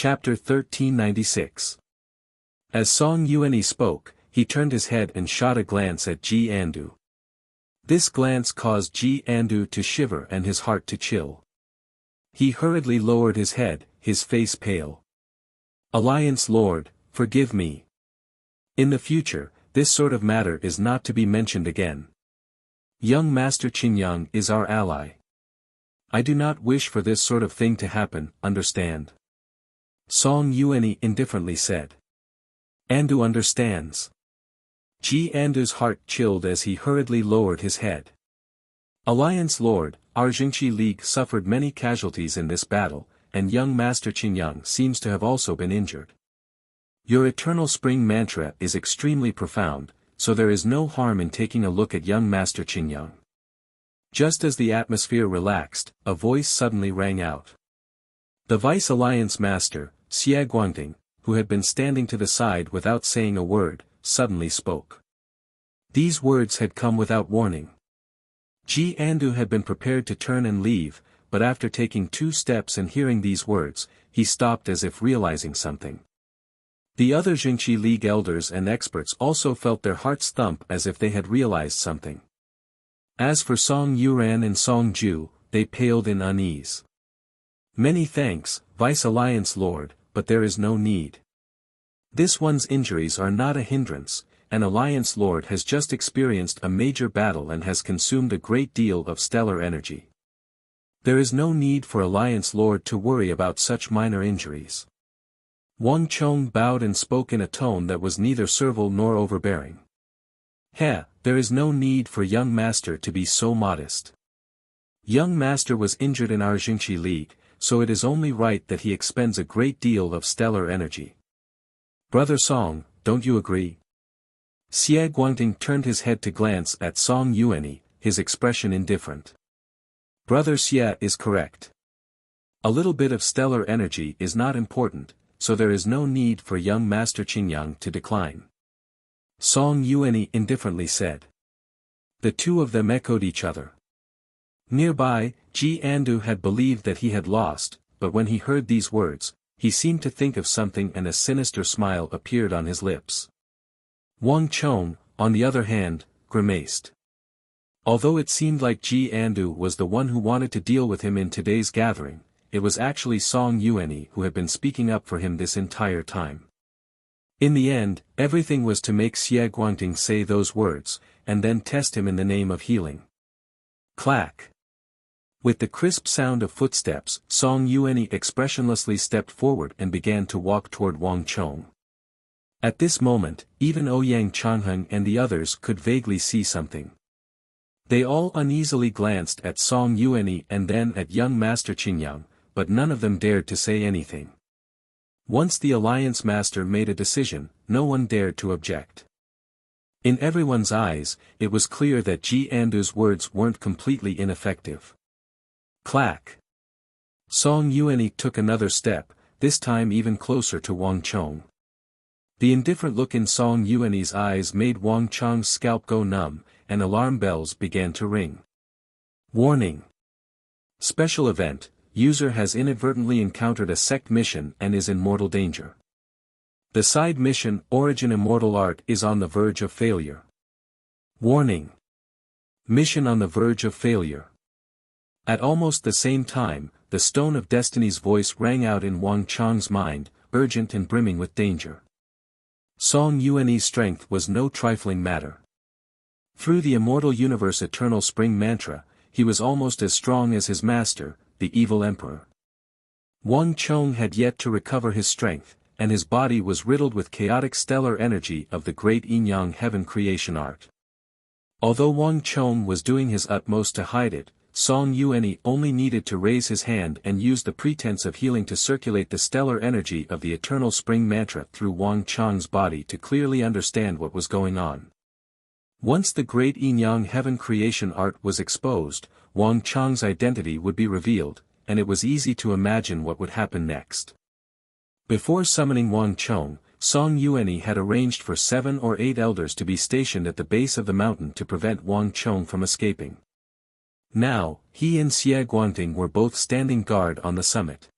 Chapter 1396. As Song Yuanyi spoke, he turned his head and shot a glance at Ji Andu. This glance caused Ji Andu to shiver and his heart to chill. He hurriedly lowered his head, his face pale. "Alliance Lord, forgive me. In the future, this sort of matter is not to be mentioned again. Young Master Qingyang is our ally. I do not wish for this sort of thing to happen, understand?" Song Yuanyi indifferently said. "Andu understands." Ji Andu's heart chilled as he hurriedly lowered his head. "Alliance Lord, our Jingqi League suffered many casualties in this battle, and young Master Qingyang seems to have also been injured. Your eternal spring mantra is extremely profound, so there is no harm in taking a look at young Master Qingyang." Just as the atmosphere relaxed, a voice suddenly rang out. The Vice Alliance Master, Xie Guangding, who had been standing to the side without saying a word, suddenly spoke. These words had come without warning. Ji Andu had been prepared to turn and leave, but after taking 2 steps and hearing these words, he stopped as if realizing something. The other Jingqi League elders and experts also felt their hearts thump as if they had realized something. As for Song Yuran and Song Ju, they paled in unease. "Many thanks, Vice Alliance Lord, but there is no need. This one's injuries are not a hindrance, and Alliance Lord has just experienced a major battle and has consumed a great deal of stellar energy. There is no need for Alliance Lord to worry about such minor injuries." Wang Chong bowed and spoke in a tone that was neither servile nor overbearing. There is no need for young master to be so modest. Young master was injured in our Jingqi League, so it is only right that he expends a great deal of stellar energy. Brother Song, don't you agree? Xie Guangding turned his head to glance at Song Yuanyi, his expression indifferent. Brother Xie is correct. A little bit of stellar energy is not important, so there is no need for young Master Qingyang to decline. Song Yuanyi indifferently said. The two of them echoed each other. Nearby, Ji Andu had believed that he had lost, but when he heard these words, he seemed to think of something and a sinister smile appeared on his lips. Wang Chong, on the other hand, grimaced. Although it seemed like Ji Andu was the one who wanted to deal with him in today's gathering, it was actually Song Yuanyi who had been speaking up for him this entire time. In the end, everything was to make Xie Guangding say those words, and then test him in the name of healing. Clack! With the crisp sound of footsteps, Song Yuanyi expressionlessly stepped forward and began to walk toward Wang Chong. At this moment, even Ouyang Changheng and the others could vaguely see something. They all uneasily glanced at Song Yuanyi and then at young Master Qingyang, but none of them dared to say anything. Once the Alliance Master made a decision, no one dared to object. In everyone's eyes, it was clear that Ji Andu's words weren't completely ineffective. Clack! Song Yuanyi took another step, this time even closer to Wang Chong. The indifferent look in Song Yuanyi's eyes made Wang Chong's scalp go numb, and alarm bells began to ring. Warning! Special event. User has inadvertently encountered a sect mission and is in mortal danger. The side mission, Origin Immortal Art, is on the verge of failure. Warning! Mission on the verge of failure. At almost the same time, the Stone of Destiny's voice rang out in Wang Chong's mind, urgent and brimming with danger. Song Yuanyi's strength was no trifling matter. Through the immortal universe eternal spring mantra, he was almost as strong as his master, the evil emperor. Wang Chong had yet to recover his strength, and his body was riddled with chaotic stellar energy of the great yin-yang heaven creation art. Although Wang Chong was doing his utmost to hide it, Song Yuanyi only needed to raise his hand and use the pretense of healing to circulate the stellar energy of the eternal spring mantra through Wang Chong's body to clearly understand what was going on. Once the great yin-yang heaven creation art was exposed, Wang Chong's identity would be revealed, and it was easy to imagine what would happen next. Before summoning Wang Chong, Song Yuanyi had arranged for 7 or 8 elders to be stationed at the base of the mountain to prevent Wang Chong from escaping. Now, he and Xie Guangding were both standing guard on the summit.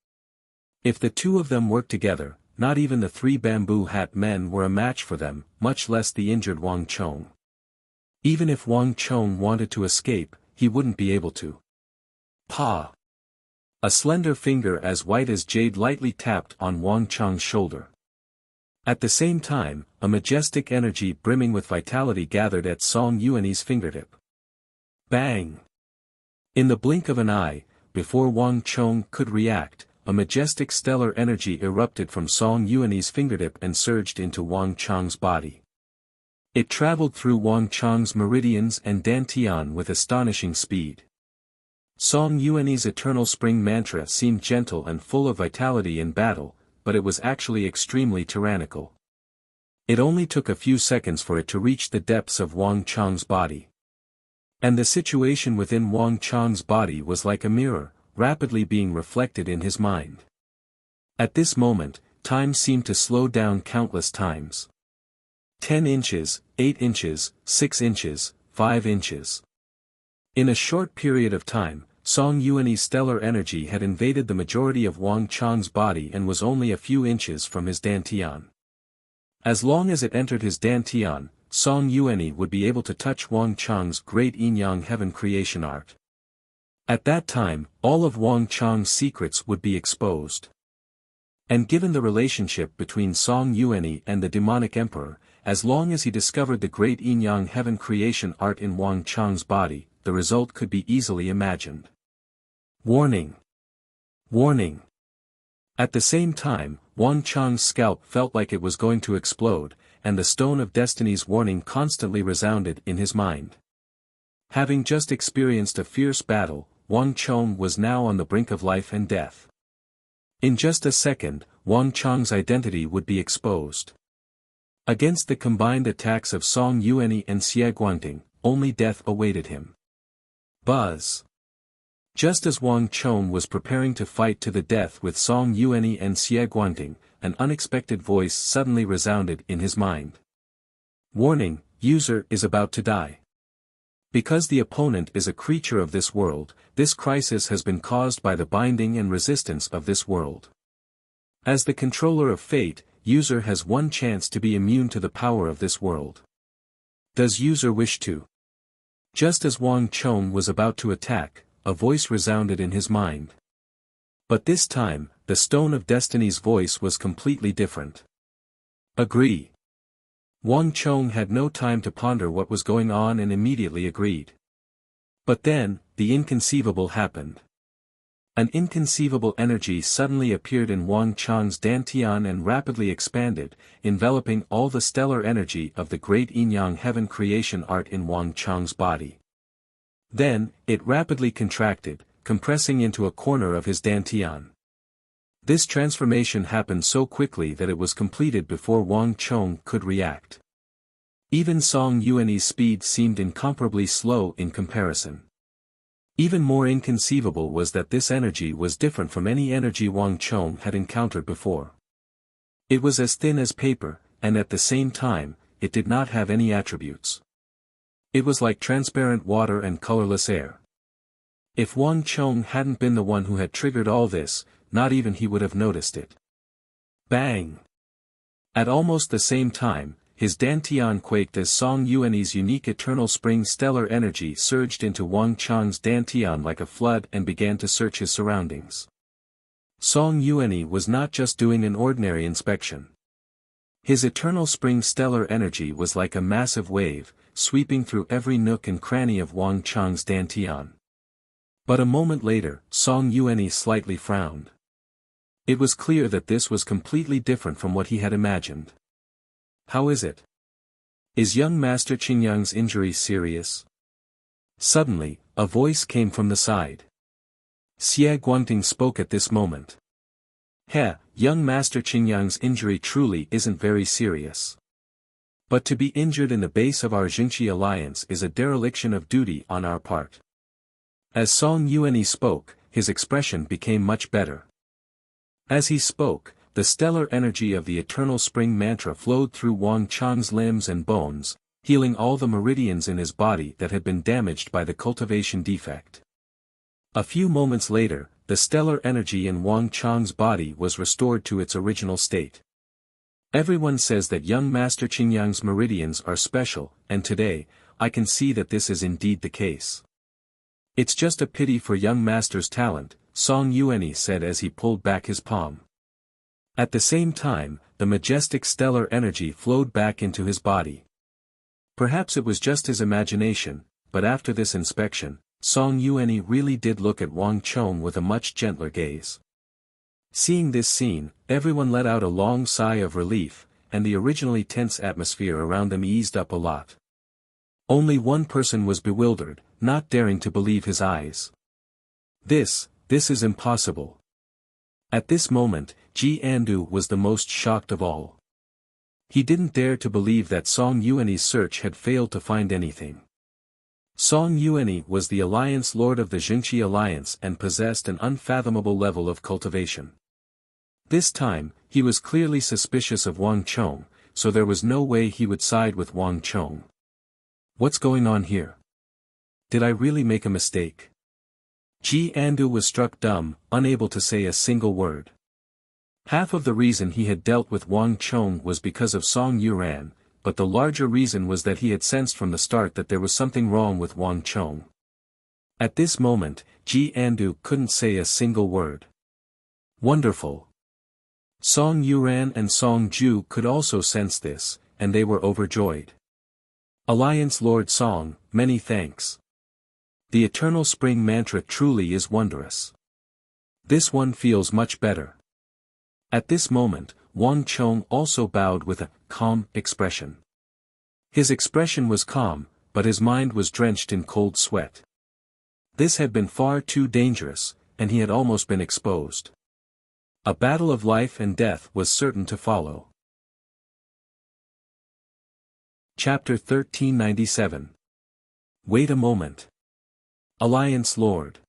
If the two of them worked together, not even the three bamboo hat men were a match for them, much less the injured Wang Chong. Even if Wang Chong wanted to escape, he wouldn't be able to. Pa! A slender finger as white as jade lightly tapped on Wang Chong's shoulder. At the same time, a majestic energy brimming with vitality gathered at Song Yuanyi's fingertip. Bang! In the blink of an eye, before Wang Chong could react, a majestic stellar energy erupted from Song Yuanyi's fingertip and surged into Wang Chong's body. It traveled through Wang Chong's meridians and dantian with astonishing speed. Song Yuanyi's eternal spring mantra seemed gentle and full of vitality in battle, but it was actually extremely tyrannical. It only took a few seconds for it to reach the depths of Wang Chong's body. And the situation within Wang Chong's body was like a mirror, rapidly being reflected in his mind. At this moment, time seemed to slow down countless times. 10 inches, 8 inches, 6 inches, 5 inches. In a short period of time, Song Yuanyi's stellar energy had invaded the majority of Wang Chong's body and was only a few inches from his dantian. As long as it entered his dantian, Song Yuanyi would be able to touch Wang Chong's great yin-yang heaven creation art. At that time, all of Wang Chong's secrets would be exposed. And given the relationship between Song Yuanyi and the demonic emperor, as long as he discovered the great yin-yang heaven creation art in Wang Chong's body, the result could be easily imagined. Warning! Warning! At the same time, Wang Chong's scalp felt like it was going to explode, and the Stone of Destiny's warning constantly resounded in his mind. Having just experienced a fierce battle, Wang Chong was now on the brink of life and death. In just a second, Wang Chong's identity would be exposed. Against the combined attacks of Song Yuanyi and Xie Guangting, only death awaited him. Buzz! Just as Wang Chong was preparing to fight to the death with Song Yuanyi and Xie Guangting, an unexpected voice suddenly resounded in his mind. Warning, user is about to die. Because the opponent is a creature of this world, this crisis has been caused by the binding and resistance of this world. As the controller of fate, user has one chance to be immune to the power of this world. Does user wish to? Just as Wang Chong was about to attack, a voice resounded in his mind. But this time, the Stone of Destiny's voice was completely different. Agree. Wang Chong had no time to ponder what was going on and immediately agreed. But then, the inconceivable happened. An inconceivable energy suddenly appeared in Wang Chong's dantian and rapidly expanded, enveloping all the stellar energy of the great yin-yang heaven creation art in Wang Chong's body. Then, it rapidly contracted, compressing into a corner of his dantian. This transformation happened so quickly that it was completed before Wang Chong could react. Even Song Yuanyi's speed seemed incomparably slow in comparison. Even more inconceivable was that this energy was different from any energy Wang Chong had encountered before. It was as thin as paper, and at the same time, it did not have any attributes. It was like transparent water and colorless air. If Wang Chong hadn't been the one who had triggered all this, not even he would have noticed it. Bang! At almost the same time, his dantian quaked as Song Yuanyi's unique eternal spring stellar energy surged into Wang Chong's dantian like a flood and began to search his surroundings. Song Yuanyi was not just doing an ordinary inspection. His eternal spring stellar energy was like a massive wave, sweeping through every nook and cranny of Wang Chong's dantian. But a moment later, Song Yuanyi slightly frowned. It was clear that this was completely different from what he had imagined. How is it? Is young Master Qingyang's injury serious? Suddenly, a voice came from the side. Xie Guangting spoke at this moment. Young Master Qingyang's injury truly isn't very serious. But to be injured in the base of our Jingqi alliance is a dereliction of duty on our part. As Song Yuanyi spoke, his expression became much better. As he spoke, the stellar energy of the eternal spring mantra flowed through Wang Chong's limbs and bones, healing all the meridians in his body that had been damaged by the cultivation defect. A few moments later, the stellar energy in Wang Chang's body was restored to its original state. Everyone says that young Master Qingyang's meridians are special, and today, I can see that this is indeed the case. It's just a pity for young Master's talent, Song Yuanyi said as he pulled back his palm. At the same time, the majestic stellar energy flowed back into his body. Perhaps it was just his imagination, but after this inspection, Song Yuanyi really did look at Wang Chong with a much gentler gaze. Seeing this scene, everyone let out a long sigh of relief, and the originally tense atmosphere around them eased up a lot. Only one person was bewildered, not daring to believe his eyes. This is impossible. At this moment, Ji Andu was the most shocked of all. He didn't dare to believe that Song Yuanyi's search had failed to find anything. Song Yuanyi was the Alliance Lord of the Jingqi Alliance and possessed an unfathomable level of cultivation. This time, he was clearly suspicious of Wang Chong, so there was no way he would side with Wang Chong. What's going on here? Did I really make a mistake? Ji Andu was struck dumb, unable to say a single word. Half of the reason he had dealt with Wang Chong was because of Song Yuran, but the larger reason was that he had sensed from the start that there was something wrong with Wang Chong. At this moment, Ji Andu couldn't say a single word. Wonderful. Song Yuran and Song Ju could also sense this, and they were overjoyed. Alliance Lord Song, many thanks. The Eternal Spring mantra truly is wondrous. This one feels much better. At this moment, Wang Chong also bowed with a calm expression. His expression was calm, but his mind was drenched in cold sweat. This had been far too dangerous, and he had almost been exposed. A battle of life and death was certain to follow. Chapter 1397. Wait a moment. Alliance Lord.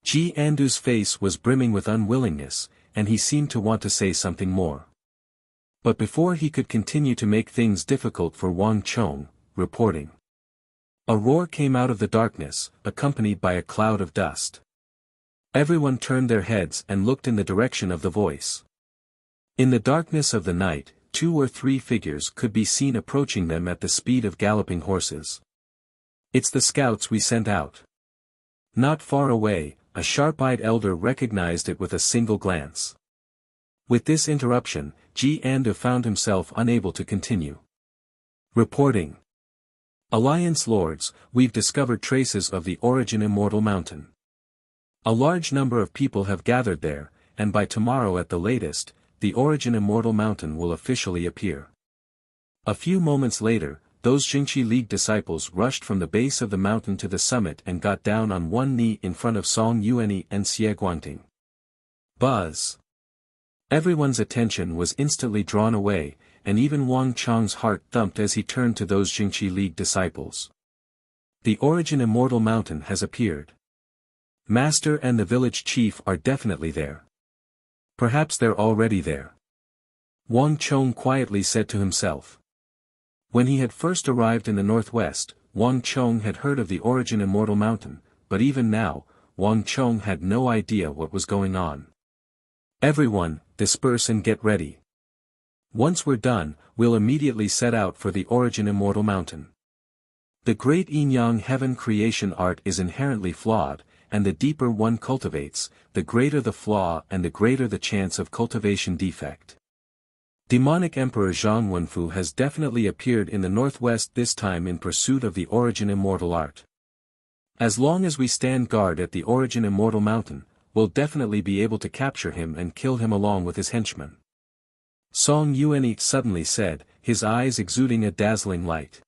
Ji Andu's face was brimming with unwillingness, and he seemed to want to say something more. But before he could continue to make things difficult for Wang Chong, reporting. A roar came out of the darkness, accompanied by a cloud of dust. Everyone turned their heads and looked in the direction of the voice. In the darkness of the night, 2 or 3 figures could be seen approaching them at the speed of galloping horses. It's the scouts we sent out. Not far away, a sharp-eyed elder recognized it with a single glance. With this interruption, Ji Andu found himself unable to continue. Reporting. Alliance Lords, we've discovered traces of the Origin Immortal Mountain. A large number of people have gathered there, and by tomorrow at the latest, the Origin Immortal Mountain will officially appear. A few moments later, those Jingqi League disciples rushed from the base of the mountain to the summit and got down on one knee in front of Song Yuanyi and Xie Guangting. Buzz! Everyone's attention was instantly drawn away, and even Wang Chong's heart thumped as he turned to those Jingqi League disciples. The Origin Immortal Mountain has appeared. Master and the village chief are definitely there. Perhaps they're already there. Wang Chong quietly said to himself. When he had first arrived in the northwest, Wang Chong had heard of the Origin Immortal Mountain, but even now, Wang Chong had no idea what was going on. Everyone, disperse and get ready. Once we're done, we'll immediately set out for the Origin Immortal Mountain. The great Yin-Yang heaven creation art is inherently flawed, and the deeper one cultivates, the greater the flaw and the greater the chance of cultivation defect. Demonic Emperor Zhang Wenfu has definitely appeared in the northwest this time in pursuit of the Origin Immortal art. As long as we stand guard at the Origin Immortal Mountain, we'll definitely be able to capture him and kill him along with his henchmen. Song Yuanyi suddenly said, his eyes exuding a dazzling light.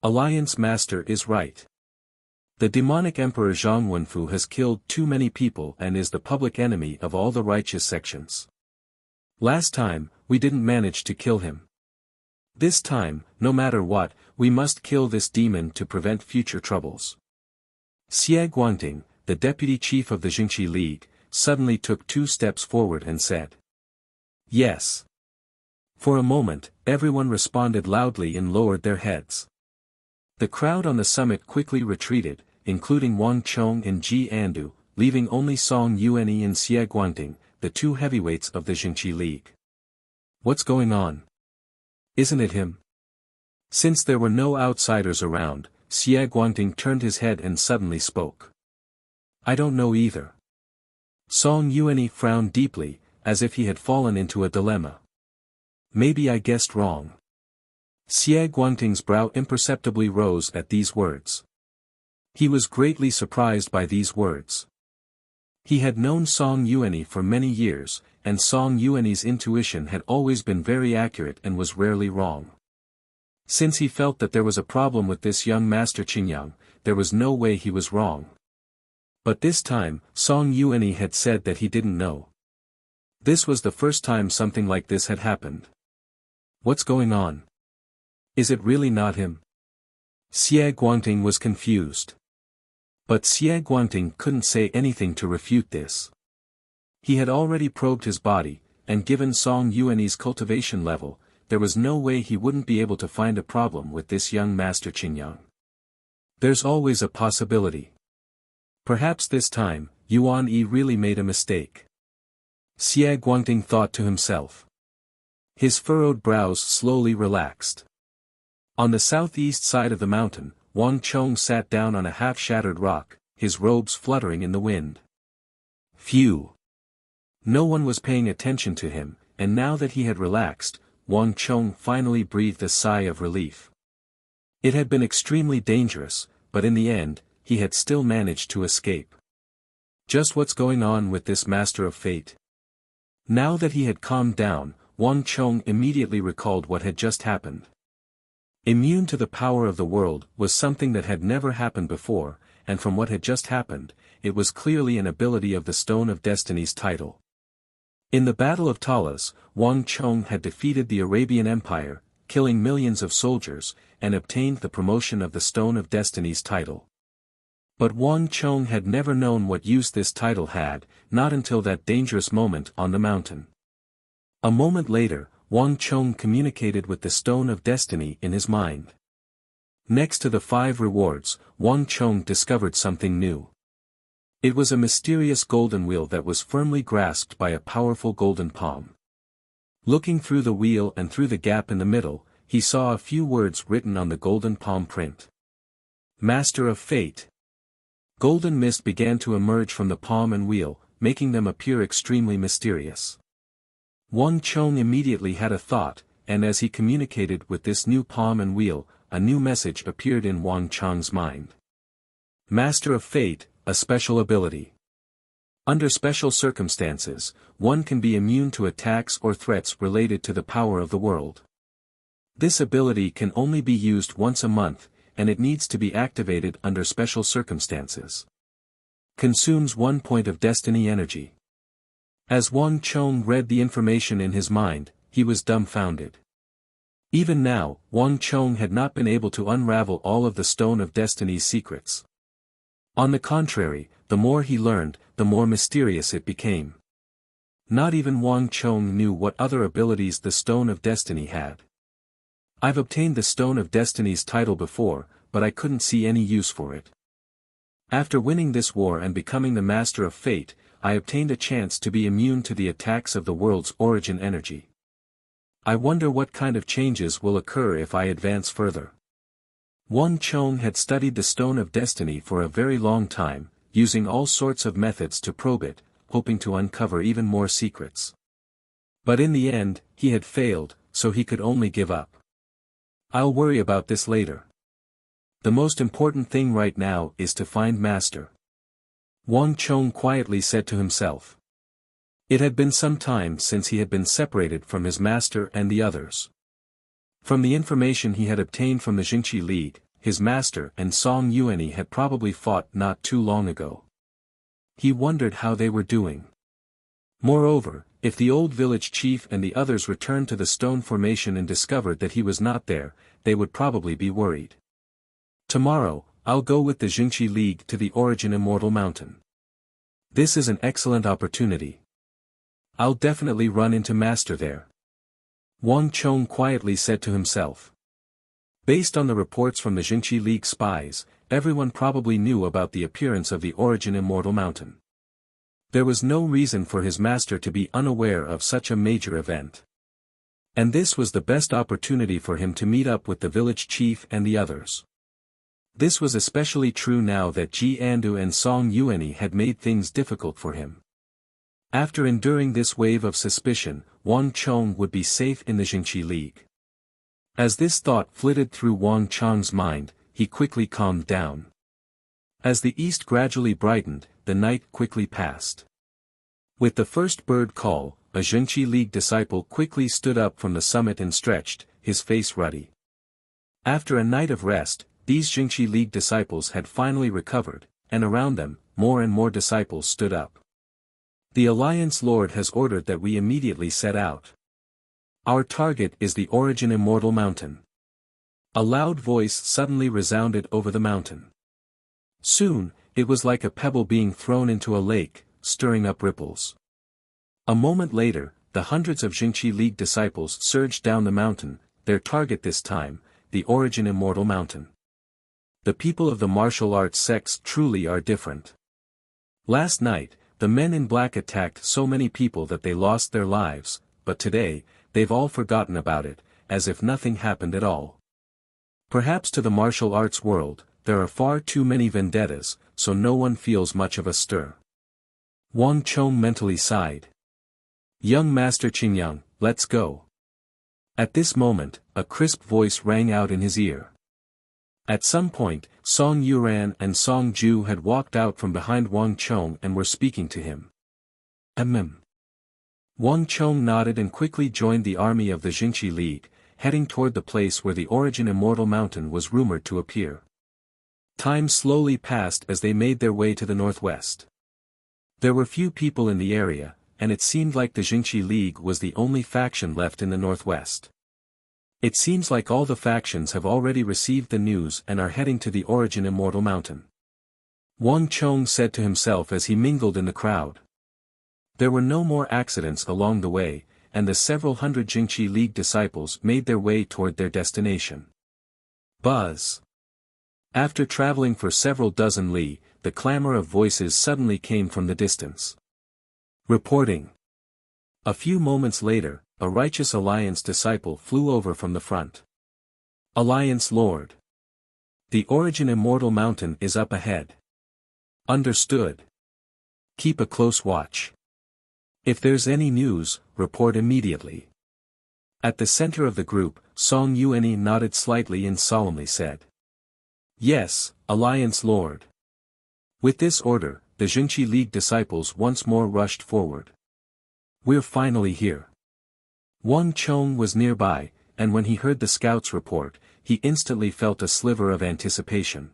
Alliance Master is right. The demonic Emperor Zhang Wenfu has killed too many people and is the public enemy of all the righteous sections. Last time, we didn't manage to kill him. This time, no matter what, we must kill this demon to prevent future troubles. Xie Guangting, the deputy chief of the Jingqi League, suddenly took 2 steps forward and said. Yes. For a moment, everyone responded loudly and lowered their heads. The crowd on the summit quickly retreated, including Wang Chong and Ji Andu, leaving only Song Yuan and Xie Guangting, the two heavyweights of the Jingqi League. What's going on? Isn't it him? Since there were no outsiders around, Xie Guangting turned his head and suddenly spoke. I don't know either. Song Yuan frowned deeply, as if he had fallen into a dilemma. Maybe I guessed wrong. Xie Guangting's brow imperceptibly rose at these words. He was greatly surprised by these words. He had known Song Yuan for many years, and Song Yuan's intuition had always been very accurate and was rarely wrong. Since he felt that there was a problem with this young master Qingyang, there was no way he was wrong. But this time, Song Yuan had said that he didn't know. This was the first time something like this had happened. What's going on? Is it really not him? Xie Guangting was confused. But Xie Guangting couldn't say anything to refute this. He had already probed his body, and given Song Yuan's cultivation level, there was no way he wouldn't be able to find a problem with this young master Qingyang. There's always a possibility. Perhaps this time, Yuan Yi really made a mistake. Xie Guangting thought to himself. His furrowed brows slowly relaxed. On the southeast side of the mountain, Wang Chong sat down on a half-shattered rock, his robes fluttering in the wind. Phew! No one was paying attention to him, and now that he had relaxed, Wang Chong finally breathed a sigh of relief. It had been extremely dangerous, but in the end, he had still managed to escape. Just what's going on with this master of fate? Now that he had calmed down, Wang Chong immediately recalled what had just happened. Immune to the power of the world was something that had never happened before, and from what had just happened, it was clearly an ability of the Stone of Destiny's title. In the Battle of Talas, Wang Chong had defeated the Arabian Empire, killing millions of soldiers, and obtained the promotion of the Stone of Destiny's title. But Wang Chong had never known what use this title had, not until that dangerous moment on the mountain. A moment later, Wang Chong communicated with the Stone of Destiny in his mind. Next to the 5 rewards, Wang Chong discovered something new. It was a mysterious golden wheel that was firmly grasped by a powerful golden palm. Looking through the wheel and through the gap in the middle, he saw a few words written on the golden palm print. Master of Fate. Golden mist began to emerge from the palm and wheel, making them appear extremely mysterious. Wang Chong immediately had a thought, and as he communicated with this new palm and wheel, a new message appeared in Wang Chong's mind. Master of Fate, a special ability. Under special circumstances, one can be immune to attacks or threats related to the power of the world. This ability can only be used once a month, and it needs to be activated under special circumstances. Consumes 1 point of destiny energy. As Wang Chong read the information in his mind, he was dumbfounded. Even now, Wang Chong had not been able to unravel all of the Stone of Destiny's secrets. On the contrary, the more he learned, the more mysterious it became. Not even Wang Chong knew what other abilities the Stone of Destiny had. I've obtained the Stone of Destiny's title before, but I couldn't see any use for it. After winning this war and becoming the Master of Fate, I obtained a chance to be immune to the attacks of the world's origin energy. I wonder what kind of changes will occur if I advance further. Wang Chong had studied the Stone of Destiny for a very long time, using all sorts of methods to probe it, hoping to uncover even more secrets. But in the end, he had failed, so he could only give up. I'll worry about this later. The most important thing right now is to find Master. Wang Chong quietly said to himself. It had been some time since he had been separated from his master and the others. From the information he had obtained from the Jingqi League, his master and Song Yuan had probably fought not too long ago. He wondered how they were doing. Moreover, if the old village chief and the others returned to the stone formation and discovered that he was not there, they would probably be worried. Tomorrow, I'll go with the Jingqi League to the Origin Immortal Mountain. This is an excellent opportunity. I'll definitely run into Master there. Wang Chong quietly said to himself. Based on the reports from the Jingqi League spies, everyone probably knew about the appearance of the Origin Immortal Mountain. There was no reason for his master to be unaware of such a major event. And this was the best opportunity for him to meet up with the village chief and the others. This was especially true now that Ji Andu and Song Yuanyi had made things difficult for him. After enduring this wave of suspicion, Wang Chong would be safe in the Jingqi League. As this thought flitted through Wang Chong's mind, he quickly calmed down. As the east gradually brightened, the night quickly passed. With the first bird call, a Jingqi League disciple quickly stood up from the summit and stretched, his face ruddy. After a night of rest, these Jingqi League disciples had finally recovered, and around them, more and more disciples stood up. The Alliance Lord has ordered that we immediately set out. Our target is the Origin Immortal Mountain. A loud voice suddenly resounded over the mountain. Soon, it was like a pebble being thrown into a lake, stirring up ripples. A moment later, the hundreds of Jingqi League disciples surged down the mountain, their target this time, the Origin Immortal Mountain. The people of the martial arts sects truly are different. Last night, the men in black attacked so many people that they lost their lives, but today, they've all forgotten about it, as if nothing happened at all. Perhaps to the martial arts world, there are far too many vendettas, so no one feels much of a stir. Wang Chong mentally sighed. Young Master Qingyang, let's go. At this moment, a crisp voice rang out in his ear. At some point, Song Yuran and Song Ju had walked out from behind Wang Chong and were speaking to him. Wang Chong nodded and quickly joined the army of the Jingqi League, heading toward the place where the Origin Immortal Mountain was rumored to appear. Time slowly passed as they made their way to the northwest. There were few people in the area, and it seemed like the Jingqi League was the only faction left in the northwest. It seems like all the factions have already received the news and are heading to the Origin Immortal Mountain. Wang Chong said to himself as he mingled in the crowd. There were no more accidents along the way, and the several hundred Jingqi League disciples made their way toward their destination. Buzz. After traveling for several dozen li, the clamor of voices suddenly came from the distance. Reporting. A few moments later, a Righteous Alliance disciple flew over from the front. Alliance Lord. The Origin Immortal Mountain is up ahead. Understood. Keep a close watch. If there's any news, report immediately. At the center of the group, Song Yuanyi nodded slightly and solemnly said. Yes, Alliance Lord. With this order, the Jingqi League disciples once more rushed forward. We're finally here. Wang Chong was nearby, and when he heard the scouts report, he instantly felt a sliver of anticipation.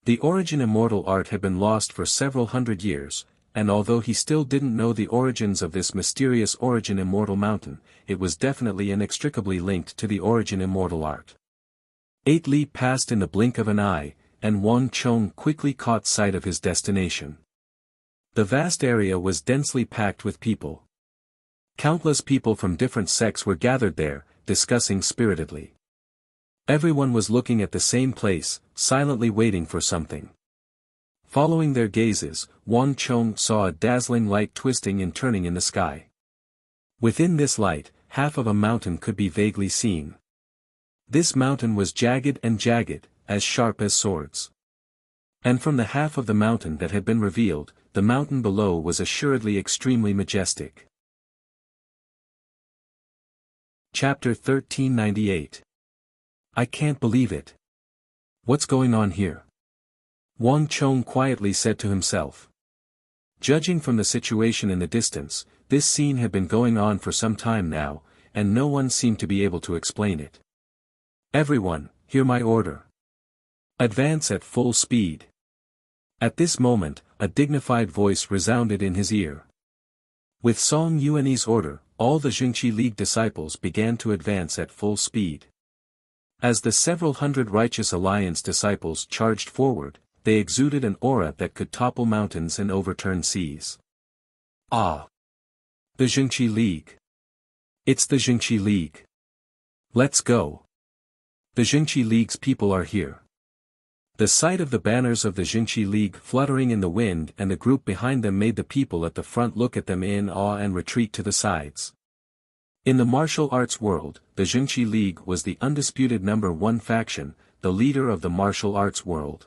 The Origin Immortal art had been lost for several hundred years, and although he still didn't know the origins of this mysterious Origin Immortal Mountain, it was definitely inextricably linked to the Origin Immortal art. 8 li passed in the blink of an eye, and Wang Chong quickly caught sight of his destination. The vast area was densely packed with people. Countless people from different sects were gathered there, discussing spiritedly. Everyone was looking at the same place, silently waiting for something. Following their gazes, Wang Chong saw a dazzling light twisting and turning in the sky. Within this light, half of a mountain could be vaguely seen. This mountain was jagged and jagged, as sharp as swords. And from the half of the mountain that had been revealed, the mountain below was assuredly extremely majestic. Chapter 1398. I can't believe it. What's going on here? Wang Chong quietly said to himself. Judging from the situation in the distance, this scene had been going on for some time now, and no one seemed to be able to explain it. Everyone, hear my order. Advance at full speed. At this moment, a dignified voice resounded in his ear. With Song Yuanyi's order, all the Jingqi League disciples began to advance at full speed. As the several hundred Righteous Alliance disciples charged forward, they exuded an aura that could topple mountains and overturn seas. Ah! The Jingqi League. It's the Jingqi League. Let's go. The Jingqi League's people are here. The sight of the banners of the Jingqi League fluttering in the wind and the group behind them made the people at the front look at them in awe and retreat to the sides. In the martial arts world, the Jingqi League was the undisputed #1 faction, the leader of the martial arts world.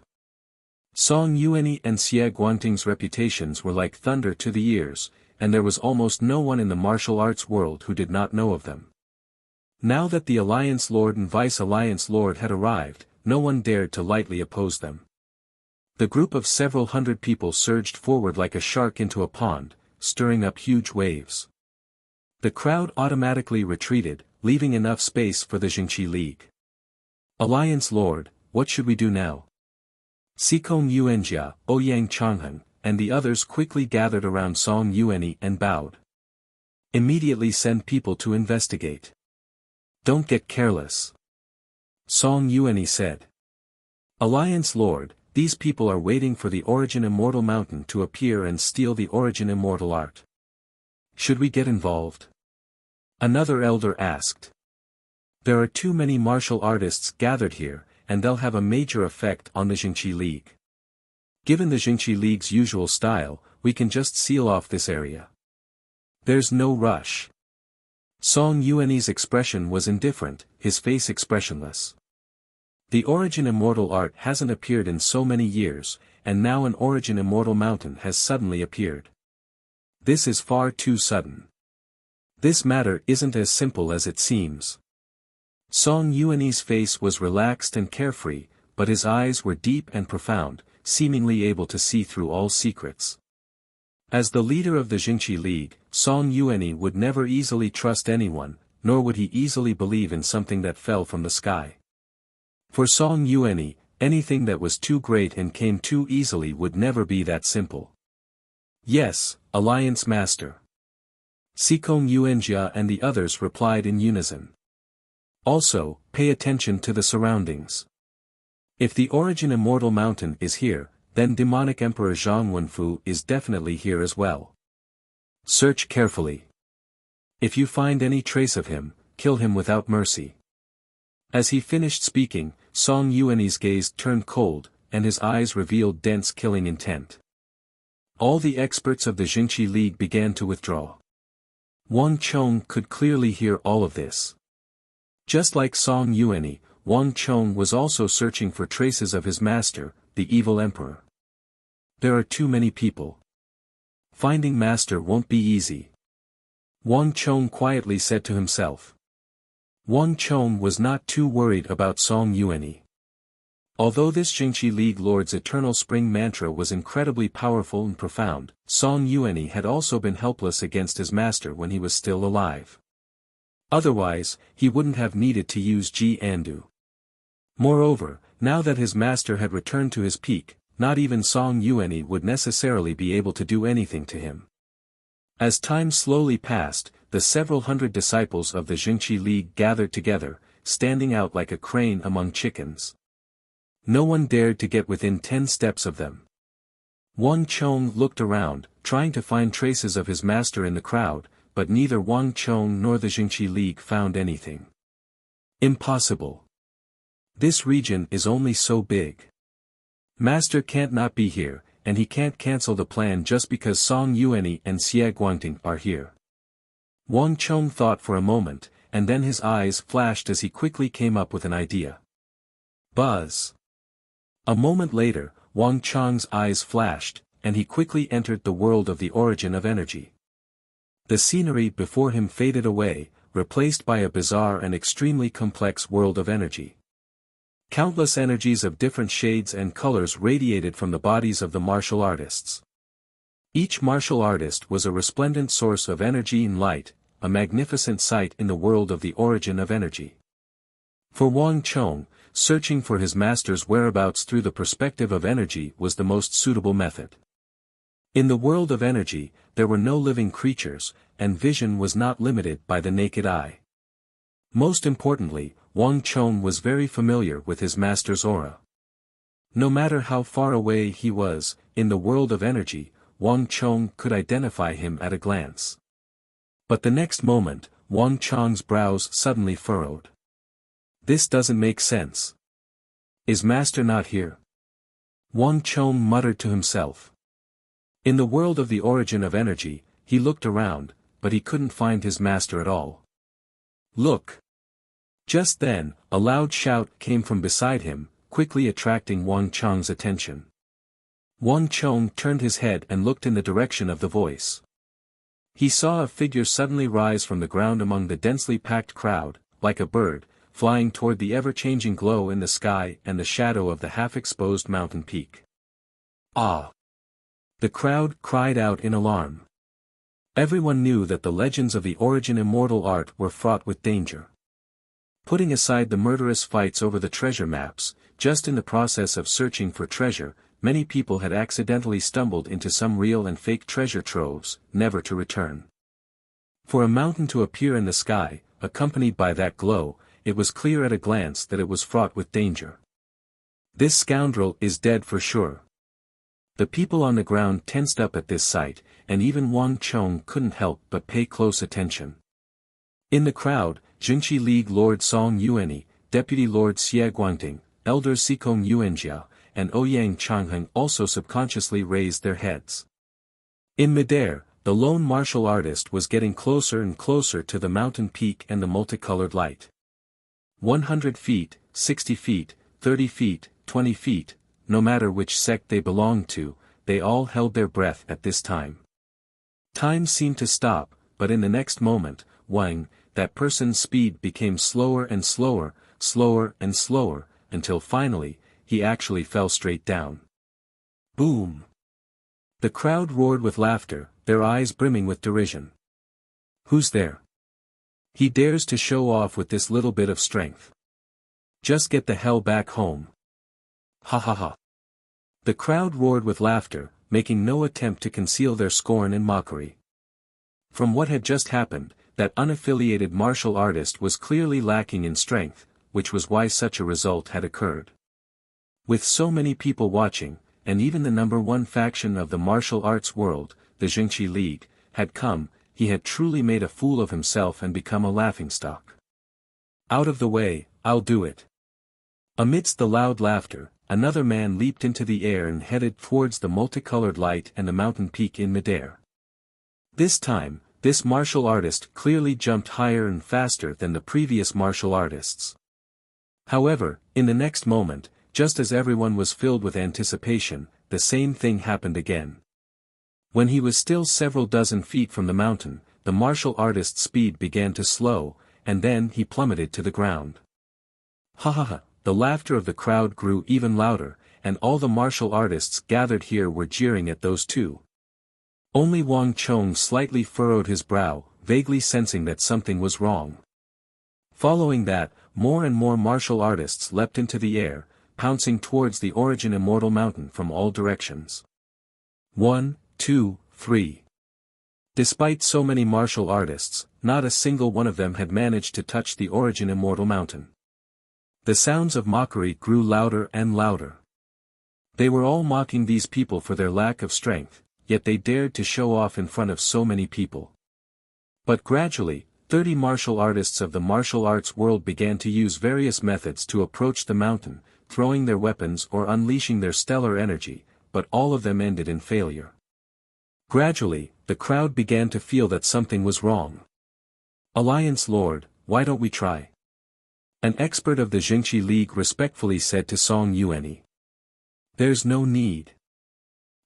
Song Yuanyi and Xie Guangting's reputations were like thunder to the ears, and there was almost no one in the martial arts world who did not know of them. Now that the Alliance Lord and Vice Alliance Lord had arrived, no one dared to lightly oppose them. The group of several hundred people surged forward like a shark into a pond, stirring up huge waves. The crowd automatically retreated, leaving enough space for the Jingqi League. Alliance Lord, what should we do now? Xikong Yuanjia, Ouyang Changhen, and the others quickly gathered around Song Yuanyi and bowed. Immediately send people to investigate. Don't get careless. Song Yuanyi said. Alliance Lord, these people are waiting for the Origin Immortal Mountain to appear and steal the Origin Immortal Art. Should we get involved? Another elder asked. There are too many martial artists gathered here, and they'll have a major effect on the Jingqi League. Given the Jingqi League's usual style, we can just seal off this area. There's no rush. Song Yuanyi's expression was indifferent, his face expressionless. The Origin Immortal Art hasn't appeared in so many years, and now an Origin Immortal Mountain has suddenly appeared. This is far too sudden. This matter isn't as simple as it seems. Song Yuanyi's face was relaxed and carefree, but his eyes were deep and profound, seemingly able to see through all secrets. As the leader of the Jingqi League, Song Yuanyi would never easily trust anyone, nor would he easily believe in something that fell from the sky. For Song Yuanyi, anything that was too great and came too easily would never be that simple. Yes, Alliance Master. Xikong Yuanjia and the others replied in unison. Also, pay attention to the surroundings. If the Origin Immortal Mountain is here, then demonic Emperor Zhang Wenfu is definitely here as well. Search carefully. If you find any trace of him, kill him without mercy. As he finished speaking, Song Yuanyi's gaze turned cold, and his eyes revealed dense killing intent. All the experts of the Jingqi League began to withdraw. Wang Chong could clearly hear all of this. Just like Song Yuanyi, Wang Chong was also searching for traces of his master, the evil emperor. There are too many people. Finding master won't be easy. Wang Chong quietly said to himself. Wang Chong was not too worried about Song Yuanyi. Although this Jingqi League Lord's eternal spring mantra was incredibly powerful and profound, Song Yuanyi had also been helpless against his master when he was still alive. Otherwise, he wouldn't have needed to use Ji Andu. Moreover, now that his master had returned to his peak, not even Song Yuanyi would necessarily be able to do anything to him. As time slowly passed, the several hundred disciples of the Jingqi League gathered together, standing out like a crane among chickens. No one dared to get within 10 steps of them. Wang Chong looked around, trying to find traces of his master in the crowd, but neither Wang Chong nor the Jingqi League found anything. Impossible. This region is only so big. Master can't not be here, and he can't cancel the plan just because Song Yuanyi and Xie Guangting are here. Wang Chong thought for a moment, and then his eyes flashed as he quickly came up with an idea. Buzz. A moment later, Wang Chong's eyes flashed, and he quickly entered the world of the origin of energy. The scenery before him faded away, replaced by a bizarre and extremely complex world of energy. Countless energies of different shades and colors radiated from the bodies of the martial artists. Each martial artist was a resplendent source of energy and light, a magnificent sight in the world of the origin of energy. For Wang Chong, searching for his master's whereabouts through the perspective of energy was the most suitable method. In the world of energy, there were no living creatures, and vision was not limited by the naked eye. Most importantly, Wang Chong was very familiar with his master's aura. No matter how far away he was, in the world of energy, Wang Chong could identify him at a glance. But the next moment, Wang Chong's brows suddenly furrowed. This doesn't make sense. Is master not here? Wang Chong muttered to himself. In the world of the origin of energy, he looked around, but he couldn't find his master at all. Look! Just then, a loud shout came from beside him, quickly attracting Wang Chong's attention. Wang Chong turned his head and looked in the direction of the voice. He saw a figure suddenly rise from the ground among the densely packed crowd, like a bird, flying toward the ever-changing glow in the sky and the shadow of the half-exposed mountain peak. Ah! The crowd cried out in alarm. Everyone knew that the legends of the origin immortal art were fraught with danger. Putting aside the murderous fights over the treasure maps, just in the process of searching for treasure, many people had accidentally stumbled into some real and fake treasure troves, never to return. For a mountain to appear in the sky, accompanied by that glow, it was clear at a glance that it was fraught with danger. This scoundrel is dead for sure. The people on the ground tensed up at this sight, and even Wang Chong couldn't help but pay close attention. In the crowd, Jingqi League Lord Song Yuanyi, Deputy Lord Xie Guangting, Elder Sikong Yuanjia, and Ouyang Changheng also subconsciously raised their heads. In midair, the lone martial artist was getting closer and closer to the mountain peak and the multicolored light. 100 feet, 60 feet, 30 feet, 20 feet, no matter which sect they belonged to, they all held their breath at this time. Time seemed to stop, but in the next moment, Wang, that person's speed became slower and slower, slower and slower, until finally, he actually fell straight down. Boom! The crowd roared with laughter, their eyes brimming with derision. Who's there? He dares to show off with this little bit of strength. Just get the hell back home. Ha ha ha. The crowd roared with laughter, making no attempt to conceal their scorn and mockery. From what had just happened, that unaffiliated martial artist was clearly lacking in strength, which was why such a result had occurred. With so many people watching, and even the number one faction of the martial arts world, the Jingqi League, had come, he had truly made a fool of himself and become a laughingstock. Out of the way, I'll do it. Amidst the loud laughter, another man leaped into the air and headed towards the multicolored light and the mountain peak in midair. This time, this martial artist clearly jumped higher and faster than the previous martial artists. However, in the next moment, just as everyone was filled with anticipation, the same thing happened again. When he was still several dozen feet from the mountain, the martial artist's speed began to slow, and then he plummeted to the ground. Ha ha ha, the laughter of the crowd grew even louder, and all the martial artists gathered here were jeering at those two. Only Wang Chong slightly furrowed his brow, vaguely sensing that something was wrong. Following that, more and more martial artists leapt into the air, pouncing towards the origin immortal mountain from all directions. 1, 2, 3. Despite so many martial artists, not a single one of them had managed to touch the origin immortal mountain. The sounds of mockery grew louder and louder. They were all mocking these people for their lack of strength, yet they dared to show off in front of so many people. But gradually, 30 martial artists of the martial arts world began to use various methods to approach the mountain, throwing their weapons or unleashing their stellar energy, but all of them ended in failure. Gradually, the crowd began to feel that something was wrong. Alliance Lord, why don't we try? An expert of the Jingqi League respectfully said to Song Yuanyi. There's no need.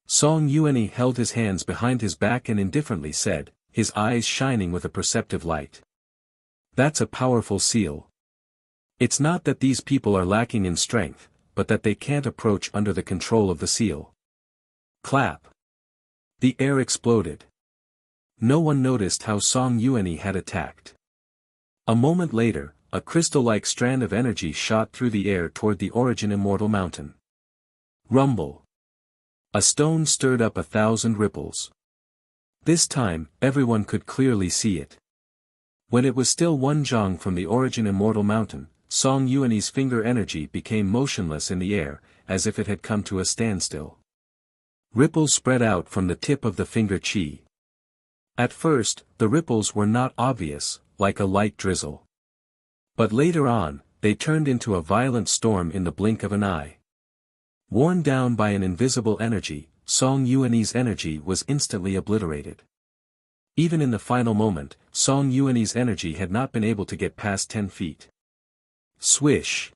Song Yuanyi held his hands behind his back and indifferently said, his eyes shining with a perceptive light. That's a powerful seal. It's not that these people are lacking in strength, but that they can't approach under the control of the seal. Clap. The air exploded. No one noticed how Song Yuanyi had attacked. A moment later, a crystal-like strand of energy shot through the air toward the origin immortal mountain. Rumble. A stone stirred up 1,000 ripples. This time, everyone could clearly see it. When it was still one zhang from the origin immortal mountain, Song Yuanyi's finger energy became motionless in the air, as if it had come to a standstill. Ripples spread out from the tip of the finger qi. At first, the ripples were not obvious, like a light drizzle. But later on, they turned into a violent storm in the blink of an eye. Worn down by an invisible energy, Song Yuanyi's energy was instantly obliterated. Even in the final moment, Song Yuanyi's energy had not been able to get past 10 feet. Swish!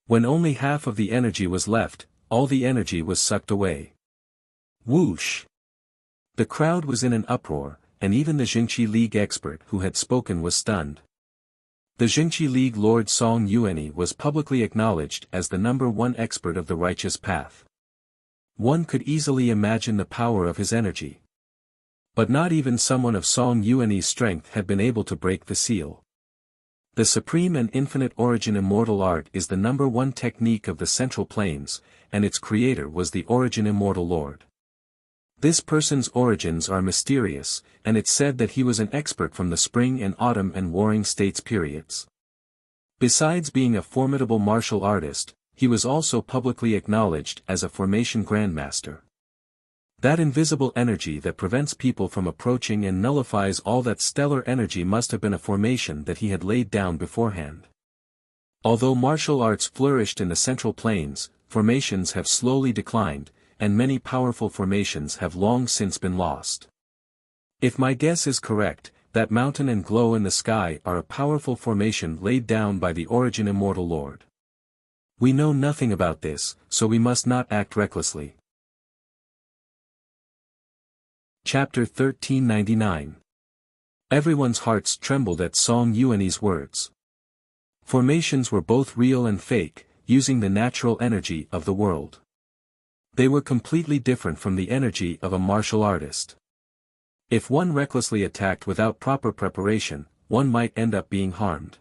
When only half of the energy was left, all the energy was sucked away. Whoosh! The crowd was in an uproar, and even the Jingqi League expert who had spoken was stunned. The Jingqi League Lord Song Yuanyi was publicly acknowledged as the #1 expert of the righteous path. One could easily imagine the power of his energy. But not even someone of Song Yuanyi's strength had been able to break the seal. The supreme and infinite origin immortal art is the #1 technique of the Central Plains, and its creator was the origin immortal lord. This person's origins are mysterious, and it's said that he was an expert from the spring and autumn and warring states periods. Besides being a formidable martial artist, he was also publicly acknowledged as a formation grandmaster. That invisible energy that prevents people from approaching and nullifies all that stellar energy must have been a formation that he had laid down beforehand. Although martial arts flourished in the Central Plains, formations have slowly declined, and many powerful formations have long since been lost. If my guess is correct, that mountain and glow in the sky are a powerful formation laid down by the origin immortal lord. We know nothing about this, so we must not act recklessly. Chapter 1399. Everyone's hearts trembled at Song Yuanyi's words. Formations were both real and fake, using the natural energy of the world. They were completely different from the energy of a martial artist. If one recklessly attacked without proper preparation, one might end up being harmed.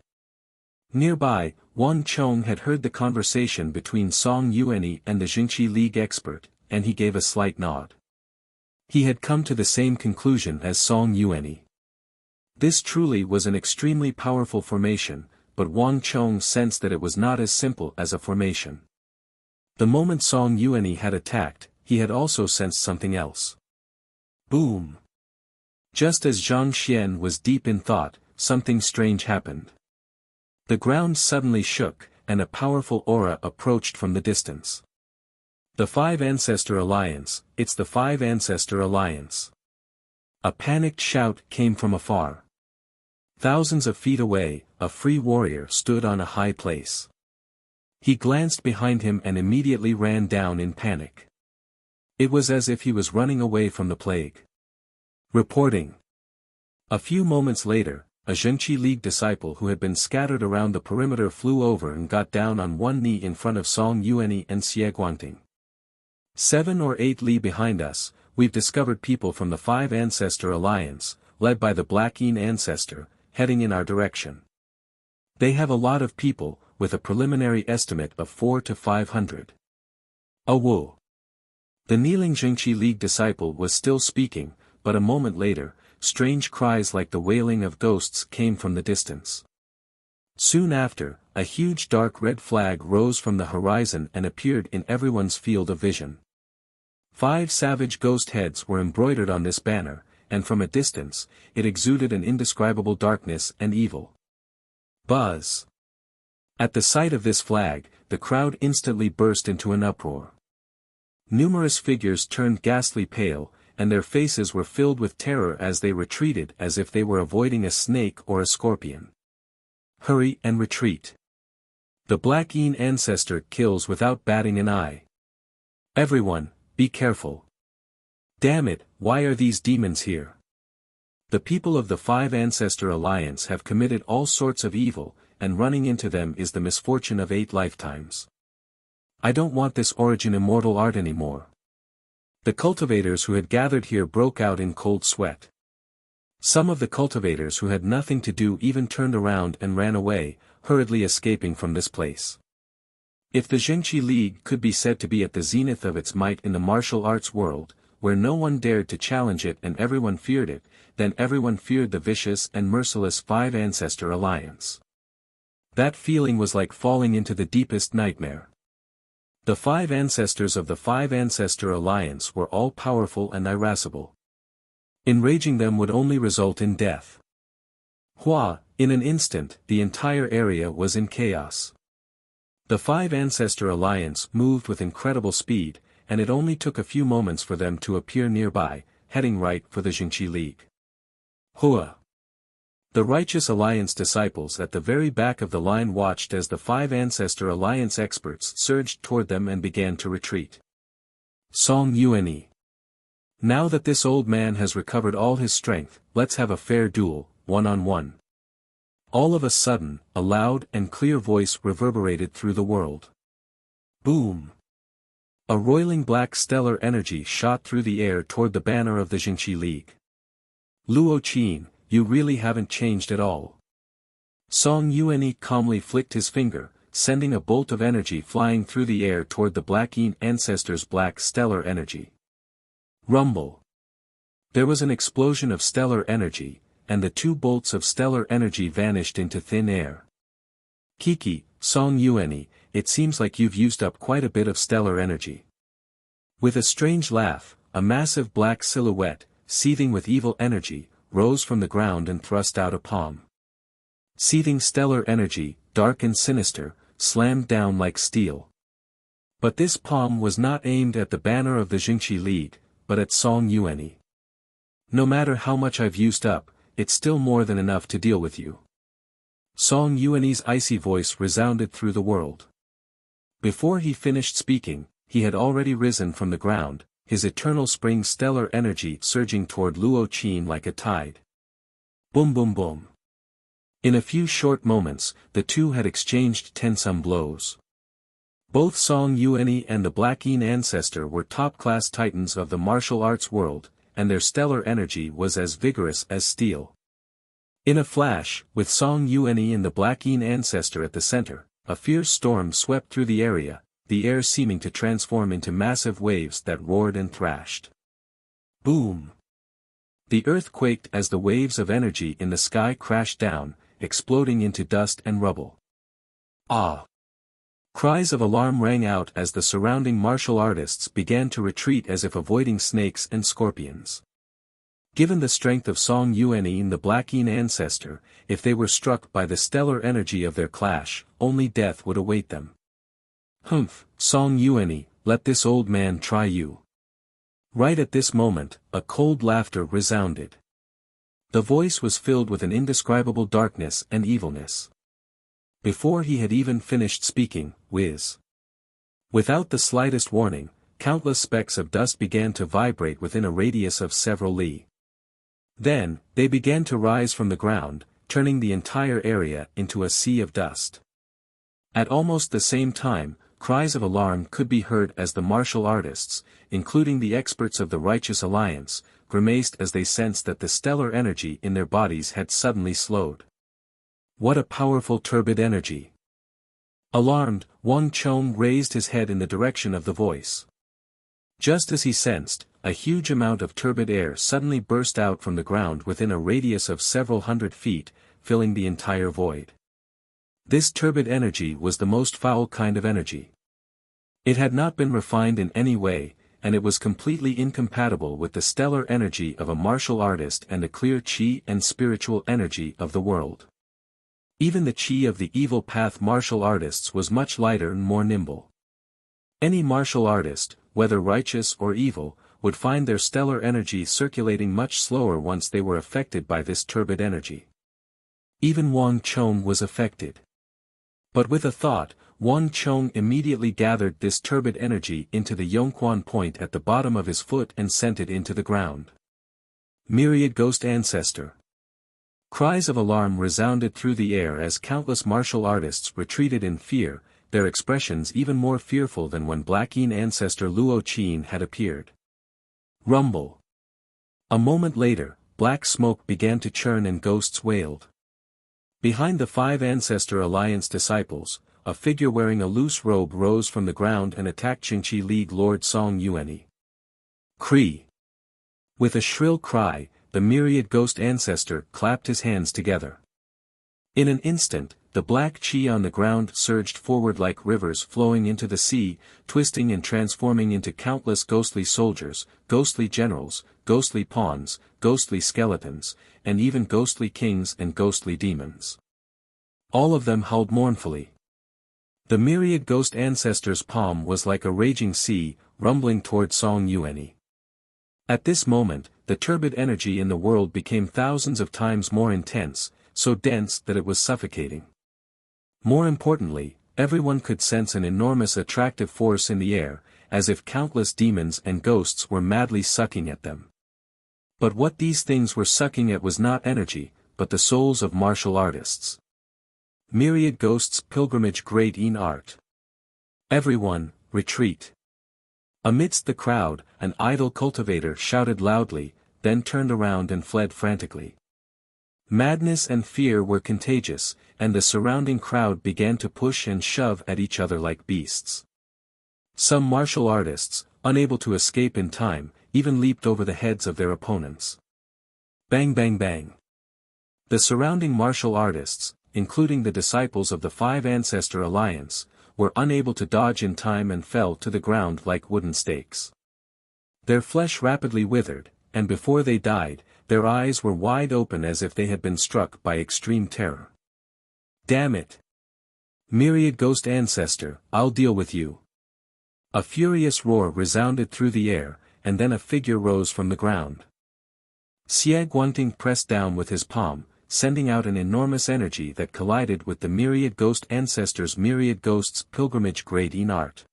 Nearby, Wang Chong had heard the conversation between Song Yuanyi and the Jingqi League expert, and he gave a slight nod. He had come to the same conclusion as Song Yuanyi. This truly was an extremely powerful formation, but Wang Chong sensed that it was not as simple as a formation. The moment Song Yuanyi had attacked, he had also sensed something else. Boom! Just as Zhang Xian was deep in thought, something strange happened. The ground suddenly shook, and a powerful aura approached from the distance. The Five Ancestor Alliance, it's the Five Ancestor Alliance. A panicked shout came from afar. Thousands of feet away, a free warrior stood on a high place. He glanced behind him and immediately ran down in panic. It was as if he was running away from the plague. Reporting. A few moments later, a Zhengqi League disciple who had been scattered around the perimeter flew over and got down on one knee in front of Song Yuanyi and Xie Guangting. 7 or 8 li behind us, we've discovered people from the Five Ancestor Alliance, led by the Black Yin Ancestor, heading in our direction. They have a lot of people, with a preliminary estimate of 400 to 500. Whoa! The kneeling Jingqi League disciple was still speaking, but a moment later, strange cries like the wailing of ghosts came from the distance. Soon after, a huge dark red flag rose from the horizon and appeared in everyone's field of vision. 5 savage ghost heads were embroidered on this banner, and from a distance, it exuded an indescribable darkness and evil. Buzz! At the sight of this flag, the crowd instantly burst into an uproar. Numerous figures turned ghastly pale, and their faces were filled with terror as they retreated as if they were avoiding a snake or a scorpion. Hurry and retreat. The Black Yin Ancestor kills without batting an eye. Everyone, be careful. Damn it, why are these demons here? The people of the Five Ancestor Alliance have committed all sorts of evil, and running into them is the misfortune of 8 lifetimes. I don't want this origin immortal art anymore. The cultivators who had gathered here broke out in cold sweat. Some of the cultivators who had nothing to do even turned around and ran away, hurriedly escaping from this place. If the Jingqi League could be said to be at the zenith of its might in the martial arts world, where no one dared to challenge it and everyone feared it, then everyone feared the vicious and merciless Five Ancestor Alliance. That feeling was like falling into the deepest nightmare. The 5 ancestors of the Five Ancestor Alliance were all powerful and irascible. Enraging them would only result in death. In an instant, the entire area was in chaos. The five Ancestor Alliance moved with incredible speed, and it only took a few moments for them to appear nearby, heading right for the Jingqi League. Hua! The Righteous Alliance disciples at the very back of the line watched as the five Ancestor Alliance experts surged toward them and began to retreat. Song Yuanyi. Now that this old man has recovered all his strength, let's have a fair duel, one-on-one. All of a sudden, a loud and clear voice reverberated through the world. Boom! A roiling black stellar energy shot through the air toward the banner of the Jingqi League. Luo Qin, you really haven't changed at all. Song Yuanyi calmly flicked his finger, sending a bolt of energy flying through the air toward the Black Yin Ancestor's black stellar energy. Rumble. There was an explosion of stellar energy, and the two bolts of stellar energy vanished into thin air. Kiki, Song Yuanyi, it seems like you've used up quite a bit of stellar energy. With a strange laugh, a massive black silhouette, seething with evil energy, rose from the ground and thrust out a palm. Seething stellar energy, dark and sinister, slammed down like steel. But this palm was not aimed at the banner of the Jingqi League, but at Song Yuanyi. No matter how much I've used up, it's still more than enough to deal with you. Song Yuanyi's icy voice resounded through the world. Before he finished speaking, he had already risen from the ground, his eternal spring stellar energy surging toward Luo Qin like a tide. Boom boom boom. In a few short moments, the two had exchanged tensome blows. Both Song Yuanyi and the Black Yin Ancestor were top-class titans of the martial arts world, and their stellar energy was as vigorous as steel. In a flash, with Song Yuanyi and the Black Yin Ancestor at the center, a fierce storm swept through the area, the air seeming to transform into massive waves that roared and thrashed. Boom! The earth quaked as the waves of energy in the sky crashed down, exploding into dust and rubble. Ah! Cries of alarm rang out as the surrounding martial artists began to retreat as if avoiding snakes and scorpions. Given the strength of Song Yuanyi and the Black Yin Ancestor, if they were struck by the stellar energy of their clash, only death would await them. Humph, Song Yuanyi, let this old man try you. Right at this moment, a cold laughter resounded. The voice was filled with an indescribable darkness and evilness. Before he had even finished speaking, whiz. Without the slightest warning, countless specks of dust began to vibrate within a radius of several li. Then, they began to rise from the ground, turning the entire area into a sea of dust. At almost the same time, cries of alarm could be heard as the martial artists, including the experts of the Righteous Alliance, grimaced as they sensed that the stellar energy in their bodies had suddenly slowed. What a powerful turbid energy! Alarmed, Wang Chong raised his head in the direction of the voice. Just as he sensed, a huge amount of turbid air suddenly burst out from the ground within a radius of several hundred feet, filling the entire void. This turbid energy was the most foul kind of energy. It had not been refined in any way, and it was completely incompatible with the stellar energy of a martial artist and the clear qi and spiritual energy of the world. Even the qi of the evil path martial artists was much lighter and more nimble. Any martial artist, whether righteous or evil, would find their stellar energy circulating much slower once they were affected by this turbid energy. Even Wang Chong was affected. But with a thought, Wang Chong immediately gathered this turbid energy into the Yongquan point at the bottom of his foot and sent it into the ground. Myriad Ghost Ancestor. Cries of alarm resounded through the air as countless martial artists retreated in fear, their expressions even more fearful than when Black Yin Ancestor Luo Qin had appeared. Rumble. A moment later, black smoke began to churn and ghosts wailed. Behind the five Ancestor Alliance disciples, a figure wearing a loose robe rose from the ground and attacked Jingqi League Lord Song Yuanyi. Cree. With a shrill cry, the myriad ghost ancestor clapped his hands together. In an instant, the black qi on the ground surged forward like rivers flowing into the sea, twisting and transforming into countless ghostly soldiers, ghostly generals, ghostly pawns, ghostly skeletons, and even ghostly kings and ghostly demons. All of them howled mournfully. The myriad ghost ancestors' palm was like a raging sea, rumbling toward Song Yuanyi. At this moment, the turbid energy in the world became thousands of times more intense, so dense that it was suffocating. More importantly, everyone could sense an enormous attractive force in the air, as if countless demons and ghosts were madly sucking at them. But what these things were sucking at was not energy, but the souls of martial artists. Myriad ghosts pilgrimage great in art. Everyone, retreat. Amidst the crowd, an idol cultivator shouted loudly, then turned around and fled frantically. Madness and fear were contagious, and the surrounding crowd began to push and shove at each other like beasts. Some martial artists, unable to escape in time, even leaped over the heads of their opponents. Bang bang bang. The surrounding martial artists, including the disciples of the Five Ancestor Alliance, were unable to dodge in time and fell to the ground like wooden stakes. Their flesh rapidly withered, and before they died, their eyes were wide open as if they had been struck by extreme terror. Damn it! Myriad ghost ancestor, I'll deal with you. A furious roar resounded through the air, and then a figure rose from the ground. Xie Guangting pressed down with his palm, sending out an enormous energy that collided with the myriad ghost ancestors' myriad ghosts' pilgrimage great in art.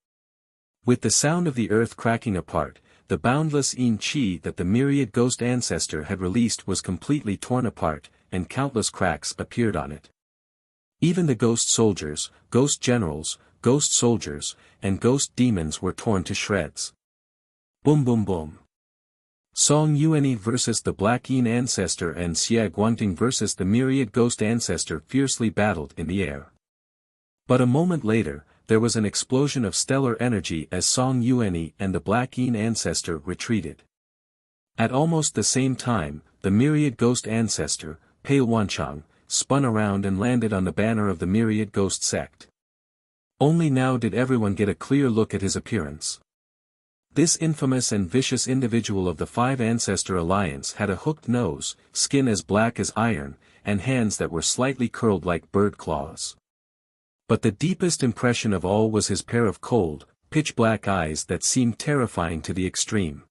With the sound of the earth cracking apart, the boundless yin qi that the myriad ghost ancestor had released was completely torn apart, and countless cracks appeared on it. Even the ghost soldiers, ghost generals, ghost soldiers, and ghost demons were torn to shreds. Boom boom boom. Song Yuanyi versus the Black Yin ancestor and Xie Guangting versus the myriad ghost ancestor fiercely battled in the air. But a moment later, there was an explosion of stellar energy as Song Yuanyi and the Black Yin ancestor retreated. At almost the same time, the myriad ghost ancestor, Pale Wanchang, spun around and landed on the banner of the myriad ghost sect. Only now did everyone get a clear look at his appearance. This infamous and vicious individual of the Five Ancestor Alliance had a hooked nose, skin as black as iron, and hands that were slightly curled like bird claws. But the deepest impression of all was his pair of cold, pitch-black eyes that seemed terrifying to the extreme.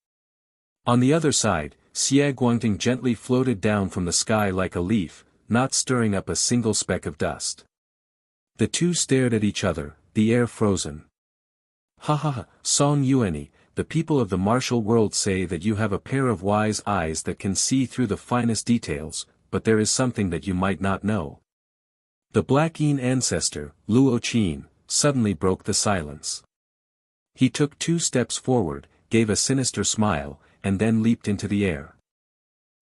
On the other side, Xie Guangting gently floated down from the sky like a leaf, not stirring up a single speck of dust. The two stared at each other, the air frozen. Ha ha ha, Song Yuanyi, the people of the martial world say that you have a pair of wise eyes that can see through the finest details, but there is something that you might not know. The Black Yin ancestor, Luo Qin, suddenly broke the silence. He took 2 steps forward, gave a sinister smile, and then leaped into the air.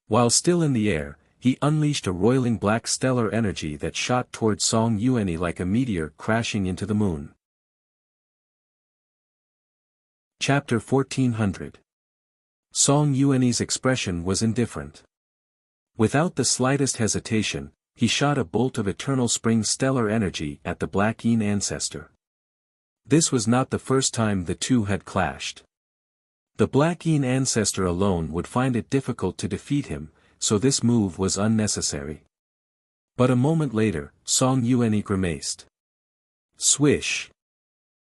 While still in the air, he unleashed a roiling black stellar energy that shot toward Song Yuanyi like a meteor crashing into the moon. Chapter 1400. Song Yuanyi's expression was indifferent. Without the slightest hesitation, he shot a bolt of eternal spring stellar energy at the Black Yin ancestor. This was not the first time the two had clashed. The Black Yin ancestor alone would find it difficult to defeat him, so this move was unnecessary. But a moment later, Song Yuanyi grimaced. Swish!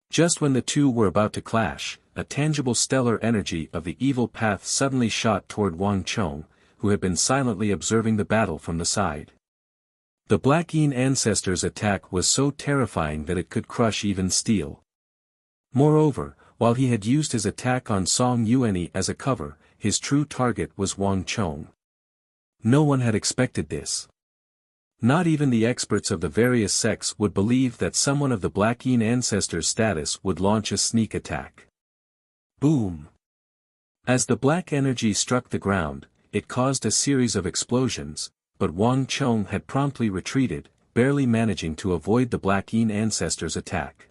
Just when the two were about to clash, a tangible stellar energy of the evil path suddenly shot toward Wang Chong, who had been silently observing the battle from the side. The Black Yin ancestor's attack was so terrifying that it could crush even steel. Moreover, while he had used his attack on Song Yuanyi as a cover, his true target was Wang Chong. No one had expected this. Not even the experts of the various sects would believe that someone of the Black Yin ancestor's status would launch a sneak attack. Boom! As the black energy struck the ground, it caused a series of explosions, but Wang Chong had promptly retreated, barely managing to avoid the Black Yin ancestor's attack.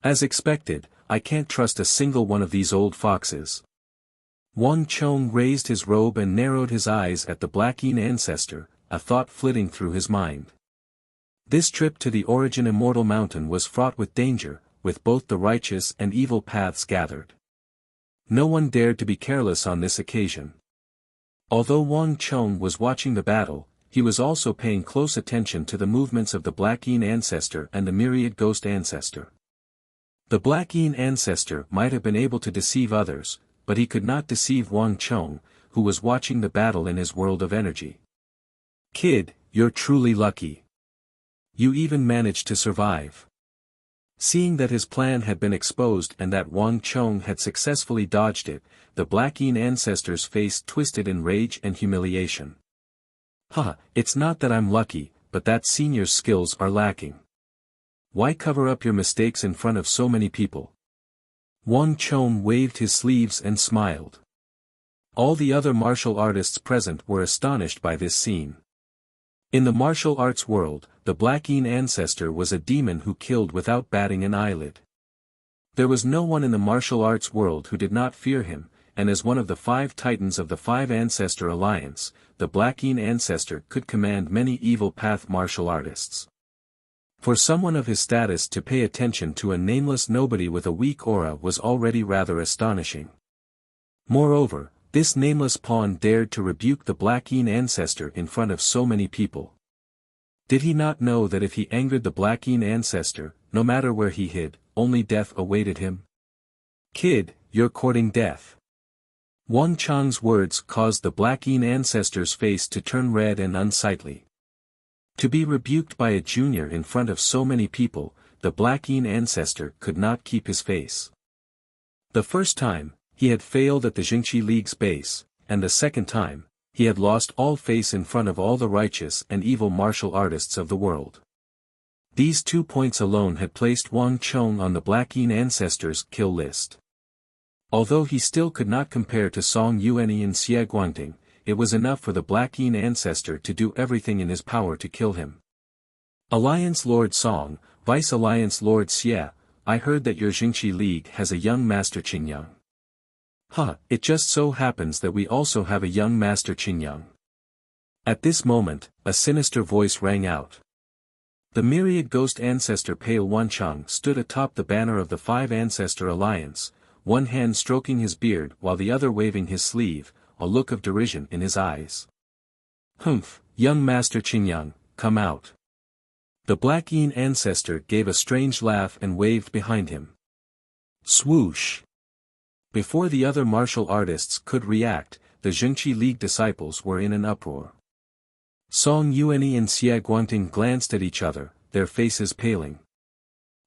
As expected, I can't trust a single one of these old foxes. Wang Chong raised his robe and narrowed his eyes at the Black Yin ancestor, a thought flitting through his mind. This trip to the Origin Immortal Mountain was fraught with danger, with both the righteous and evil paths gathered. No one dared to be careless on this occasion. Although Wang Chong was watching the battle, he was also paying close attention to the movements of the Black Yin ancestor and the myriad ghost ancestor. The Black Yin ancestor might have been able to deceive others, but he could not deceive Wang Chong, who was watching the battle in his world of energy. "Kid, you're truly lucky. You even managed to survive." Seeing that his plan had been exposed and that Wang Chong had successfully dodged it, the Black Yin ancestor's face twisted in rage and humiliation. "Haha, it's not that I'm lucky, but that senior's skills are lacking. Why cover up your mistakes in front of so many people?" Wang Chong waved his sleeves and smiled. All the other martial artists present were astonished by this scene. In the martial arts world, the Black Yin ancestor was a demon who killed without batting an eyelid. There was no one in the martial arts world who did not fear him, and as one of the 5 titans of the 5 Ancestor Alliance, the Black Yin ancestor could command many evil path martial artists. For someone of his status to pay attention to a nameless nobody with a weak aura was already rather astonishing. Moreover, this nameless pawn dared to rebuke the Black Yin ancestor in front of so many people. Did he not know that if he angered the Black Yin ancestor, no matter where he hid, only death awaited him? "Kid, you're courting death." Wang Chong's words caused the Black Yin ancestor's face to turn red and unsightly. To be rebuked by a junior in front of so many people, the Black Yin ancestor could not keep his face. The first time, he had failed at the Jingqi League's base, and the second time, he had lost all face in front of all the righteous and evil martial artists of the world. These 2 points alone had placed Wang Chong on the Black Yin ancestor's kill list. Although he still could not compare to Song Yuanyi and Xie Guangting, it was enough for the Black Yin ancestor to do everything in his power to kill him. "Alliance Lord Song, Vice Alliance Lord Xie, I heard that your Jingqi League has a young Master Qingyang." It just so happens that we also have a young Master Qingyang." At this moment, a sinister voice rang out. The myriad ghost ancestor Pale Wanchang stood atop the banner of the 5 Ancestor Alliance, one hand stroking his beard while the other waving his sleeve, a look of derision in his eyes. "Humph, young Master Qingyang, come out." The Black Yin ancestor gave a strange laugh and waved behind him. Swoosh! Before the other martial artists could react, the Jingqi League disciples were in an uproar. Song Yuanyi and Xie Guangting glanced at each other, their faces paling.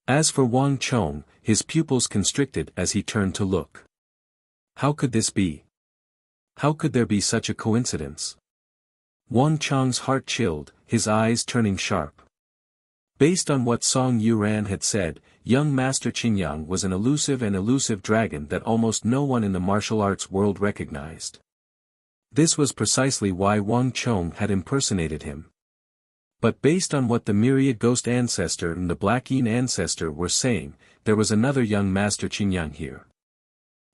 As for Wang Chong, his pupils constricted as he turned to look. How could this be? How could there be such a coincidence? Wang Chong's heart chilled, his eyes turning sharp. Based on what Song Yuran had said, young Master Qingyang was an elusive dragon that almost no one in the martial arts world recognized. This was precisely why Wang Chong had impersonated him. But based on what the myriad ghost ancestor and the Black Yin ancestor were saying, there was another young Master Qingyang here.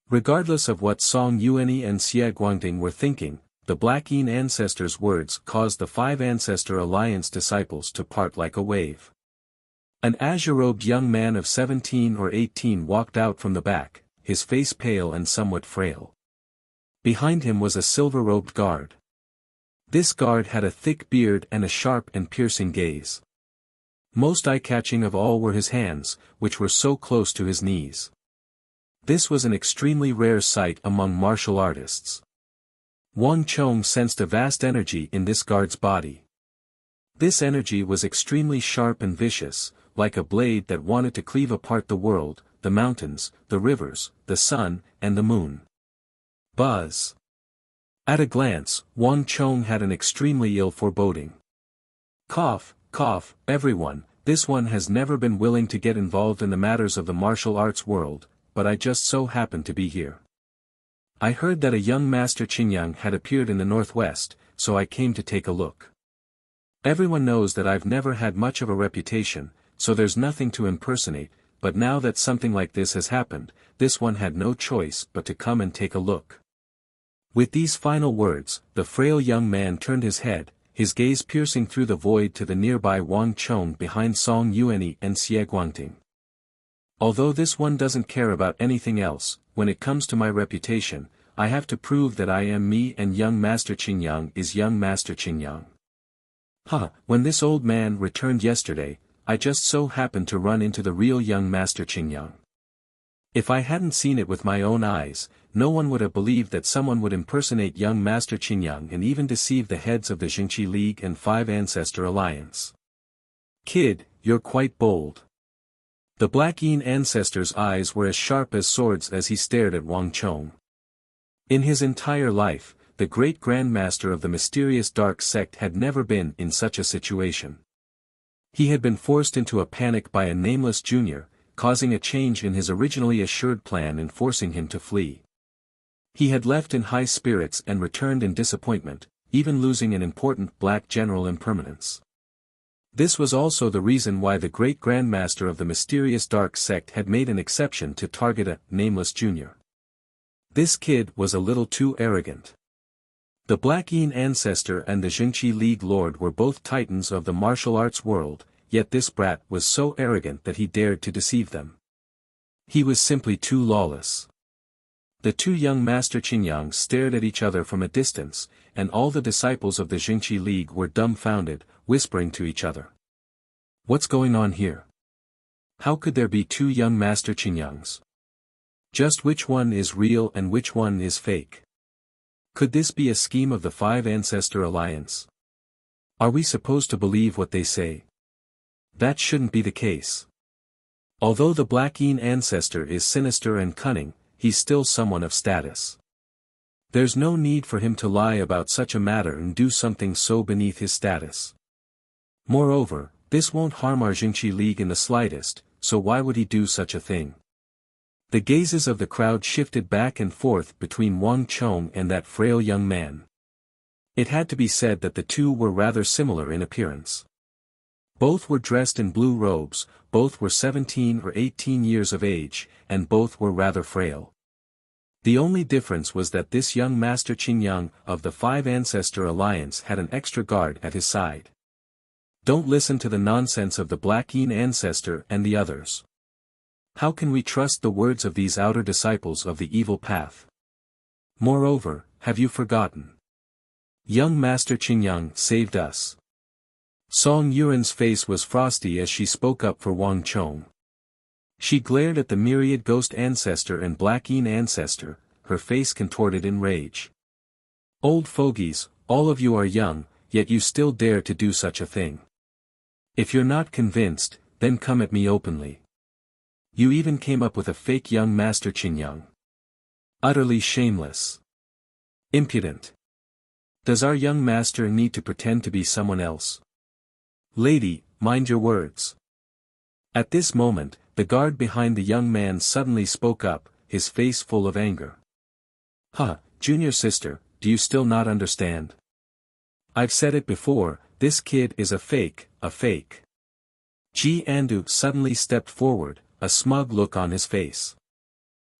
Regardless of what Song Yuanyi and Xie Guangting were thinking, the Black Yin ancestor's words caused the 5 Ancestor Alliance disciples to part like a wave. An azure-robed young man of 17 or 18 walked out from the back, his face pale and somewhat frail. Behind him was a silver-robed guard. This guard had a thick beard and a sharp and piercing gaze. Most eye-catching of all were his hands, which were so close to his knees. This was an extremely rare sight among martial artists. Wang Chong sensed a vast energy in this guard's body. This energy was extremely sharp and vicious, like a blade that wanted to cleave apart the world, the mountains, the rivers, the sun, and the moon. Buzz! At a glance, Wang Chong had an extremely ill foreboding. Cough, cough, everyone, this one has never been willing to get involved in the matters of the martial arts world, but I just so happened to be here. I heard that a young Master Qingyang had appeared in the northwest, so I came to take a look. Everyone knows that I've never had much of a reputation, so there's nothing to impersonate, but now that something like this has happened, this one had no choice but to come and take a look. With these final words, the frail young man turned his head, his gaze piercing through the void to the nearby Wang Chong behind Song Yuanyi and Xie Guangting. Although this one doesn't care about anything else, when it comes to my reputation, I have to prove that I am me and young Master Qingyang is young Master Qingyang. When this old man returned yesterday, I just so happened to run into the real young Master Qingyang. If I hadn't seen it with my own eyes, no one would have believed that someone would impersonate young Master Qingyang and even deceive the heads of the Jingqi League and Five Ancestor Alliance. Kid, you're quite bold. The Black Yin ancestor's eyes were as sharp as swords as he stared at Wang Chong. In his entire life, the great grandmaster of the mysterious dark sect had never been in such a situation. He had been forced into a panic by a nameless junior, causing a change in his originally assured plan and forcing him to flee. He had left in high spirits and returned in disappointment, even losing an important black general in permanence. This was also the reason why the great grandmaster of the mysterious dark sect had made an exception to target a nameless junior. This kid was a little too arrogant. The Black Yin ancestor and the Jingqi League lord were both titans of the martial arts world, yet this brat was so arrogant that he dared to deceive them. He was simply too lawless. The two young Master Qingyang stared at each other from a distance, and all the disciples of the Jingqi League were dumbfounded, whispering to each other. What's going on here? How could there be two young Master Qingyangs? Just which one is real and which one is fake? Could this be a scheme of the Five Ancestor Alliance? Are we supposed to believe what they say? That shouldn't be the case. Although the Black Yin ancestor is sinister and cunning, he's still someone of status. There's no need for him to lie about such a matter and do something so beneath his status. Moreover, this won't harm our Jingqi League in the slightest, so why would he do such a thing? The gazes of the crowd shifted back and forth between Wang Chong and that frail young man. It had to be said that the two were rather similar in appearance. Both were dressed in blue robes, both were 17 or 18 years of age, and both were rather frail. The only difference was that this young Master Qingyang of the Five Ancestor Alliance had an extra guard at his side. Don't listen to the nonsense of the Black Yin ancestor and the others. How can we trust the words of these outer disciples of the evil path? Moreover, have you forgotten? Young Master Qingyang saved us. Song Yuan's face was frosty as she spoke up for Wang Chong. She glared at the myriad ghost ancestor and Black Yin ancestor, her face contorted in rage. Old fogies, all of you are young, yet you still dare to do such a thing. If you're not convinced, then come at me openly. You even came up with a fake young Master Qingyang. Utterly shameless. Impudent. Does our young master need to pretend to be someone else? Lady, mind your words. At this moment, the guard behind the young man suddenly spoke up, his face full of anger. Junior sister, do you still not understand? I've said it before, this kid is a fake, a fake. Ji Andu suddenly stepped forward, a smug look on his face.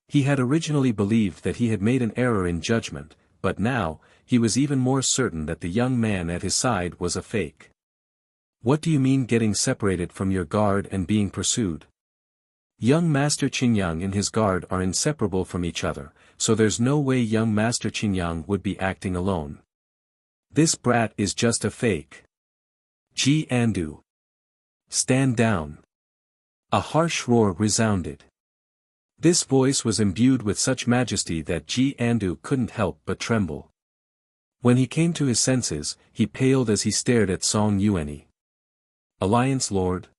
He had originally believed that he had made an error in judgment, but now, he was even more certain that the young man at his side was a fake. What do you mean getting separated from your guard and being pursued? Young Master Qingyang and his guard are inseparable from each other, so there's no way young Master Qingyang would be acting alone. This brat is just a fake. Ji Andu. Stand down. A harsh roar resounded. This voice was imbued with such majesty that Ji Andu couldn't help but tremble. When he came to his senses, he paled as he stared at Song Yuan. Alliance Lord?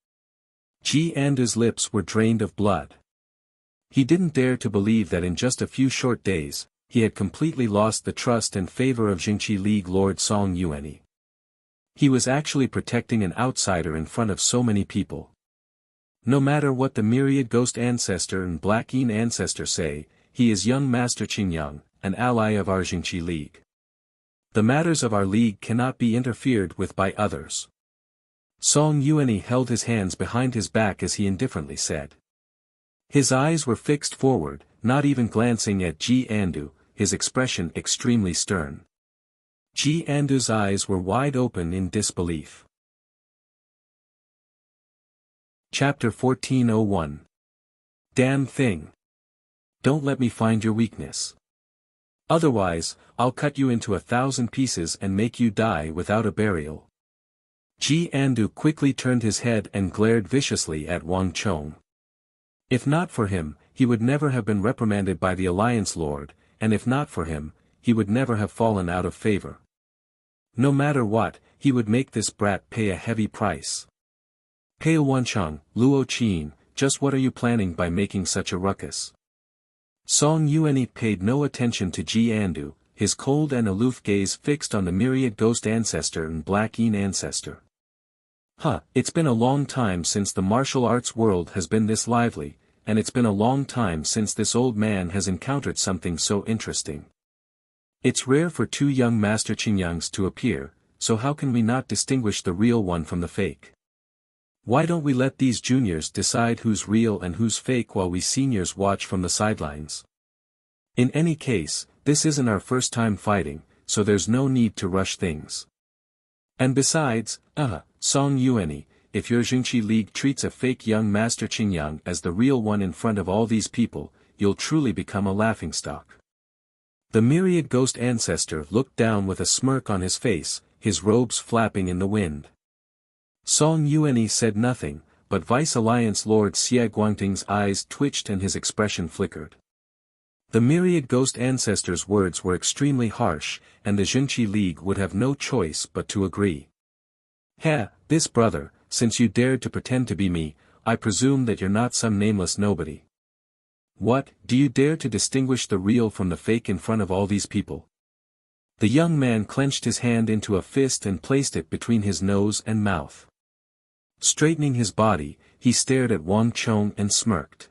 Ji Andu's lips were drained of blood. He didn't dare to believe that in just a few short days, he had completely lost the trust and favor of Jingqi League Lord Song Yuan. He was actually protecting an outsider in front of so many people. No matter what the myriad ghost ancestor and Black Yin ancestor say, he is young Master Qingyang, an ally of our Jingqi League. The matters of our league cannot be interfered with by others. Song Yuan held his hands behind his back as he indifferently said. His eyes were fixed forward, not even glancing at Ji Andu, his expression extremely stern. Ji Andu's eyes were wide open in disbelief. Chapter 1401. Damn thing. Don't let me find your weakness. Otherwise, I'll cut you into 1,000 pieces and make you die without a burial. Ji Andu quickly turned his head and glared viciously at Wang Chong. If not for him, he would never have been reprimanded by the Alliance Lord, and if not for him, he would never have fallen out of favor. No matter what, he would make this brat pay a heavy price. Hey Wancheng, Luo Qin, just what are you planning by making such a ruckus? Song Yuanyi paid no attention to Ji Andu, his cold and aloof gaze fixed on the myriad ghost ancestor and black yin ancestor. It's been a long time since the martial arts world has been this lively, and it's been a long time since this old man has encountered something so interesting. It's rare for two young Master Qingyangs to appear, so how can we not distinguish the real one from the fake? Why don't we let these juniors decide who's real and who's fake while we seniors watch from the sidelines? In any case, this isn't our first time fighting, so there's no need to rush things. And besides, Song Yuanyi, if your Jingqi League treats a fake young Master Qingyang as the real one in front of all these people, you'll truly become a laughingstock. The myriad ghost ancestor looked down with a smirk on his face, his robes flapping in the wind. Song Yuanyi said nothing, but Vice Alliance Lord Xie Guangting's eyes twitched and his expression flickered. The myriad ghost ancestor's words were extremely harsh, and the Jingqi League would have no choice but to agree. This brother, since you dared to pretend to be me, I presume that you're not some nameless nobody. What, do you dare to distinguish the real from the fake in front of all these people? The young man clenched his hand into a fist and placed it between his nose and mouth. Straightening his body, he stared at Wang Chong and smirked.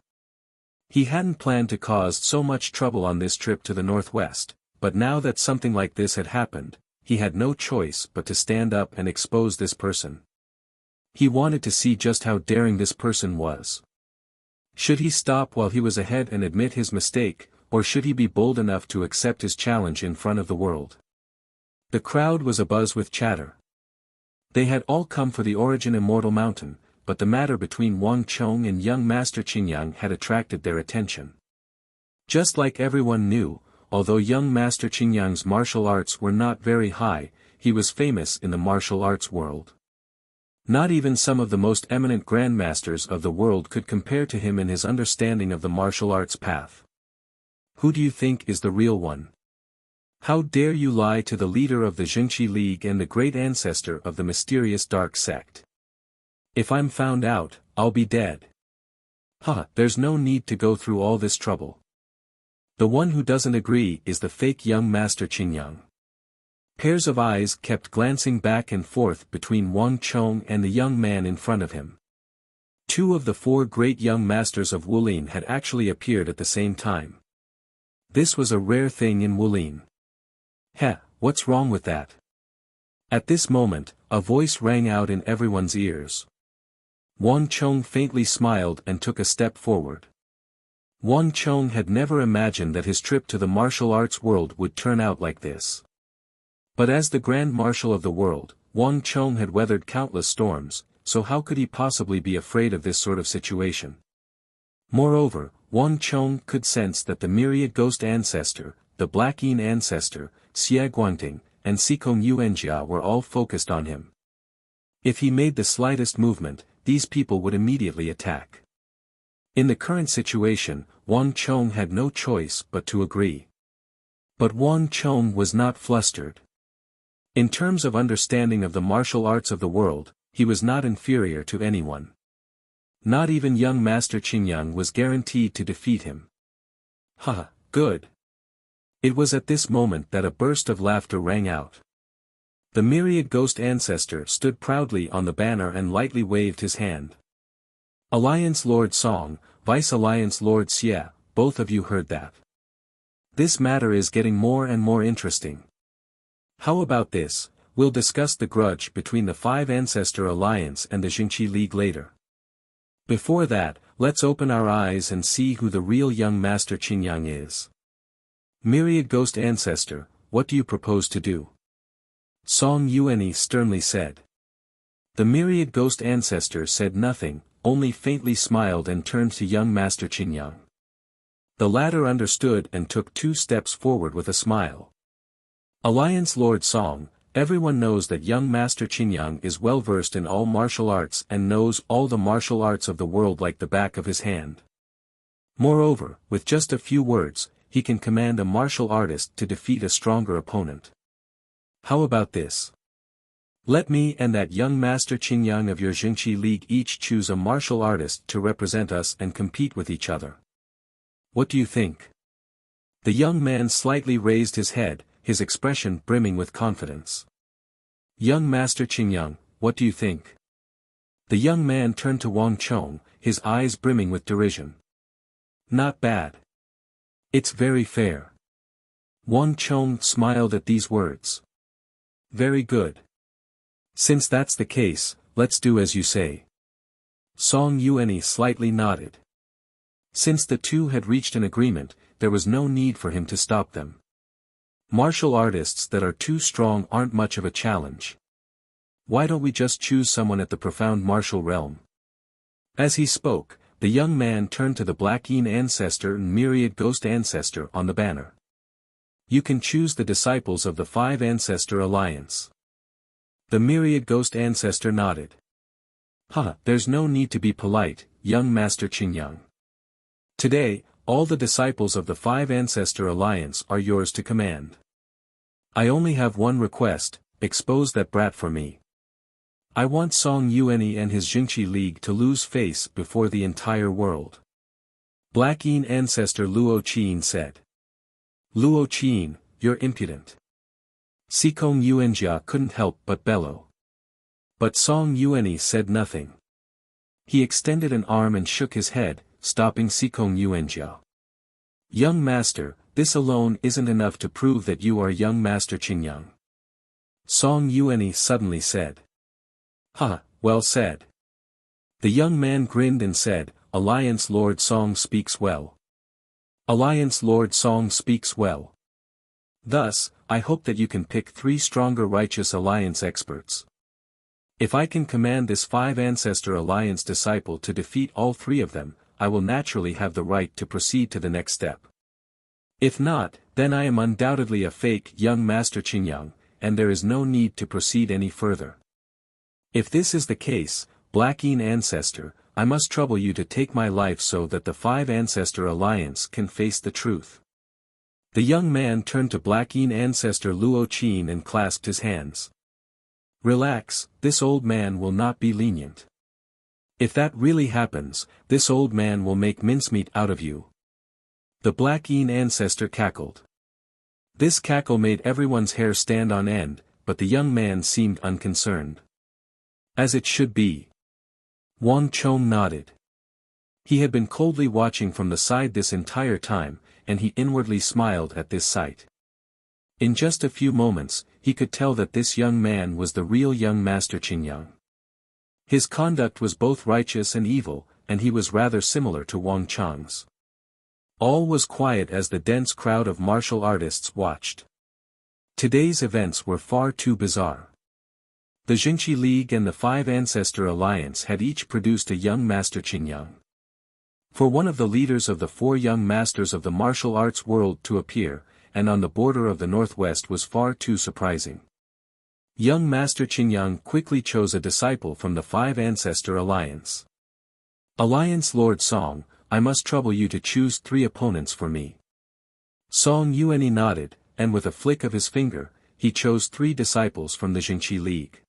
He hadn't planned to cause so much trouble on this trip to the northwest, but now that something like this had happened, he had no choice but to stand up and expose this person. He wanted to see just how daring this person was. Should he stop while he was ahead and admit his mistake, or should he be bold enough to accept his challenge in front of the world? The crowd was abuzz with chatter. They had all come for the Origin Immortal Mountain, but the matter between Wang Chong and young Master Qingyang had attracted their attention. Just like everyone knew, although young Master Qingyang's martial arts were not very high, he was famous in the martial arts world. Not even some of the most eminent grandmasters of the world could compare to him in his understanding of the martial arts path. Who do you think is the real one? How dare you lie to the leader of the Jingqi League and the great ancestor of the mysterious dark sect? If I'm found out, I'll be dead. There's no need to go through all this trouble. The one who doesn't agree is the fake young Master Qingyang. Pairs of eyes kept glancing back and forth between Wang Chong and the young man in front of him. Two of the four great young masters of Wulin had actually appeared at the same time. This was a rare thing in Wulin. What's wrong with that? At this moment, a voice rang out in everyone's ears. Wang Chong faintly smiled and took a step forward. Wang Chong had never imagined that his trip to the martial arts world would turn out like this. But as the Grand Marshal of the world, Wang Chong had weathered countless storms, so how could he possibly be afraid of this sort of situation? Moreover, Wang Chong could sense that the myriad ghost ancestor, the black yin ancestor, Xie Guangting, and Sikong Yuanjia were all focused on him. If he made the slightest movement, these people would immediately attack. In the current situation, Wang Chong had no choice but to agree. But Wang Chong was not flustered. In terms of understanding of the martial arts of the world, he was not inferior to anyone. Not even young Master Qingyang was guaranteed to defeat him. Good. It was at this moment that a burst of laughter rang out. The myriad ghost ancestor stood proudly on the banner and lightly waved his hand. Alliance Lord Song, Vice Alliance Lord Xie, both of you heard that. This matter is getting more and more interesting. How about this, we'll discuss the grudge between the Five Ancestor Alliance and the Jingqi League later. Before that, let's open our eyes and see who the real young Master Qingyang is. Myriad Ghost Ancestor, what do you propose to do? Song Yuanyi sternly said. The Myriad Ghost Ancestor said nothing, only faintly smiled and turned to young Master Qingyang. The latter understood and took 2 steps forward with a smile. Alliance Lord Song, Everyone knows that young Master Qingyang is well versed in all martial arts and knows all the martial arts of the world like the back of his hand. Moreover, with just a few words, he can command a martial artist to defeat a stronger opponent. How about this? Let me and that young Master Qingyang of your Jingqi League each choose a martial artist to represent us and compete with each other. What do you think? The young man slightly raised his head, his expression brimming with confidence. Young Master Qingyang, what do you think? The young man turned to Wang Chong, his eyes brimming with derision. Not bad. It's very fair. Wang Chong smiled at these words. Very good. Since that's the case, let's do as you say. Song Yuanyi slightly nodded. Since the two had reached an agreement, there was no need for him to stop them. Martial artists that are too strong aren't much of a challenge. Why don't we just choose someone at the profound martial realm? As he spoke, the young man turned to the Black Yin Ancestor and Myriad Ghost Ancestor on the banner. You can choose the disciples of the Five Ancestor Alliance. The Myriad Ghost Ancestor nodded. There's no need to be polite, young Master Qingyang. Today, all the disciples of the Five Ancestor Alliance are yours to command. I only have one request, expose that brat for me. I want Song Yuanyi and his Jingqi League to lose face before the entire world. Black Yin Ancestor Luo Qin said. Luo Qin, you're impudent. Sikong Yuanjia couldn't help but bellow. But Song Yuanyi said nothing. He extended an arm and shook his head, stopping Sikong Yuanjia. Young Master, this alone isn't enough to prove that you are young Master Qingyang. Song Yuanyi suddenly said. Well said. The young man grinned and said, Alliance Lord Song speaks well. Alliance Lord Song speaks well. Thus, I hope that you can pick 3 stronger righteous alliance experts. If I can command this Five Ancestor Alliance disciple to defeat all 3 of them, I will naturally have the right to proceed to the next step. If not, then I am undoubtedly a fake young Master Qingyang, and there is no need to proceed any further. If this is the case, Black Yin Ancestor, I must trouble you to take my life so that the Five Ancestor Alliance can face the truth. The young man turned to Black Yin Ancestor Luo Qin and clasped his hands. Relax, this old man will not be lenient. If that really happens, this old man will make mincemeat out of you. The Black Yin Ancestor cackled. This cackle made everyone's hair stand on end, but the young man seemed unconcerned. As it should be. Wang Chong nodded. He had been coldly watching from the side this entire time, and he inwardly smiled at this sight. In just a few moments, he could tell that this young man was the real young Master Qingyang. His conduct was both righteous and evil, and he was rather similar to Wang Chong's. All was quiet as the dense crowd of martial artists watched. Today's events were far too bizarre. The Jingqi League and the Five Ancestor Alliance had each produced a young Master Qingyang. For one of the leaders of the 4 young masters of the martial arts world to appear, and on the border of the Northwest was far too surprising. Young Master Qingyang quickly chose a disciple from the Five Ancestor Alliance. Alliance Lord Song, I must trouble you to choose 3 opponents for me. Song Yuanyi nodded, and with a flick of his finger, he chose 3 disciples from the Jingqi League.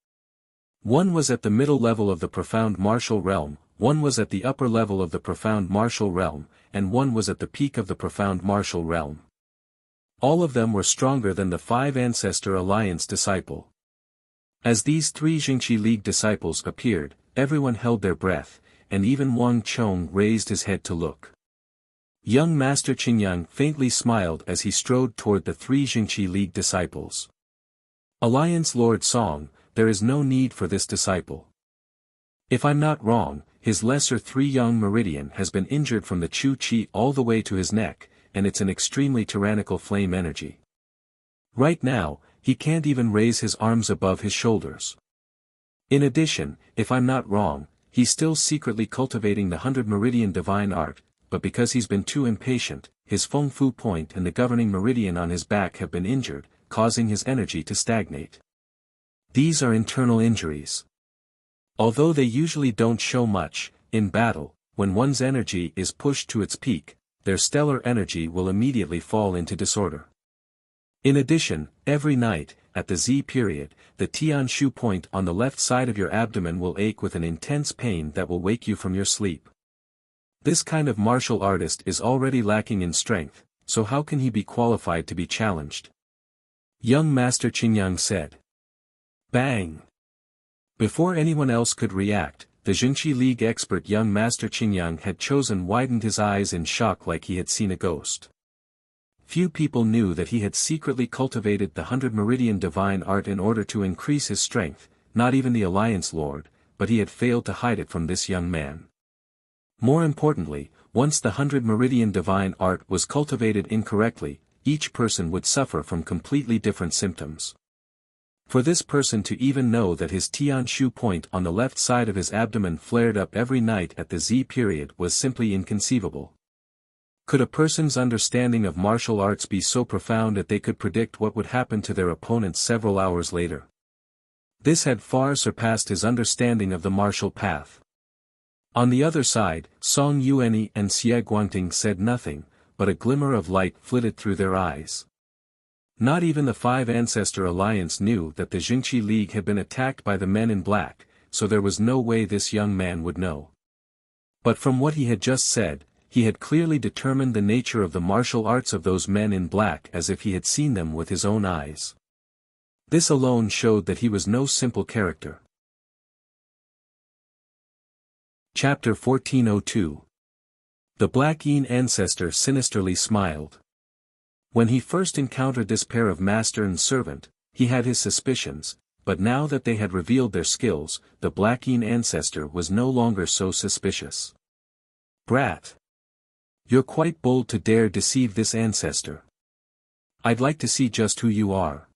One was at the middle level of the profound martial realm, one was at the upper level of the profound martial realm, and one was at the peak of the profound martial realm. All of them were stronger than the Five Ancestor Alliance disciple. As these 3 Jingqi League disciples appeared, everyone held their breath, and even Wang Chong raised his head to look. Young Master Qingyang faintly smiled as he strode toward the 3 Jingqi League disciples. Alliance Lord Song, there is no need for this disciple. If I'm not wrong, his lesser 3 young meridian has been injured from the Chu Qi all the way to his neck, and it's an extremely tyrannical flame energy. Right now, he can't even raise his arms above his shoulders. In addition, if I'm not wrong, he's still secretly cultivating the 100 meridian divine art, but because he's been too impatient, his Feng Fu point and the governing meridian on his back have been injured, causing his energy to stagnate. These are internal injuries. Although they usually don't show much, in battle, when one's energy is pushed to its peak, their stellar energy will immediately fall into disorder. In addition, every night, at the Z period, the Tian Shu point on the left side of your abdomen will ache with an intense pain that will wake you from your sleep. This kind of martial artist is already lacking in strength, so how can he be qualified to be challenged? Young Master Qingyang said. Bang! Before anyone else could react, the Jinqi League expert young Master Qingyang had widened his eyes in shock like he had seen a ghost. Few people knew that he had secretly cultivated the 100 Meridian divine art in order to increase his strength, not even the Alliance Lord, but he had failed to hide it from this young man. More importantly, once the 100 Meridian divine art was cultivated incorrectly, each person would suffer from completely different symptoms. For this person to even know that his Tian Shu point on the left side of his abdomen flared up every night at the Z period was simply inconceivable. Could a person's understanding of martial arts be so profound that they could predict what would happen to their opponents several hours later? This had far surpassed his understanding of the martial path. On the other side, Song Yuanyi and Xie Guangting said nothing, but a glimmer of light flitted through their eyes. Not even the Five Ancestor Alliance knew that the Jinqi League had been attacked by the men in black, so there was no way this young man would know. But from what he had just said, he had clearly determined the nature of the martial arts of those men in black as if he had seen them with his own eyes. This alone showed that he was no simple character. Chapter 1402. The Black Yin ancestor sinisterly smiled. When he first encountered this pair of master and servant, he had his suspicions, but now that they had revealed their skills, the Black Yin ancestor was no longer so suspicious. Brat! You're quite bold to dare deceive this ancestor. I'd like to see just who you are.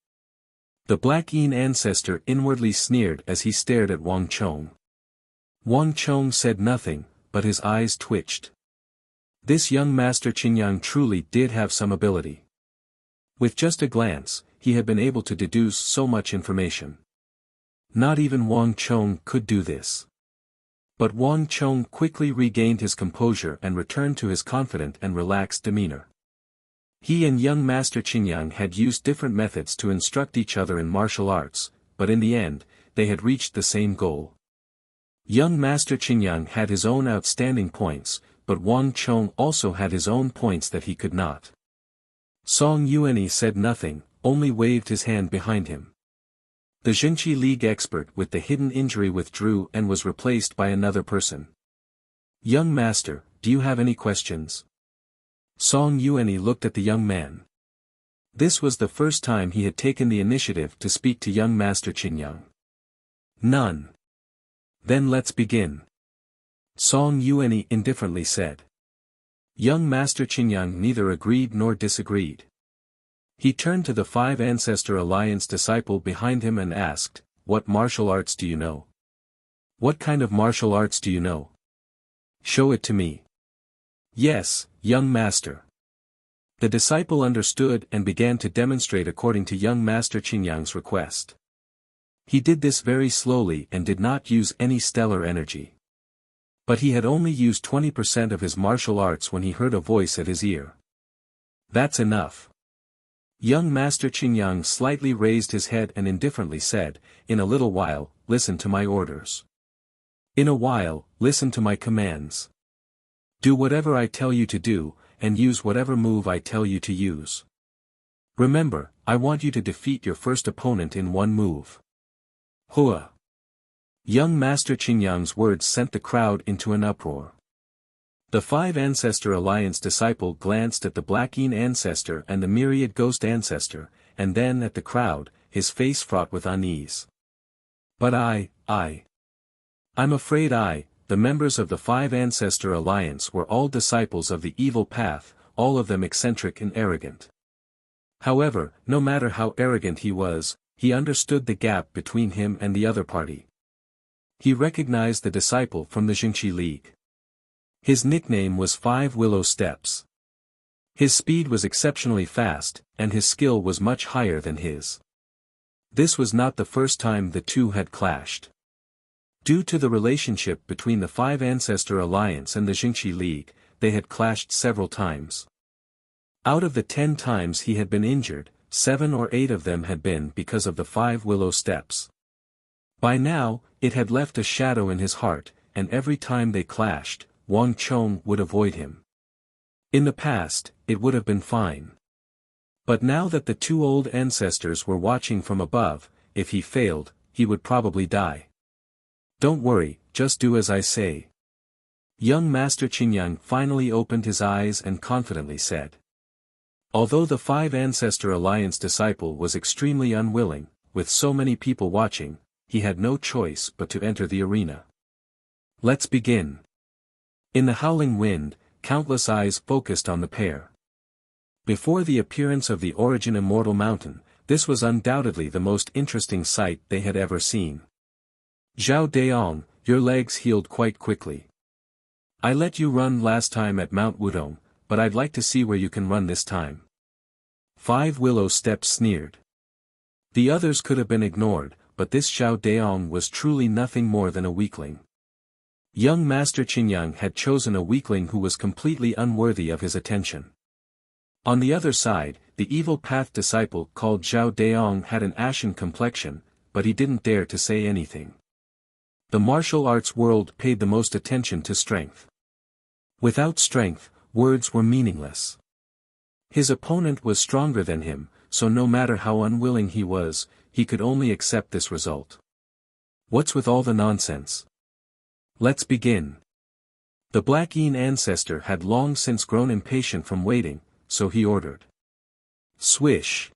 The Black Yin ancestor inwardly sneered as he stared at Wang Chong. Wang Chong said nothing, but his eyes twitched. This young Master Qingyang truly did have some ability. With just a glance, he had been able to deduce so much information. Not even Wang Chong could do this. But Wang Chong quickly regained his composure and returned to his confident and relaxed demeanor. He and young Master Qingyang had used different methods to instruct each other in martial arts, but in the end, they had reached the same goal. Young Master Qingyang had his own outstanding points, but Wang Chong also had his own points that he could not. Song Yuanyi said nothing, only waved his hand behind him. The Jinqi League expert with the hidden injury withdrew and was replaced by another person. Young Master, do you have any questions? Song Yuanyi looked at the young man. This was the first time he had taken the initiative to speak to young Master Qingyang. None. Then let's begin. Song Yuanyi indifferently said. Young Master Qingyang neither agreed nor disagreed. He turned to the Five Ancestor Alliance disciple behind him and asked, "What martial arts do you know? What kind of martial arts do you know? Show it to me." Yes, young master. The disciple understood and began to demonstrate according to young Master Qingyang's request. He did this very slowly and did not use any stellar energy. But he had only used 20% of his martial arts when he heard a voice at his ear. That's enough. Young Master Qingyang slightly raised his head and indifferently said, "In a little while, listen to my orders. In a while, listen to my commands. Do whatever I tell you to do, and use whatever move I tell you to use. Remember, I want you to defeat your first opponent in one move." Hua! Young Master Qingyang's words sent the crowd into an uproar. The Five Ancestor Alliance disciple glanced at the Black Yin ancestor and the Myriad Ghost ancestor, and then at the crowd, his face fraught with unease. But I'm afraid the members of the Five Ancestor Alliance were all disciples of the evil path, all of them eccentric and arrogant. However, no matter how arrogant he was, he understood the gap between him and the other party. He recognized the disciple from the Jinqi League. His nickname was 5 Willow Steps. His speed was exceptionally fast, and his skill was much higher than his. This was not the first time the two had clashed. Due to the relationship between the Five Ancestor Alliance and the Jingxi League, they had clashed several times. Out of the 10 times he had been injured, 7 or 8 of them had been because of the 5 willow steps. By now, it had left a shadow in his heart, and every time they clashed, Wang Chong would avoid him. In the past, it would have been fine. But now that the two old ancestors were watching from above, if he failed, he would probably die. Don't worry, just do as I say. Young Master Qingyang finally opened his eyes and confidently said. Although the Five Ancestor Alliance disciple was extremely unwilling, with so many people watching, he had no choice but to enter the arena. Let's begin. In the howling wind, countless eyes focused on the pair. Before the appearance of the Origin Immortal Mountain, this was undoubtedly the most interesting sight they had ever seen. Zhao Daong, your legs healed quite quickly. I let you run last time at Mount Wudong, but I'd like to see where you can run this time. 5 willow steps sneered. The others could have been ignored, but this Zhao Daong was truly nothing more than a weakling. Young Master Qingyang had chosen a weakling who was completely unworthy of his attention. On the other side, the evil path disciple called Zhao Daong had an ashen complexion, but he didn't dare to say anything. The martial arts world paid the most attention to strength. Without strength, words were meaningless. His opponent was stronger than him, so no matter how unwilling he was, he could only accept this result. What's with all the nonsense? Let's begin. The Black Yin ancestor had long since grown impatient from waiting, so he ordered. Swish.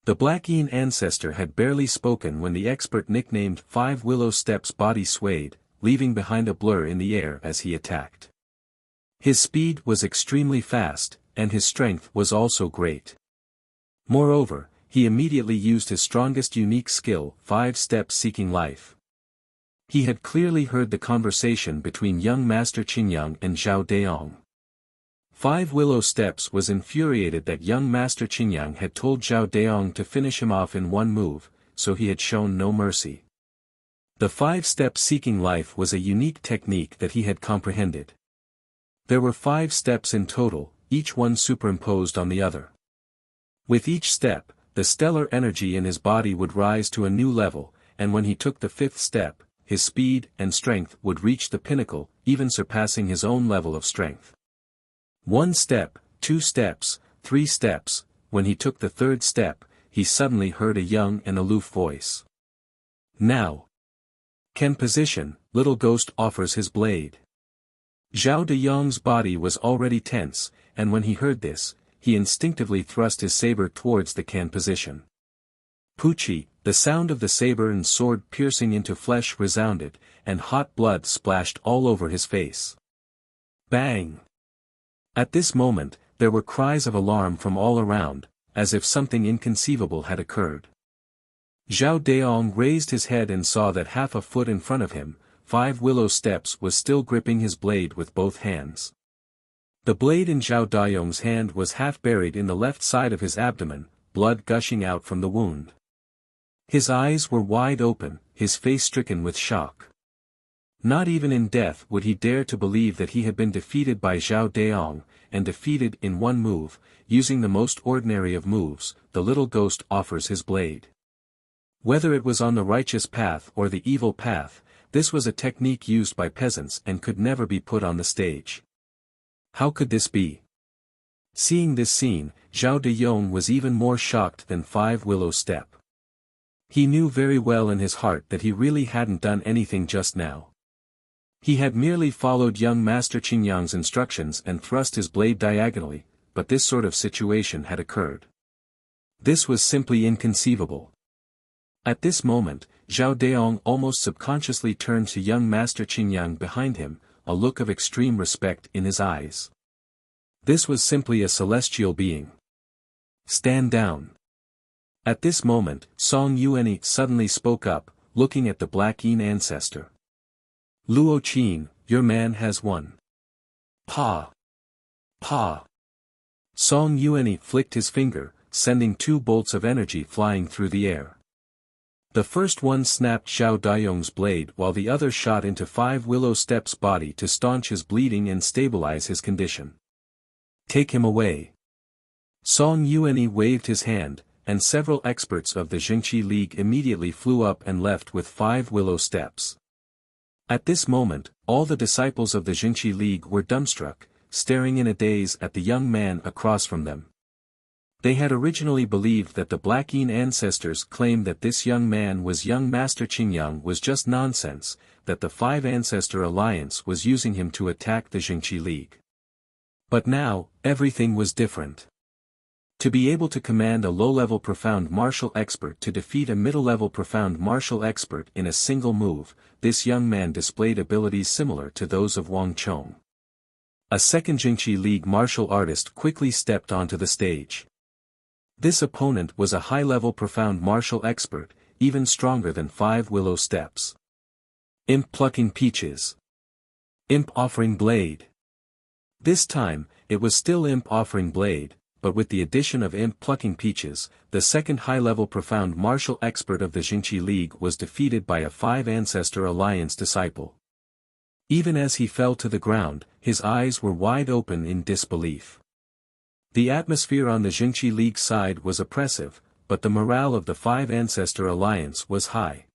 The Black Yin ancestor had barely spoken when the expert nicknamed 5 Willow Steps body swayed, leaving behind a blur in the air as he attacked. His speed was extremely fast, and his strength was also great. Moreover, he immediately used his strongest unique skill, 5 steps seeking life. He had clearly heard the conversation between young Master Qingyang and Zhao Daong. 5 Willow Steps was infuriated that young Master Qingyang had told Zhao Daong to finish him off in one move, so he had shown no mercy. The 5 steps seeking life was a unique technique that he had comprehended. There were 5 steps in total, each one superimposed on the other. With each step, the stellar energy in his body would rise to a new level, and when he took the 5th step, his speed and strength would reach the pinnacle, even surpassing his own level of strength. 1 step, 2 steps, 3 steps, when he took the 3rd step, he suddenly heard a young and aloof voice. Now. Can position, little ghost offers his blade. Zhao Daong's body was already tense, and when he heard this, he instinctively thrust his saber towards the can position. Puchi, the sound of the saber and sword piercing into flesh resounded, and hot blood splashed all over his face. Bang! At this moment, there were cries of alarm from all around, as if something inconceivable had occurred. Zhao Daong raised his head and saw that half a foot in front of him, 5 Willow Steps was still gripping his blade with both hands. The blade in Zhao Daong's hand was half buried in the left side of his abdomen, blood gushing out from the wound. His eyes were wide open, his face stricken with shock. Not even in death would he dare to believe that he had been defeated by Zhao Daong, and defeated in one move, using the most ordinary of moves, the little ghost offers his blade. Whether it was on the righteous path or the evil path, this was a technique used by peasants and could never be put on the stage. How could this be? Seeing this scene, Zhao Daong was even more shocked than 5 Willow Step. He knew very well in his heart that he really hadn't done anything just now. He had merely followed young Master Qingyang's instructions and thrust his blade diagonally, but this sort of situation had occurred. This was simply inconceivable. At this moment, Zhao Daong almost subconsciously turned to young Master Qingyang behind him, a look of extreme respect in his eyes. This was simply a celestial being. Stand down. At this moment, Song Yuanyi suddenly spoke up, looking at the Black Yin ancestor. Luo Qin, your man has won. Pa! Pa! Song Yuanyi flicked his finger, sending 2 bolts of energy flying through the air. The first one snapped Xiao Daiyong's blade while the other shot into Five Willow Step's body to staunch his bleeding and stabilize his condition. Take him away. Song Yuanyi waved his hand, and several experts of the Jingqi League immediately flew up and left with 5 Willow Steps. At this moment, all the disciples of the Jingqi League were dumbstruck, staring in a daze at the young man across from them. They had originally believed that the Black Yin ancestors claimed that this young man was young Master Qingyang was just nonsense, that the Five Ancestor Alliance was using him to attack the Jingqi League. But now, everything was different. To be able to command a low-level profound martial expert to defeat a middle-level profound martial expert in a single move, this young man displayed abilities similar to those of Wang Chong. A second Jingqi League martial artist quickly stepped onto the stage. This opponent was a high-level profound martial expert, even stronger than 5 Willow Steps. Imp plucking peaches. Imp offering blade. This time, it was still Imp offering blade, but with the addition of Imp plucking peaches, the second high-level profound martial expert of the Jingqi League was defeated by a Five Ancestor Alliance disciple. Even as he fell to the ground, his eyes were wide open in disbelief. The atmosphere on the Jingqi League side was oppressive, but the morale of the Five Ancestor Alliance was high.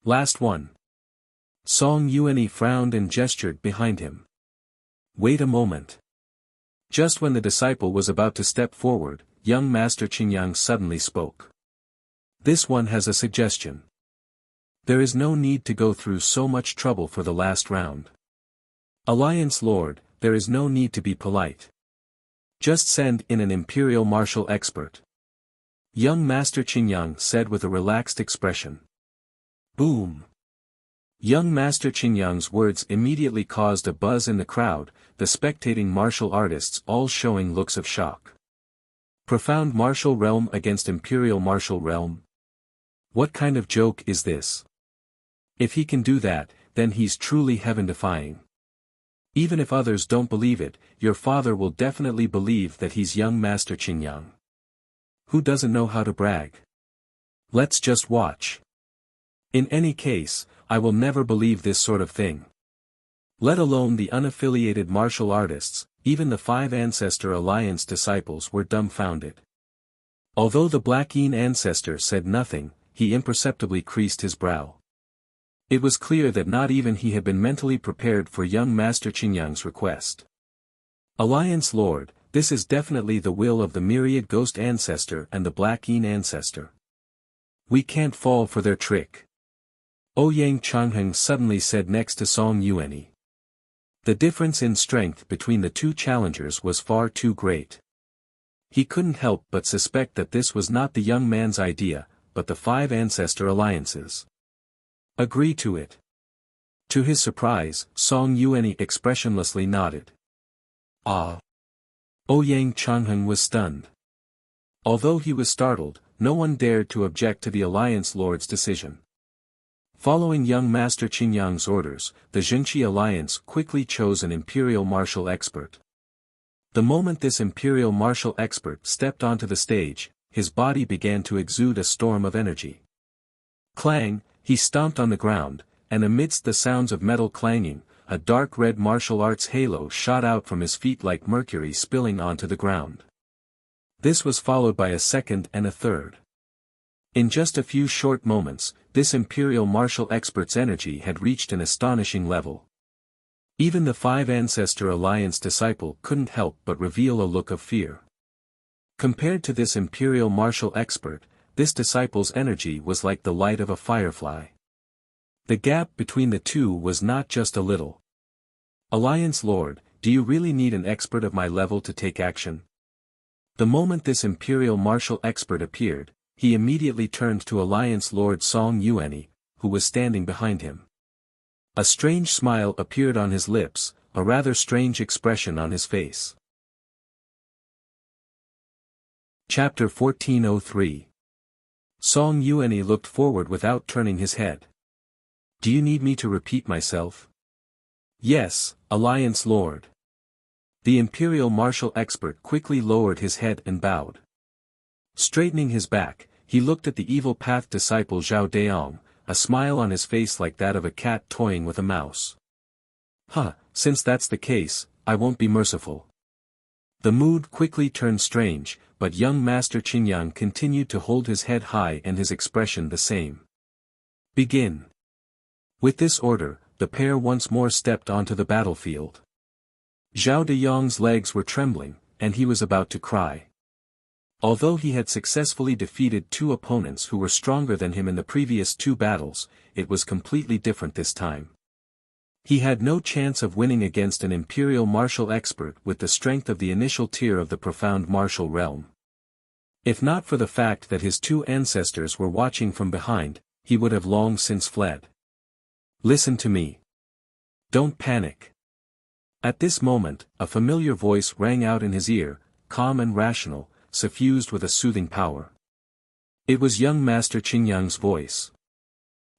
Last one. Song Yuanyi frowned and gestured behind him. Wait a moment. Just when the disciple was about to step forward, young Master Qingyang suddenly spoke. This one has a suggestion. There is no need to go through so much trouble for the last round. Alliance Lord, there is no need to be polite. Just send in an imperial martial expert. Young Master Qingyang said with a relaxed expression. Boom. Young Master Qingyang's words immediately caused a buzz in the crowd, the spectating martial artists all showing looks of shock. Profound martial realm against imperial martial realm? What kind of joke is this? If he can do that, then he's truly heaven-defying. Even if others don't believe it, your father will definitely believe that he's young Master Qingyang. Who doesn't know how to brag? Let's just watch. In any case, I will never believe this sort of thing. Let alone the unaffiliated martial artists, even the Five Ancestor Alliance disciples were dumbfounded. Although the Black Yin ancestor said nothing, he imperceptibly creased his brow. It was clear that not even he had been mentally prepared for young Master Qingyang's request. Alliance Lord, this is definitely the will of the Myriad Ghost Ancestor and the Black Yin Ancestor. We can't fall for their trick. Ouyang Changheng suddenly said next to Song Yuanyi. The difference in strength between the two challengers was far too great. He couldn't help but suspect that this was not the young man's idea, but the Five Ancestor Alliance's. Agree to it. To his surprise, Song Yuanyi expressionlessly nodded. Ah. Ouyang Changheng was stunned. Although he was startled, no one dared to object to the Alliance Lord's decision. Following young Master Qingyang's orders, the Jingqi Alliance quickly chose an imperial martial expert. The moment this imperial martial expert stepped onto the stage, his body began to exude a storm of energy. Clang, he stomped on the ground, and amidst the sounds of metal clanging, a dark red martial arts halo shot out from his feet like mercury spilling onto the ground. This was followed by a second and a third. In just a few short moments, this imperial martial expert's energy had reached an astonishing level. Even the Five Ancestor Alliance disciple couldn't help but reveal a look of fear. Compared to this imperial martial expert, this disciple's energy was like the light of a firefly. The gap between the two was not just a little. Alliance Lord, do you really need an expert of my level to take action? The moment this imperial martial expert appeared, he immediately turned to Alliance Lord Song Yuanyi, who was standing behind him. A strange smile appeared on his lips, a rather strange expression on his face. Chapter 1403. Song Yuanyi looked forward without turning his head. Do you need me to repeat myself? Yes, Alliance Lord. The imperial martial expert quickly lowered his head and bowed. Straightening his back, he looked at the evil path disciple Zhao Daong, a smile on his face like that of a cat toying with a mouse. Since that's the case, I won't be merciful. The mood quickly turned strange, but young Master Qingyang continued to hold his head high and his expression the same. Begin. With this order, the pair once more stepped onto the battlefield. Zhao Dayong's legs were trembling, and he was about to cry. Although he had successfully defeated two opponents who were stronger than him in the previous two battles, it was completely different this time. He had no chance of winning against an imperial martial expert with the strength of the initial tier of the profound martial realm. If not for the fact that his two ancestors were watching from behind, he would have long since fled. Listen to me. Don't panic. At this moment, a familiar voice rang out in his ear, calm and rational, suffused with a soothing power. It was young Master Qingyang's voice.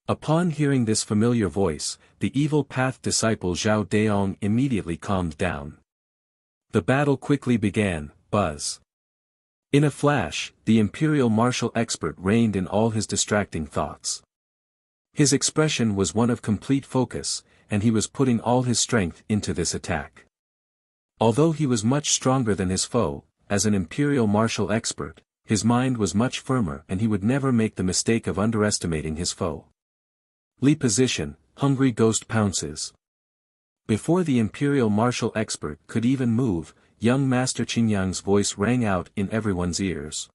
Upon hearing this familiar voice, the evil path disciple Zhao Daong immediately calmed down. The battle quickly began. Buzz. In a flash, the imperial martial expert reined in all his distracting thoughts. His expression was one of complete focus, and he was putting all his strength into this attack. Although he was much stronger than his foe, as an imperial martial expert, his mind was much firmer and he would never make the mistake of underestimating his foe. Li position, hungry ghost pounces. Before the imperial martial expert could even move, young Master Qingyang's voice rang out in everyone's ears.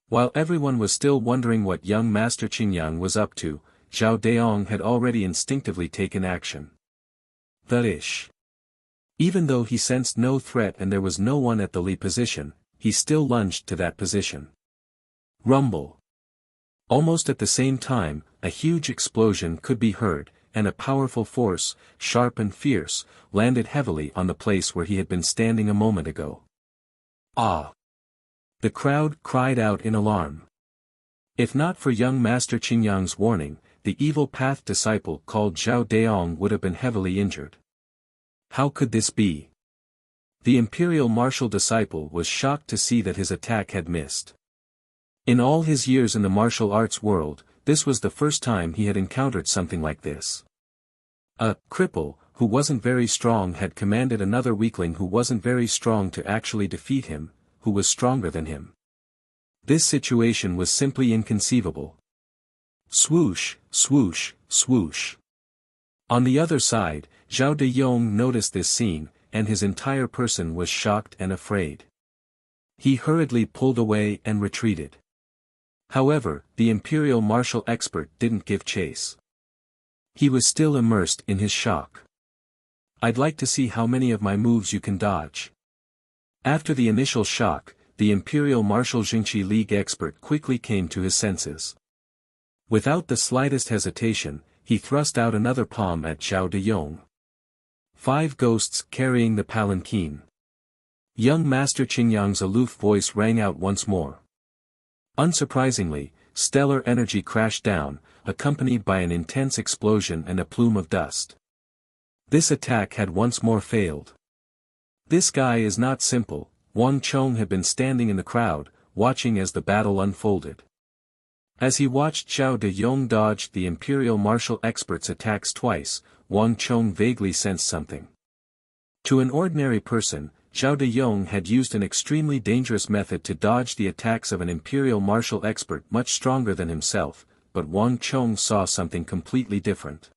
While everyone was still wondering what young Master Qingyang was up to, Zhao Daong had already instinctively taken action. Even though he sensed no threat and there was no one at the Li position, he still lunged to that position. Rumble. Almost at the same time, a huge explosion could be heard, and a powerful force, sharp and fierce, landed heavily on the place where he had been standing a moment ago. Ah! The crowd cried out in alarm. If not for young Master Qingyang's warning, the evil path disciple called Zhao Daong would have been heavily injured. How could this be? The imperial martial disciple was shocked to see that his attack had missed. In all his years in the martial arts world, this was the first time he had encountered something like this. A cripple, who wasn't very strong, had commanded another weakling who wasn't very strong to actually defeat him, who was stronger than him. This situation was simply inconceivable. Swoosh, swoosh, swoosh. On the other side, Zhao Dayong noticed this scene, and his entire person was shocked and afraid. He hurriedly pulled away and retreated. However, the imperial martial expert didn't give chase. He was still immersed in his shock. I'd like to see how many of my moves you can dodge. After the initial shock, the imperial martial Jingqi League expert quickly came to his senses. Without the slightest hesitation, he thrust out another palm at Zhao Dayong. 5 ghosts carrying the palanquin. Young Master Qingyang's aloof voice rang out once more. Unsurprisingly, stellar energy crashed down, accompanied by an intense explosion and a plume of dust. This attack had once more failed. This guy is not simple. Wang Chong had been standing in the crowd, watching as the battle unfolded. As he watched Zhao Dayong dodge the imperial martial expert's attacks twice, Wang Chong vaguely sensed something. To an ordinary person, Zhao Dayong had used an extremely dangerous method to dodge the attacks of an imperial martial expert much stronger than himself, but Wang Chong saw something completely different.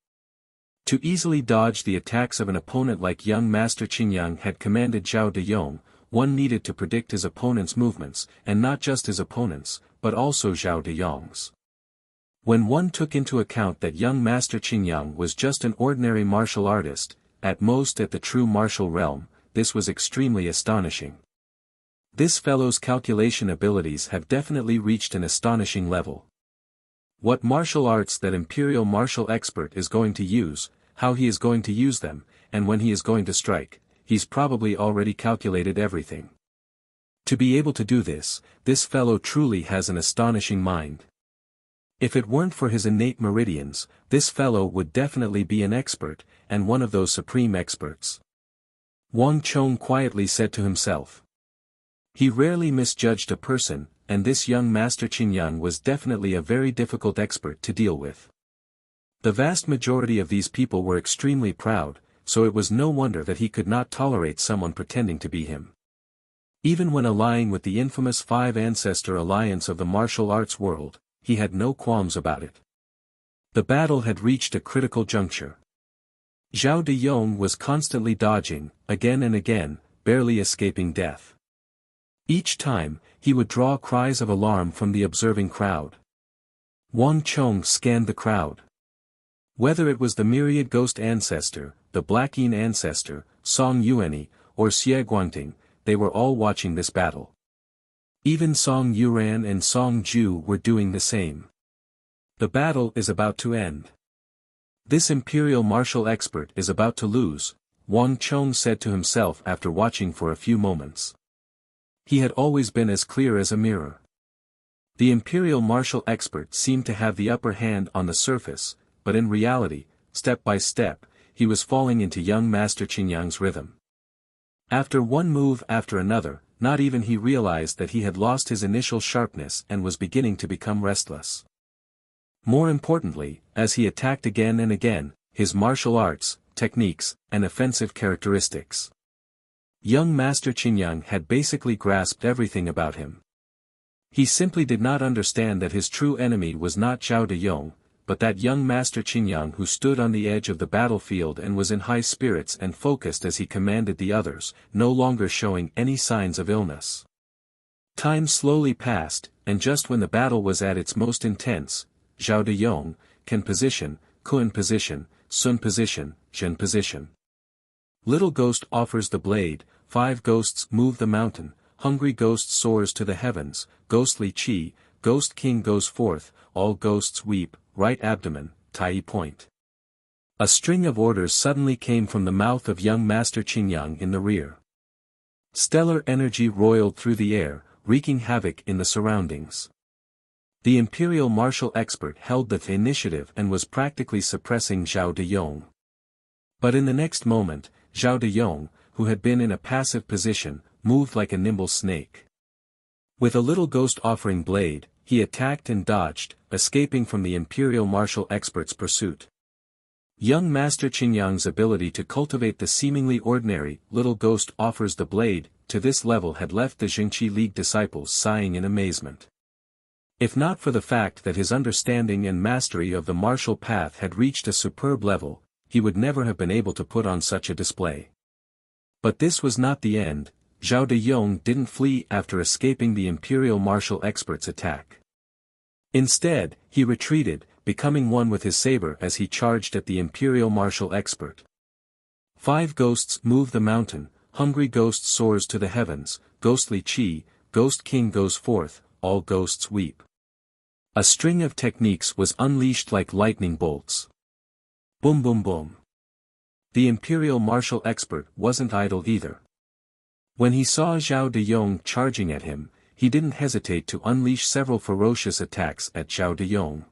To easily dodge the attacks of an opponent like young Master Qingyang had commanded Zhao Dayong, one needed to predict his opponent's movements, and not just his opponent's, but also Zhao Dayong's. When one took into account that young Master Qingyang was just an ordinary martial artist, at most at the true martial realm, this was extremely astonishing. This fellow's calculation abilities have definitely reached an astonishing level. What martial arts that imperial martial expert is going to use, how he is going to use them, and when he is going to strike, he's probably already calculated everything. To be able to do this fellow truly has an astonishing mind. If it weren't for his innate meridians, this fellow would definitely be an expert, and one of those supreme experts. Wang Chong quietly said to himself. He rarely misjudged a person, and this young Master Qingyang was definitely a very difficult expert to deal with. The vast majority of these people were extremely proud, so it was no wonder that he could not tolerate someone pretending to be him. Even when allying with the infamous Five Ancestor Alliance of the martial arts world, he had no qualms about it. The battle had reached a critical juncture. Zhao Deyong was constantly dodging, again and again, barely escaping death. Each time, he would draw cries of alarm from the observing crowd. Wang Chong scanned the crowd. Whether it was the myriad ghost ancestor, the Black Yin ancestor, Song Yuanyi, or Xie Guangting, they were all watching this battle. Even Song Yuran and Song Ju were doing the same. The battle is about to end. This imperial martial expert is about to lose, Wang Chong said to himself after watching for a few moments. He had always been as clear as a mirror. The imperial martial expert seemed to have the upper hand on the surface, but in reality, step by step, he was falling into young Master Qingyang's rhythm. After one move after another, not even he realized that he had lost his initial sharpness and was beginning to become restless. More importantly, as he attacked again and again, his martial arts, techniques, and offensive characteristics. Young Master Qingyang had basically grasped everything about him. He simply did not understand that his true enemy was not Zhao Deyong, but that young Master Qingyang who stood on the edge of the battlefield and was in high spirits and focused as he commanded the others, no longer showing any signs of illness. Time slowly passed, and just when the battle was at its most intense, Zhao Deyong, Ken position, Kun position, Sun position, Zhen position. Little ghost offers the blade, 5 ghosts move the mountain, hungry ghost soars to the heavens, ghostly chi, ghost king goes forth, all ghosts weep, right abdomen, Tai point. A string of orders suddenly came from the mouth of young Master Qingyang in the rear. Stellar energy roiled through the air, wreaking havoc in the surroundings. The imperial martial expert held the initiative and was practically suppressing Zhao Deyong. But in the next moment, Zhao Deyong, who had been in a passive position, moved like a nimble snake. With a little ghost offering blade, he attacked and dodged, escaping from the imperial martial expert's pursuit. Young Master Qingyang's ability to cultivate the seemingly ordinary little ghost offers the blade to this level had left the Jingqi League disciples sighing in amazement. If not for the fact that his understanding and mastery of the martial path had reached a superb level, he would never have been able to put on such a display. But this was not the end. Zhao Deyong didn't flee after escaping the imperial martial expert's attack. Instead, he retreated, becoming one with his saber as he charged at the imperial martial expert. 5 ghosts move the mountain, hungry ghost soars to the heavens, ghostly chi, ghost king goes forth, all ghosts weep. A string of techniques was unleashed like lightning bolts. Boom boom boom. The imperial martial expert wasn't idle either. When he saw Zhao Deyong charging at him, he didn't hesitate to unleash several ferocious attacks at Zhao Deyong.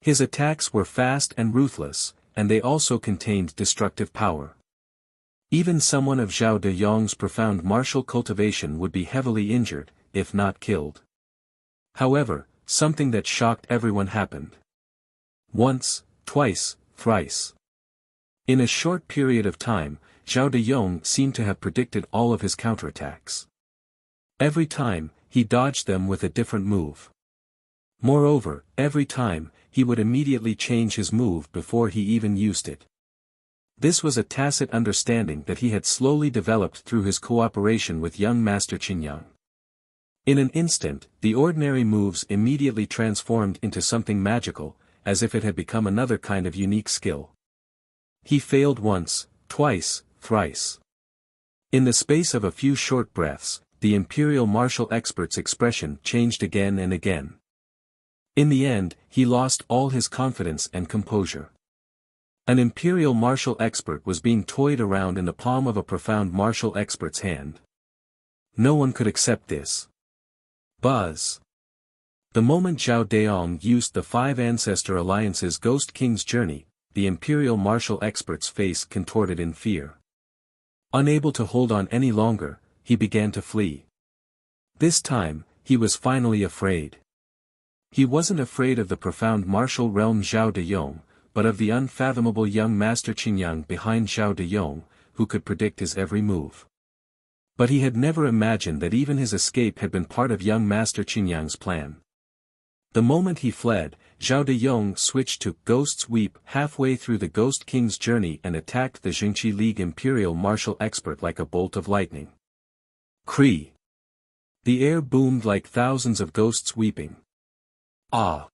His attacks were fast and ruthless, and they also contained destructive power. Even someone of Zhao Deyong's profound martial cultivation would be heavily injured, if not killed. However, something that shocked everyone happened. Once, twice, thrice. In a short period of time, Zhao Deyong seemed to have predicted all of his counterattacks. Every time, he dodged them with a different move. Moreover, every time, he would immediately change his move before he even used it. This was a tacit understanding that he had slowly developed through his cooperation with young Master Qingyang. In an instant, the ordinary moves immediately transformed into something magical, as if it had become another kind of unique skill. He failed once, twice, thrice. In the space of a few short breaths, the imperial martial expert's expression changed again and again. In the end, he lost all his confidence and composure. An imperial martial expert was being toyed around in the palm of a profound martial expert's hand. No one could accept this. Buzz. The moment Zhao Deyong used the 5 Ancestor Alliance's Ghost King's journey, the imperial martial expert's face contorted in fear. Unable to hold on any longer, he began to flee. This time, he was finally afraid. He wasn't afraid of the profound martial realm Zhao Deyong, but of the unfathomable young Master Qingyang behind Zhao Deyong, who could predict his every move. But he had never imagined that even his escape had been part of young Master Qingyang's plan. The moment he fled, Zhao Deyong switched to Ghost's Weep halfway through the Ghost King's journey and attacked the Jingqi League Imperial Martial Expert like a bolt of lightning. Cree! The air boomed like thousands of ghosts weeping. Ah!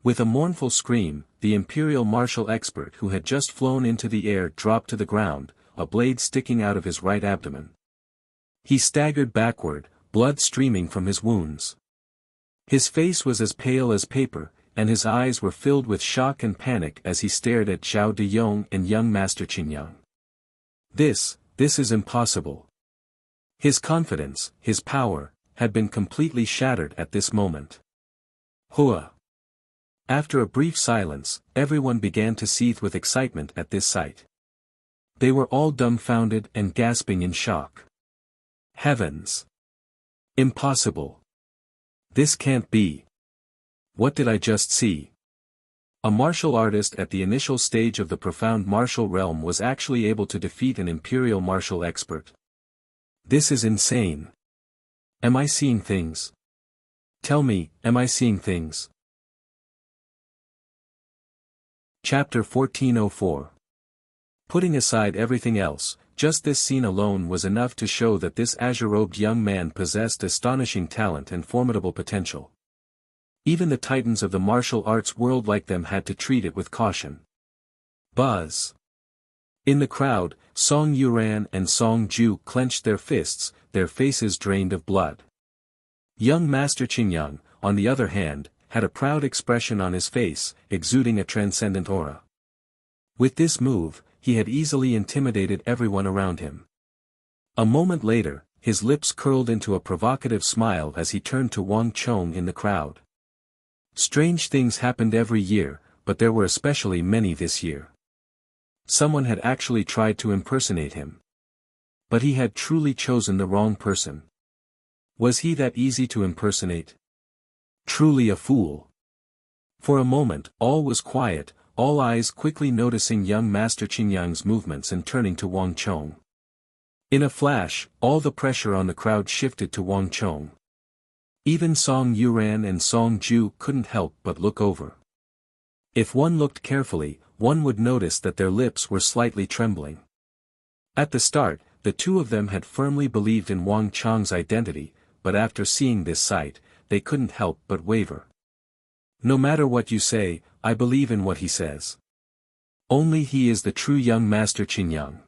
With a mournful scream, the Imperial Martial Expert who had just flown into the air dropped to the ground, a blade sticking out of his right abdomen. He staggered backward, blood streaming from his wounds. His face was as pale as paper, and his eyes were filled with shock and panic as he stared at Zhao Deyong and young Master Qingyang. This is impossible. His confidence, his power, had been completely shattered at this moment. Hua! After a brief silence, everyone began to seethe with excitement at this sight. They were all dumbfounded and gasping in shock. Heavens! Impossible! This can't be. What did I just see? A martial artist at the initial stage of the profound martial realm was actually able to defeat an imperial martial expert. This is insane. Am I seeing things? Tell me, am I seeing things? Chapter 1404. Putting aside everything else, just this scene alone was enough to show that this azure-robed young man possessed astonishing talent and formidable potential. Even the titans of the martial arts world like them had to treat it with caution. Buzz! In the crowd, Song Yuran and Song Ju clenched their fists, their faces drained of blood. Young Master Qingyang, on the other hand, had a proud expression on his face, exuding a transcendent aura. With this move, he had easily intimidated everyone around him. A moment later, his lips curled into a provocative smile as he turned to Wang Chong in the crowd. Strange things happened every year, but there were especially many this year. Someone had actually tried to impersonate him. But he had truly chosen the wrong person. Was he that easy to impersonate? Truly a fool. For a moment, all was quiet, all eyes quickly noticing young Master Qingyang's movements and turning to Wang Chong. In a flash, all the pressure on the crowd shifted to Wang Chong. Even Song Yuran and Song Ju couldn't help but look over. If one looked carefully, one would notice that their lips were slightly trembling. At the start, the two of them had firmly believed in Wang Chong's identity, but after seeing this sight, they couldn't help but waver. No matter what you say, I believe in what he says. Only he is the true young Master Qingyang.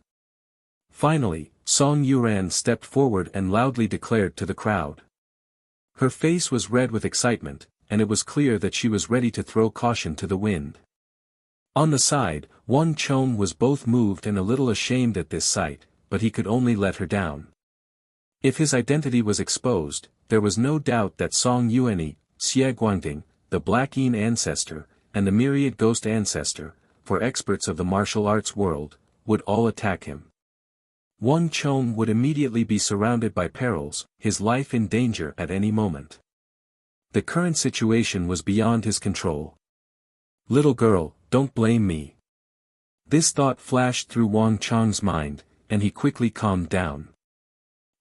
Finally, Song Yuran stepped forward and loudly declared to the crowd. Her face was red with excitement, and it was clear that she was ready to throw caution to the wind. On the side, Wang Chong was both moved and a little ashamed at this sight, but he could only let her down. If his identity was exposed, there was no doubt that Song Yuani, Xie Guangding, the Black Yin ancestor, and the myriad ghost ancestor, for experts of the martial arts world, would all attack him. Wang Chong would immediately be surrounded by perils, his life in danger at any moment. The current situation was beyond his control. Little girl, don't blame me. This thought flashed through Wang Chong's mind, and he quickly calmed down.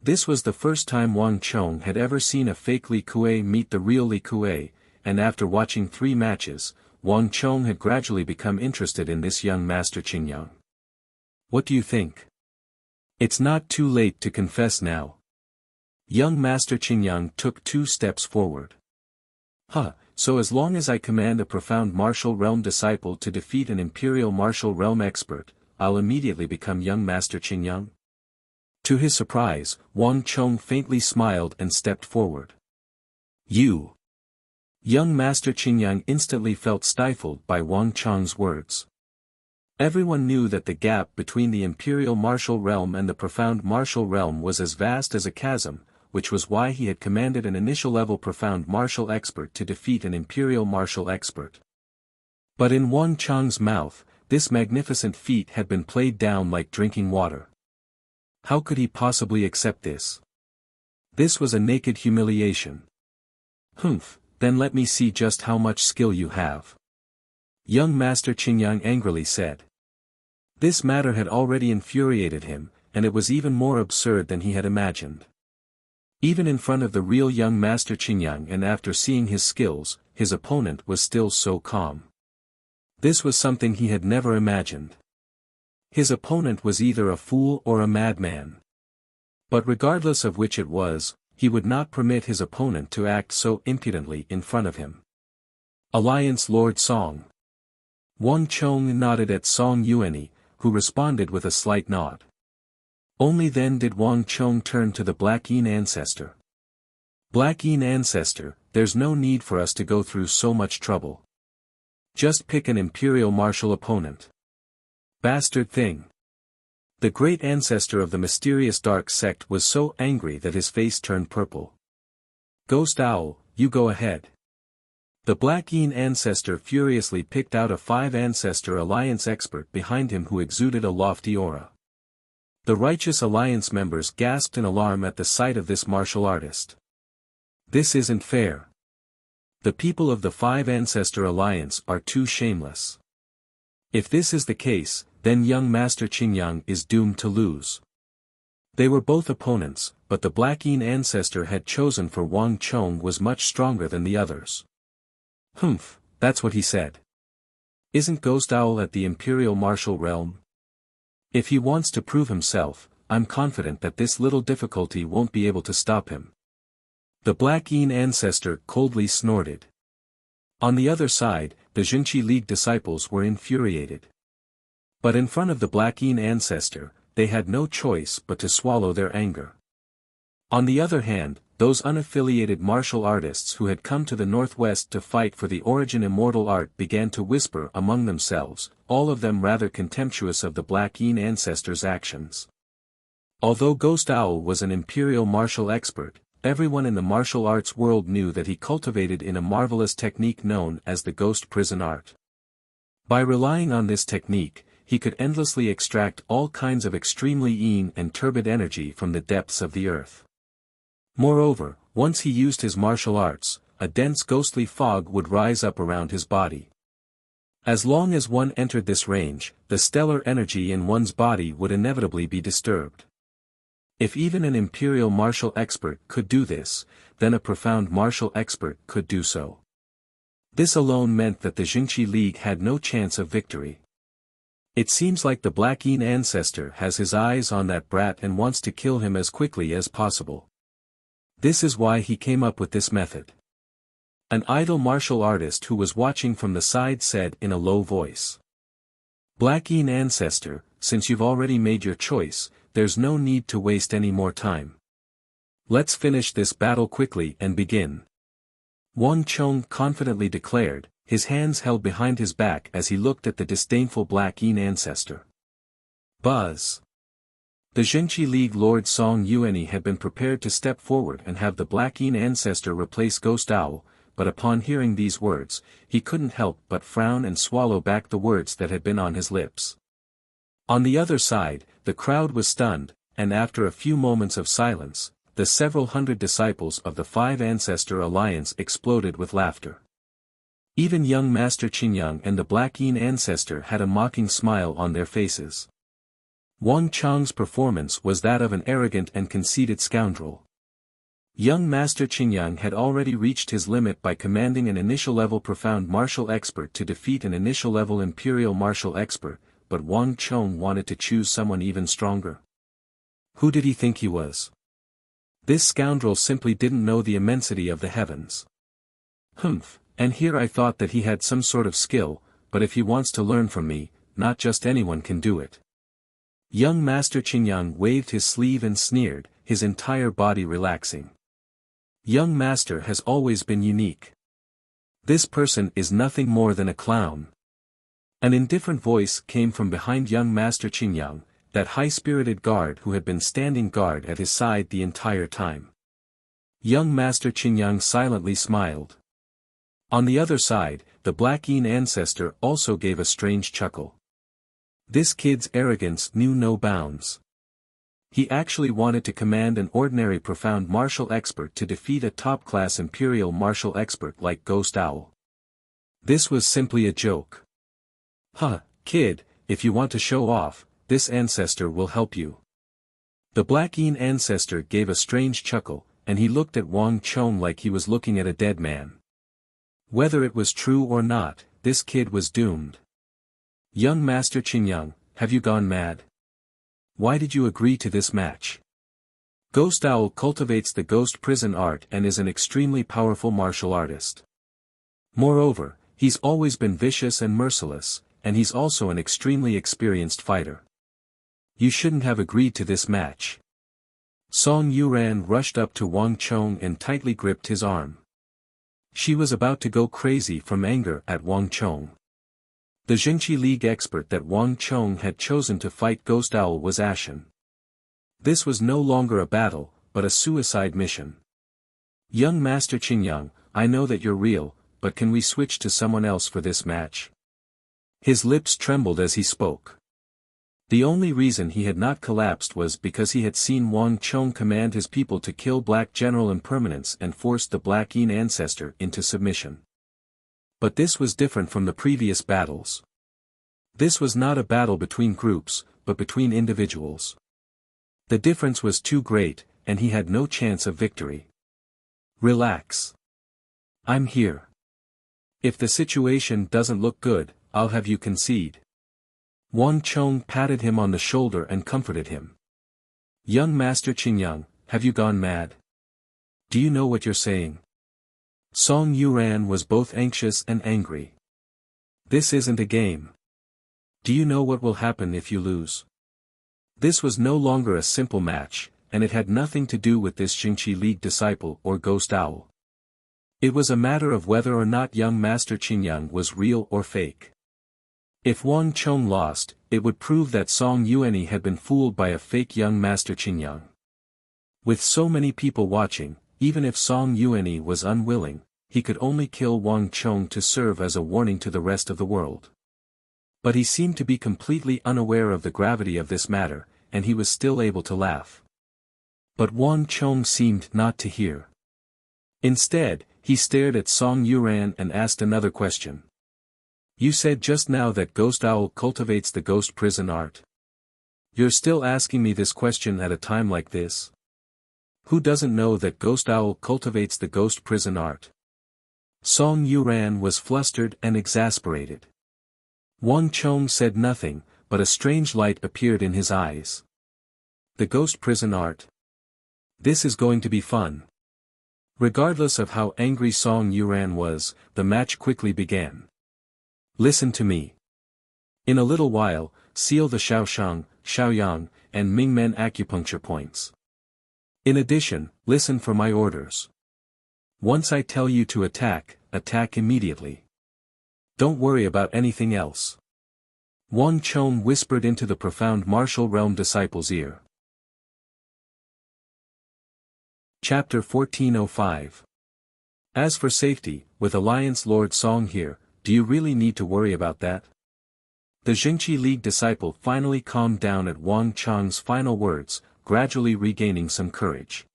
This was the first time Wang Chong had ever seen a fake Li Kuei meet the real Li Kuei, and after watching 3 matches, Wang Chong had gradually become interested in this young Master Qingyang. What do you think? It's not too late to confess now. Young Master Qingyang took 2 steps forward. So as long as I command a profound martial realm disciple to defeat an imperial martial realm expert, I'll immediately become young Master Qingyang? To his surprise, Wang Chong faintly smiled and stepped forward. You! Young Master Qingyang instantly felt stifled by Wang Chong's words. Everyone knew that the gap between the imperial martial realm and the profound martial realm was as vast as a chasm, which was why he had commanded an initial-level profound martial expert to defeat an imperial martial expert. But in Wang Chong's mouth, this magnificent feat had been played down like drinking water. How could he possibly accept this? This was a naked humiliation. Humph, then let me see just how much skill you have. Young Master Qingyang angrily said. This matter had already infuriated him, and it was even more absurd than he had imagined. Even in front of the real young Master Qingyang and after seeing his skills, his opponent was still so calm. This was something he had never imagined. His opponent was either a fool or a madman. But regardless of which it was, he would not permit his opponent to act so impudently in front of him. Alliance Lord Song. Wang Chong nodded at Song Yuanyi, who responded with a slight nod. Only then did Wang Chong turn to the Black Yin ancestor. Black Yin ancestor, there's no need for us to go through so much trouble. Just pick an imperial martial opponent. Bastard thing. The great ancestor of the mysterious dark sect was so angry that his face turned purple. Ghost Owl, you go ahead. The Black Yin ancestor furiously picked out a 5-ancestor alliance expert behind him who exuded a lofty aura. The righteous alliance members gasped in alarm at the sight of this martial artist. This isn't fair. The people of the 5-ancestor alliance are too shameless. If this is the case, then young Master Qingyang is doomed to lose. They were both opponents, but the Black Yin ancestor had chosen for Wang Chong was much stronger than the others. Humph, that's what he said. Isn't Ghost Owl at the Imperial Martial Realm? If he wants to prove himself, I'm confident that this little difficulty won't be able to stop him. The Black Yin ancestor coldly snorted. On the other side, the Jinqi League disciples were infuriated. But in front of the Black Yin ancestor, they had no choice but to swallow their anger. On the other hand, those unaffiliated martial artists who had come to the northwest to fight for the origin immortal art began to whisper among themselves, all of them rather contemptuous of the Black Yin ancestor's actions. Although Ghost Owl was an imperial martial expert, everyone in the martial arts world knew that he cultivated in a marvelous technique known as the ghost prison art. By relying on this technique, he could endlessly extract all kinds of extremely yin and turbid energy from the depths of the earth. Moreover, once he used his martial arts, a dense ghostly fog would rise up around his body. As long as one entered this range, the stellar energy in one's body would inevitably be disturbed. If even an imperial martial expert could do this, then a profound martial expert could do so. This alone meant that the Jinqi League had no chance of victory. It seems like the Black Yin ancestor has his eyes on that brat and wants to kill him as quickly as possible. This is why he came up with this method. An idle martial artist who was watching from the side said in a low voice. Black Yin ancestor, since you've already made your choice, there's no need to waste any more time. Let's finish this battle quickly and begin. Wang Chong confidently declared, his hands held behind his back as he looked at the disdainful Black Yin ancestor. Buzz. The Jinqi League Lord Song Yuanyi had been prepared to step forward and have the Black Yin ancestor replace Ghost Owl, but upon hearing these words, he couldn't help but frown and swallow back the words that had been on his lips. On the other side, the crowd was stunned, and after a few moments of silence, the several hundred disciples of the 5-ancestor alliance exploded with laughter. Even young Master Qingyang and the Black Yin ancestor had a mocking smile on their faces. Wang Chong's performance was that of an arrogant and conceited scoundrel. Young Master Qingyang had already reached his limit by commanding an initial-level profound martial expert to defeat an initial-level imperial martial expert, but Wang Chong wanted to choose someone even stronger. Who did he think he was? This scoundrel simply didn't know the immensity of the heavens. Humph, and here I thought that he had some sort of skill, but if he wants to learn from me, not just anyone can do it. Young Master Qingyang waved his sleeve and sneered, his entire body relaxing. Young Master has always been unique. This person is nothing more than a clown. An indifferent voice came from behind young Master Qingyang, that high-spirited guard who had been standing guard at his side the entire time. Young Master Qingyang silently smiled. On the other side, the Black Yin ancestor also gave a strange chuckle. This kid's arrogance knew no bounds. He actually wanted to command an ordinary profound martial expert to defeat a top-class imperial martial expert like Ghost Owl. This was simply a joke. Huh, kid, if you want to show off, this ancestor will help you. The Black-Een ancestor gave a strange chuckle, and he looked at Wang Chong like he was looking at a dead man. Whether it was true or not, this kid was doomed. Young Master Qingyang, have you gone mad? Why did you agree to this match? Ghost Owl cultivates the ghost prison art and is an extremely powerful martial artist. Moreover, he's always been vicious and merciless, and he's also an extremely experienced fighter. You shouldn't have agreed to this match. Song Yuran rushed up to Wang Chong and tightly gripped his arm. She was about to go crazy from anger at Wang Chong. The Jingqi League expert that Wang Chong had chosen to fight Ghost Owl was ashen. This was no longer a battle, but a suicide mission. Young Master Qingyang, I know that you're real, but can we switch to someone else for this match? His lips trembled as he spoke. The only reason he had not collapsed was because he had seen Wang Chong command his people to kill Black General Impermanence and forced the Black-Een ancestor into submission. But this was different from the previous battles. This was not a battle between groups, but between individuals. The difference was too great, and he had no chance of victory. Relax. I'm here. If the situation doesn't look good, I'll have you concede. Wang Chong patted him on the shoulder and comforted him. Young Master Qingyang, have you gone mad? Do you know what you're saying? Song Yuran was both anxious and angry. This isn't a game. Do you know what will happen if you lose? This was no longer a simple match, and it had nothing to do with this Jingqi League disciple or Ghost Owl. It was a matter of whether or not young Master Qingyang was real or fake. If Wang Chong lost, it would prove that Song Yuan had been fooled by a fake young Master Qingyang. With so many people watching, even if Song Yuan was unwilling, he could only kill Wang Chong to serve as a warning to the rest of the world. But he seemed to be completely unaware of the gravity of this matter, and he was still able to laugh. But Wang Chong seemed not to hear. Instead, he stared at Song Yuan and asked another question. You said just now that Ghost Owl cultivates the ghost prison art. You're still asking me this question at a time like this? Who doesn't know that Ghost Owl cultivates the ghost prison art? Song Yuan was flustered and exasperated. Wang Chong said nothing, but a strange light appeared in his eyes. The ghost prison art. This is going to be fun. Regardless of how angry Song Yuan was, the match quickly began. Listen to me. In a little while, seal the Shaoshang, Shaoyang, and Mingmen acupuncture points. In addition, listen for my orders. Once I tell you to attack, attack immediately. Don't worry about anything else. Wang Chong whispered into the profound martial realm disciple's ear. Chapter 1405. As for safety, with Alliance Lord Song here, do you really need to worry about that? The Jingqi League disciple finally calmed down at Wang Chong's final words, gradually regaining some courage.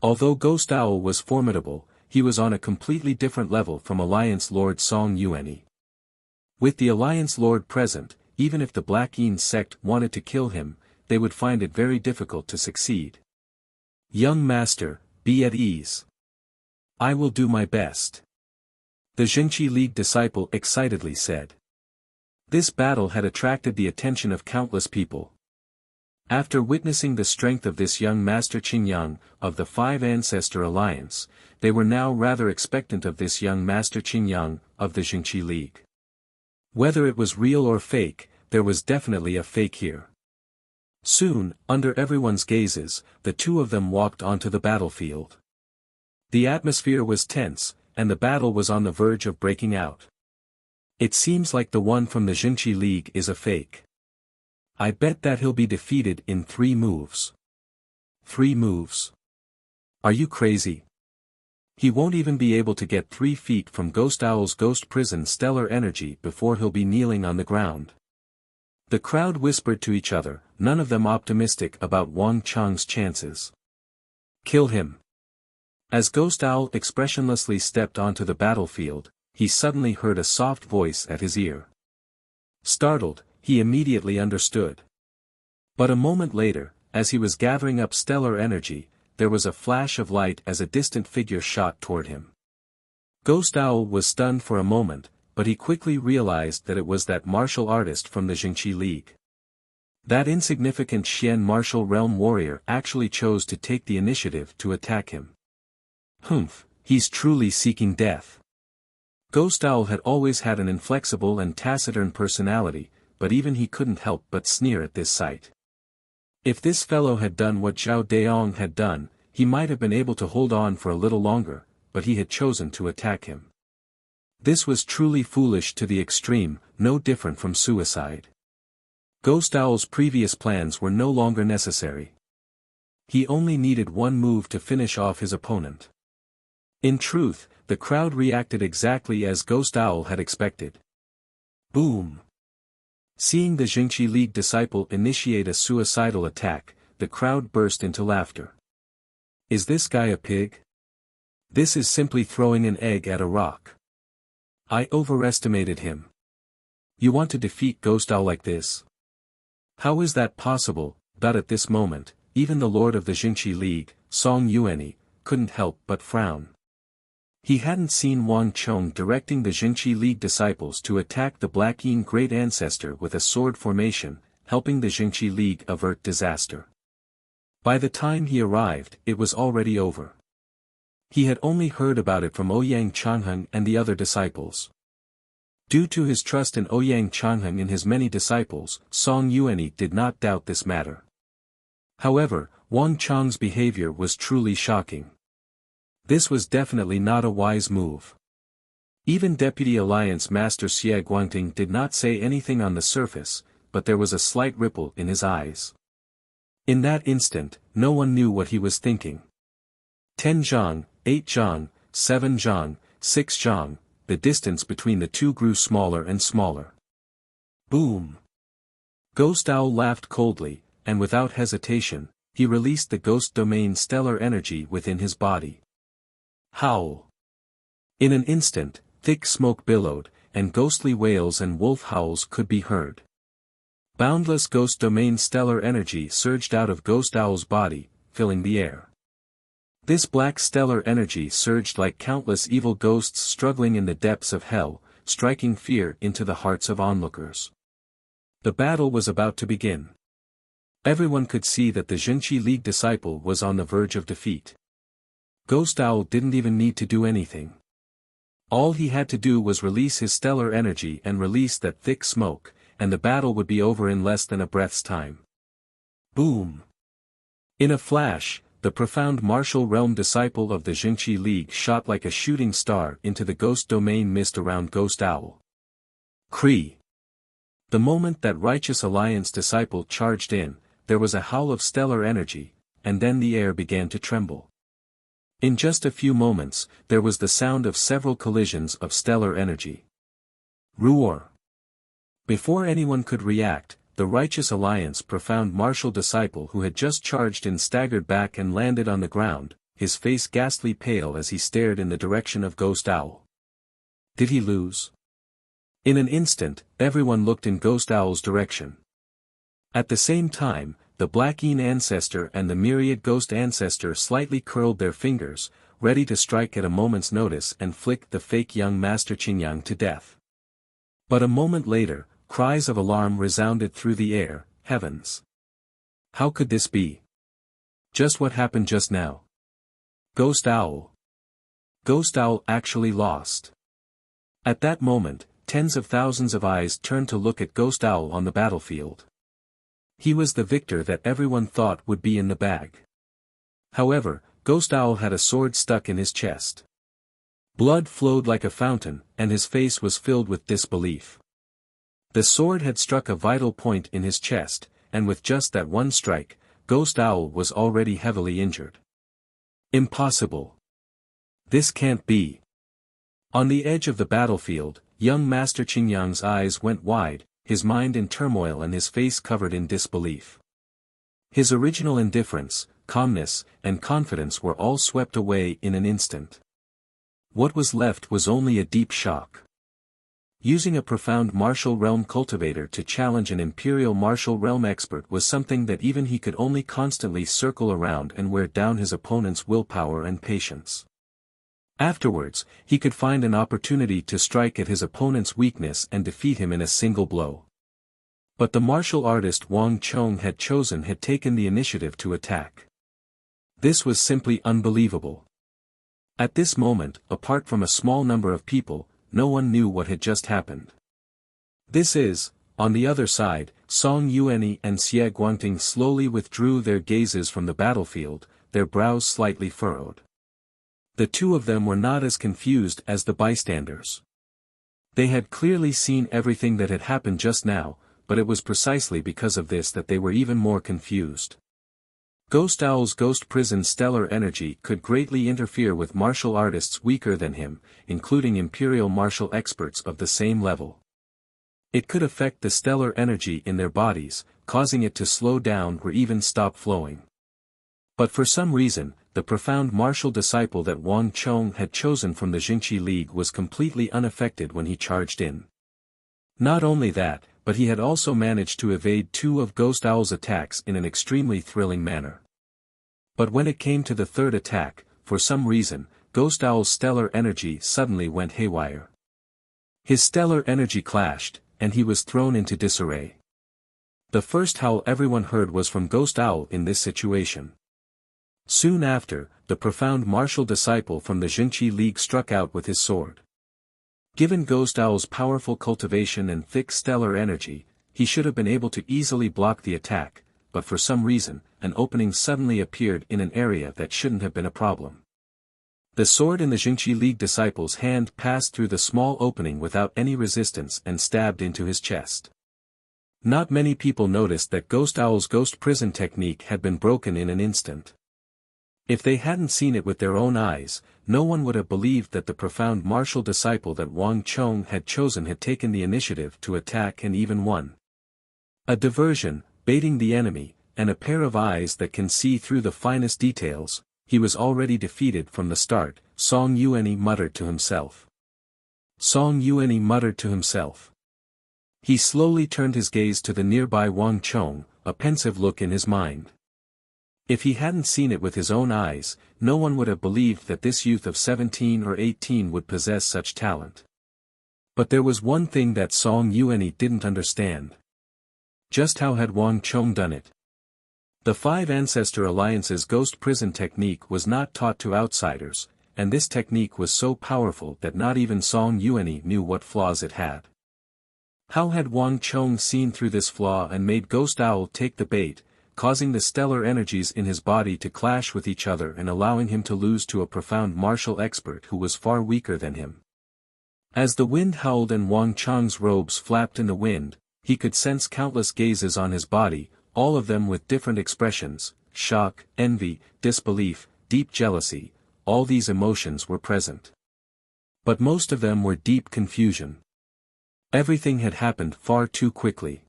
Although Ghost Owl was formidable, he was on a completely different level from Alliance Lord Song Yuan. With the Alliance Lord present, even if the Black-Een sect wanted to kill him, they would find it very difficult to succeed. Young Master, be at ease. I will do my best. The Jingqi League disciple excitedly said. This battle had attracted the attention of countless people. After witnessing the strength of this young Master Qingyang, of the Five Ancestor Alliance, they were now rather expectant of this young Master Qingyang, of the Jingqi League. Whether it was real or fake, there was definitely a fake here. Soon, under everyone's gazes, the two of them walked onto the battlefield. The atmosphere was tense, and the battle was on the verge of breaking out. It seems like the one from the Jingqi League is a fake. I bet that he'll be defeated in 3 moves. 3 moves? Are you crazy? He won't even be able to get 3 feet from Ghost Owl's ghost prison stellar energy before he'll be kneeling on the ground. The crowd whispered to each other, none of them optimistic about Wang Chang's chances. Kill him. As Ghost Owl expressionlessly stepped onto the battlefield, he suddenly heard a soft voice at his ear. Startled, he immediately understood. But a moment later, as he was gathering up stellar energy, there was a flash of light as a distant figure shot toward him. Ghost Owl was stunned for a moment, but he quickly realized that it was that martial artist from the Jingqi League. That insignificant Xian martial realm warrior actually chose to take the initiative to attack him. Humph, he's truly seeking death. Ghost Owl had always had an inflexible and taciturn personality, but even he couldn't help but sneer at this sight. If this fellow had done what Zhao Daong had done, he might have been able to hold on for a little longer, but he had chosen to attack him. This was truly foolish to the extreme, no different from suicide. Ghost Owl's previous plans were no longer necessary. He only needed one move to finish off his opponent. In truth, the crowd reacted exactly as Ghost Owl had expected. Boom! Seeing the Jingqi League disciple initiate a suicidal attack, the crowd burst into laughter. Is this guy a pig? This is simply throwing an egg at a rock. I overestimated him. You want to defeat Ghost Owl like this? How is that possible? But at this moment, even the lord of the Jingqi League, Song Yuanyi, couldn't help but frown. He hadn't seen Wang Chong directing the Jingqi League disciples to attack the Black Yin Great Ancestor with a sword formation, helping the Jingqi League avert disaster. By the time he arrived, it was already over. He had only heard about it from Ouyang Changheng and the other disciples. Due to his trust in Ouyang Changheng and his many disciples, Song Yuanyi did not doubt this matter. However, Wang Chong's behavior was truly shocking. This was definitely not a wise move. Even Deputy Alliance Master Xie Guangting did not say anything on the surface, but there was a slight ripple in his eyes. In that instant, no one knew what he was thinking. 10 zhang, 8 zhang, 7 zhang, 6 zhang, the distance between the two grew smaller and smaller. Boom! Ghost Owl laughed coldly, and without hesitation, he released the ghost domain stellar energy within his body. Howl! In an instant, thick smoke billowed, and ghostly wails and wolf howls could be heard. Boundless ghost domain stellar energy surged out of Ghost Owl's body, filling the air. This black stellar energy surged like countless evil ghosts struggling in the depths of hell, striking fear into the hearts of onlookers. The battle was about to begin. Everyone could see that the Jingqi League disciple was on the verge of defeat. Ghost Owl didn't even need to do anything. All he had to do was release his stellar energy and release that thick smoke, and the battle would be over in less than a breath's time. Boom! In a flash, the profound martial realm disciple of the Jingqi League shot like a shooting star into the ghost domain mist around Ghost Owl. Kree! The moment that Righteous Alliance disciple charged in, there was a howl of stellar energy, and then the air began to tremble. In just a few moments, there was the sound of several collisions of stellar energy. Roar! Before anyone could react, the Righteous Alliance profound martial disciple who had just charged in staggered back and landed on the ground, his face ghastly pale as he stared in the direction of Ghost Owl. Did he lose? In an instant, everyone looked in Ghost Owl's direction. At the same time, the Black Yin Ancestor and the Myriad Ghost Ancestor slightly curled their fingers, ready to strike at a moment's notice and flick the fake young Master Qingyang to death. But a moment later, cries of alarm resounded through the air. Heavens! How could this be? Just what happened just now? Ghost Owl! Ghost Owl actually lost. At that moment, tens of thousands of eyes turned to look at Ghost Owl on the battlefield. He was the victor that everyone thought would be in the bag. However, Ghost Owl had a sword stuck in his chest. Blood flowed like a fountain, and his face was filled with disbelief. The sword had struck a vital point in his chest, and with just that one strike, Ghost Owl was already heavily injured. Impossible! This can't be! On the edge of the battlefield, young Master Qingyang's eyes went wide, his mind in turmoil and his face covered in disbelief. His original indifference, calmness, and confidence were all swept away in an instant. What was left was only a deep shock. Using a profound martial realm cultivator to challenge an imperial martial realm expert was something that even he could only constantly circle around and wear down his opponent's willpower and patience. Afterwards, he could find an opportunity to strike at his opponent's weakness and defeat him in a single blow. But the martial artist Wang Chong had taken the initiative to attack. This was simply unbelievable. At this moment, apart from a small number of people, no one knew what had just happened. This is, on the other side, Song Yuanyi and Xie Guangting slowly withdrew their gazes from the battlefield, their brows slightly furrowed. The two of them were not as confused as the bystanders. They had clearly seen everything that had happened just now, but it was precisely because of this that they were even more confused. Ghost Owl's Ghost Prison stellar energy could greatly interfere with martial artists weaker than him, including imperial martial experts of the same level. It could affect the stellar energy in their bodies, causing it to slow down or even stop flowing. But for some reason, the profound martial disciple that Wang Chong had chosen from the Jingqi League was completely unaffected when he charged in. Not only that, but he had also managed to evade two of Ghost Owl's attacks in an extremely thrilling manner. But when it came to the third attack, for some reason, Ghost Owl's stellar energy suddenly went haywire. His stellar energy clashed, and he was thrown into disarray. The first howl everyone heard was from Ghost Owl in this situation. Soon after, the profound martial disciple from the Jingqi League struck out with his sword. Given Ghost Owl's powerful cultivation and thick stellar energy, he should have been able to easily block the attack, but for some reason, an opening suddenly appeared in an area that shouldn't have been a problem. The sword in the Jingqi League disciple's hand passed through the small opening without any resistance and stabbed into his chest. Not many people noticed that Ghost Owl's Ghost Prison technique had been broken in an instant. If they hadn't seen it with their own eyes, no one would have believed that the profound martial disciple that Wang Chong had chosen had taken the initiative to attack and even won. A diversion, baiting the enemy, and a pair of eyes that can see through the finest details, he was already defeated from the start, Song Yuanyi muttered to himself. Song Yuanyi muttered to himself. He slowly turned his gaze to the nearby Wang Chong, a pensive look in his mind. If he hadn't seen it with his own eyes, no one would have believed that this youth of 17 or 18 would possess such talent. But there was one thing that Song Yuanyi didn't understand. Just how had Wang Chong done it? The Five Ancestor Alliance's Ghost Prison technique was not taught to outsiders, and this technique was so powerful that not even Song Yuanyi knew what flaws it had. How had Wang Chong seen through this flaw and made Ghost Owl take the bait, causing the stellar energies in his body to clash with each other and allowing him to lose to a profound martial expert who was far weaker than him? As the wind howled and Wang Chong's robes flapped in the wind, he could sense countless gazes on his body, all of them with different expressions: shock, envy, disbelief, deep jealousy. All these emotions were present. But most of them were deep confusion. Everything had happened far too quickly.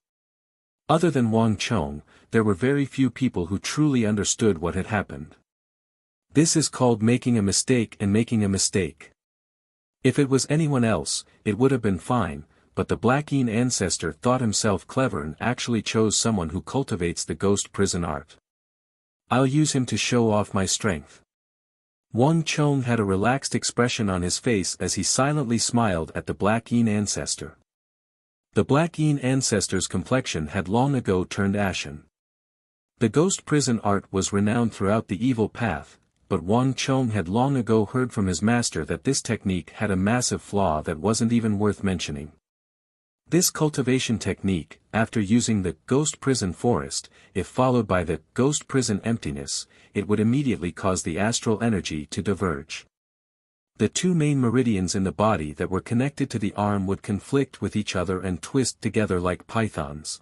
Other than Wang Chong, there were very few people who truly understood what had happened. This is called making a mistake and making a mistake. If it was anyone else, it would have been fine, but the Blackeen ancestor thought himself clever and actually chose someone who cultivates the ghost prison art. I'll use him to show off my strength. Wang Chong had a relaxed expression on his face as he silently smiled at the Blackeen ancestor. The Blackeen ancestor's complexion had long ago turned ashen. The ghost prison art was renowned throughout the evil path, but Wang Chong had long ago heard from his master that this technique had a massive flaw that wasn't even worth mentioning. This cultivation technique, after using the ghost prison forest, if followed by the ghost prison emptiness, it would immediately cause the astral energy to diverge. The two main meridians in the body that were connected to the arm would conflict with each other and twist together like pythons.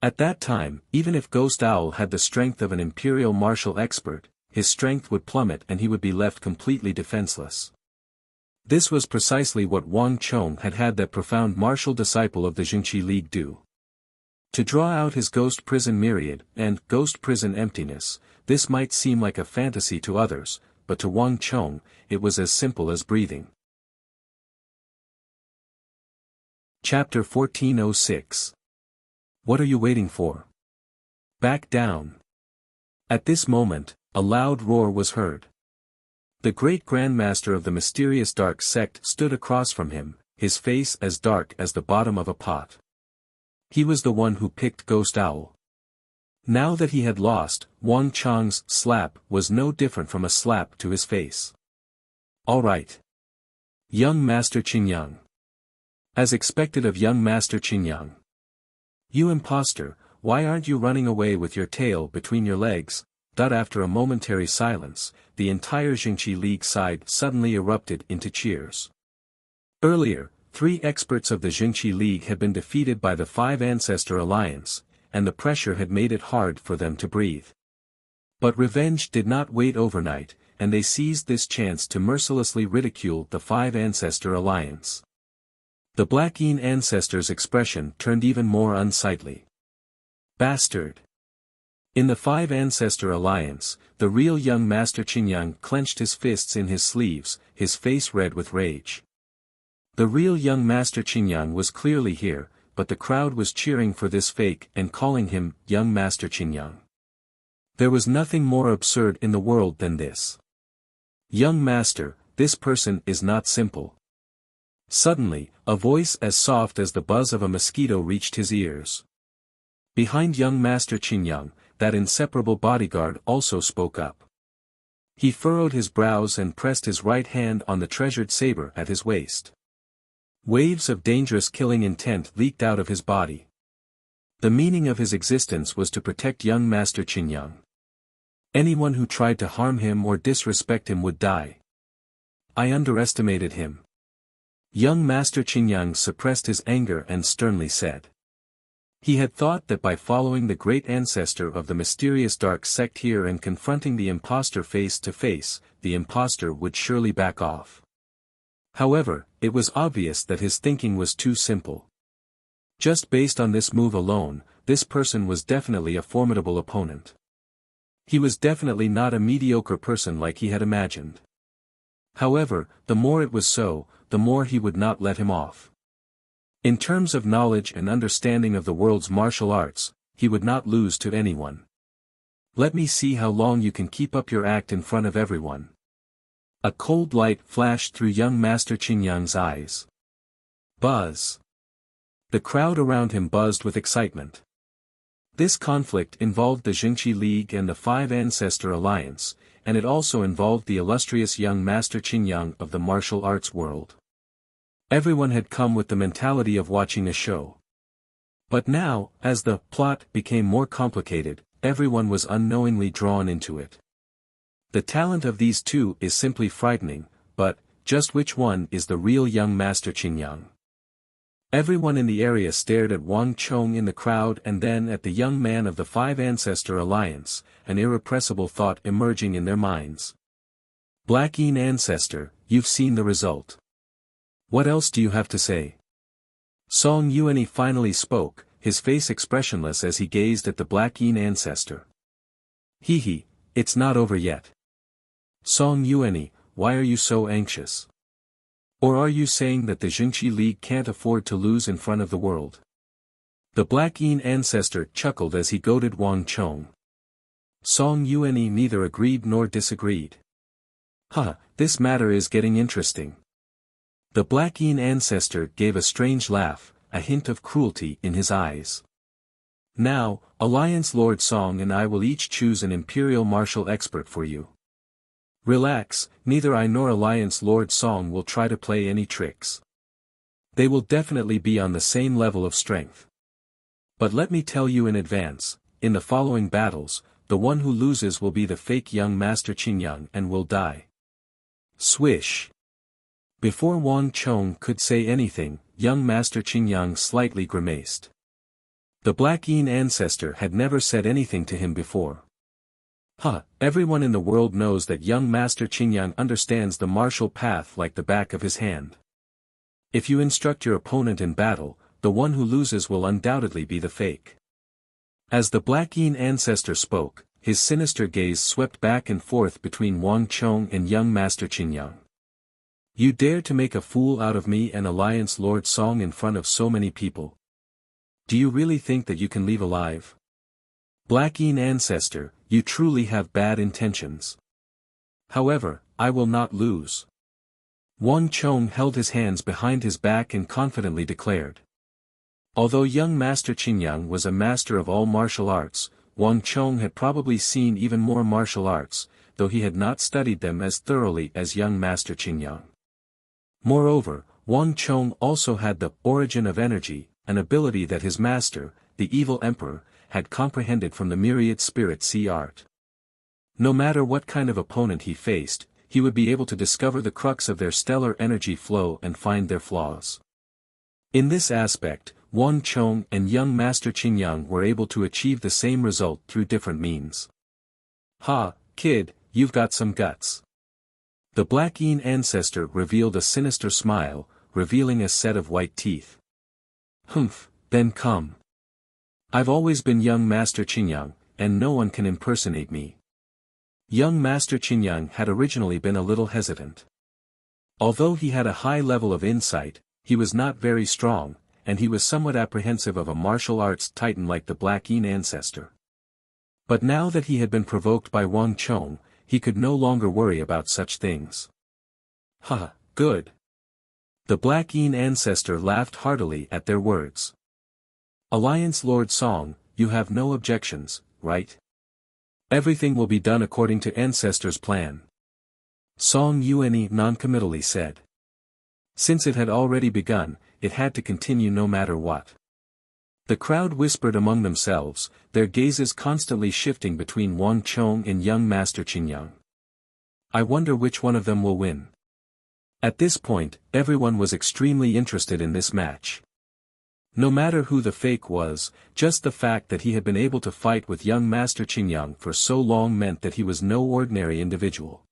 At that time, even if Ghost Owl had the strength of an imperial martial expert, his strength would plummet and he would be left completely defenseless. This was precisely what Wang Chong had had that profound martial disciple of the Jingqi League do. To draw out his ghost prison myriad, and ghost prison emptiness, this might seem like a fantasy to others, but to Wang Chong, it was as simple as breathing. Chapter 1406. What are you waiting for? Back down. At this moment, a loud roar was heard. The great grandmaster of the mysterious dark sect stood across from him, his face as dark as the bottom of a pot. He was the one who picked Ghost Owl. Now that he had lost, Wang Chong's slap was no different from a slap to his face. All right. Young Master Qingyang. As expected of young Master Qingyang. You impostor, why aren't you running away with your tail between your legs? After a momentary silence, the entire Jingqi League side suddenly erupted into cheers. Earlier, 3 experts of the Jingqi League had been defeated by the 5 Ancestor Alliance, and the pressure had made it hard for them to breathe. But revenge did not wait overnight, and they seized this chance to mercilessly ridicule the 5 Ancestor Alliance. The Black Yin Ancestor's expression turned even more unsightly. Bastard! In the 5 Ancestor Alliance, the real young Master Qingyang clenched his fists in his sleeves, his face red with rage. The real young Master Qingyang was clearly here, but the crowd was cheering for this fake and calling him young Master Qingyang. There was nothing more absurd in the world than this. Young Master, this person is not simple. Suddenly, a voice as soft as the buzz of a mosquito reached his ears. Behind young Master Qingyang, that inseparable bodyguard also spoke up. He furrowed his brows and pressed his right hand on the treasured saber at his waist. Waves of dangerous killing intent leaked out of his body. The meaning of his existence was to protect young Master Qingyang. Anyone who tried to harm him or disrespect him would die. I underestimated him. Young Master Qingyang suppressed his anger and sternly said. He had thought that by following the great ancestor of the mysterious dark sect here and confronting the impostor face to face, the impostor would surely back off. However, it was obvious that his thinking was too simple. Just based on this move alone, this person was definitely a formidable opponent. He was definitely not a mediocre person like he had imagined. However, the more it was so, the more he would not let him off. In terms of knowledge and understanding of the world's martial arts, he would not lose to anyone. Let me see how long you can keep up your act in front of everyone. A cold light flashed through young Master Qingyang's eyes. Buzz. The crowd around him buzzed with excitement. This conflict involved the Jingqi League and the 5 Ancestor Alliance, and it also involved the illustrious young Master Qingyang of the martial arts world. Everyone had come with the mentality of watching a show. But now, as the plot became more complicated, everyone was unknowingly drawn into it. The talent of these two is simply frightening, but, just which one is the real young Master Qingyang? Everyone in the area stared at Wang Chong in the crowd and then at the young man of the 5 Ancestor Alliance, an irrepressible thought emerging in their minds. Black Yin Ancestor, you've seen the result. What else do you have to say? Song Yuanyi finally spoke, his face expressionless as he gazed at the Black Yin Ancestor. He, it's not over yet. Song Yuanyi, why are you so anxious? Or are you saying that the Jingqi League can't afford to lose in front of the world? The Black Yin Ancestor chuckled as he goaded Wang Chong. Song Yuanyi neither agreed nor disagreed. This matter is getting interesting. The Black Yin Ancestor gave a strange laugh, a hint of cruelty in his eyes. Now, Alliance Lord Song and I will each choose an Imperial Martial Expert for you. Relax, neither I nor Alliance Lord Song will try to play any tricks. They will definitely be on the same level of strength. But let me tell you in advance, in the following battles, the one who loses will be the fake young Master Qingyang and will die. Swish. Before Wang Chong could say anything, young Master Qingyang slightly grimaced. The Black Yin Ancestor had never said anything to him before. Everyone in the world knows that young Master Qingyang understands the martial path like the back of his hand. If you instruct your opponent in battle, the one who loses will undoubtedly be the fake. As the Black Yin ancestor spoke, his sinister gaze swept back and forth between Wang Chong and young Master Qingyang. You dare to make a fool out of me and Alliance Lord Song in front of so many people? Do you really think that you can leave alive? Black Yin ancestor, you truly have bad intentions. However, I will not lose. Wang Chong held his hands behind his back and confidently declared. Although young Master Qingyang was a master of all martial arts, Wang Chong had probably seen even more martial arts, though he had not studied them as thoroughly as young Master Qingyang. Moreover, Wang Chong also had the origin of energy, an ability that his master, the evil emperor, had comprehended from the myriad spirit sea art. No matter what kind of opponent he faced, he would be able to discover the crux of their stellar energy flow and find their flaws. In this aspect, Wang Chong and young Master Qingyang were able to achieve the same result through different means. Kid, you've got some guts. The Black Yin ancestor revealed a sinister smile, revealing a set of white teeth. Then come. I've always been young Master Qingyang, and no one can impersonate me. Young Master Qingyang had originally been a little hesitant. Although he had a high level of insight, he was not very strong, and he was somewhat apprehensive of a martial arts titan like the Black Yin ancestor. But now that he had been provoked by Wang Chong, he could no longer worry about such things. Good. The Black Yin ancestor laughed heartily at their words. Alliance Lord Song, you have no objections, right? Everything will be done according to ancestor's plan. Song Yuanyi noncommittally said. Since it had already begun, it had to continue no matter what. The crowd whispered among themselves, their gazes constantly shifting between Wang Chong and young Master Qingyang. I wonder which one of them will win. At this point, everyone was extremely interested in this match. No matter who the fake was, just the fact that he had been able to fight with young Master Qingyang for so long meant that he was no ordinary individual.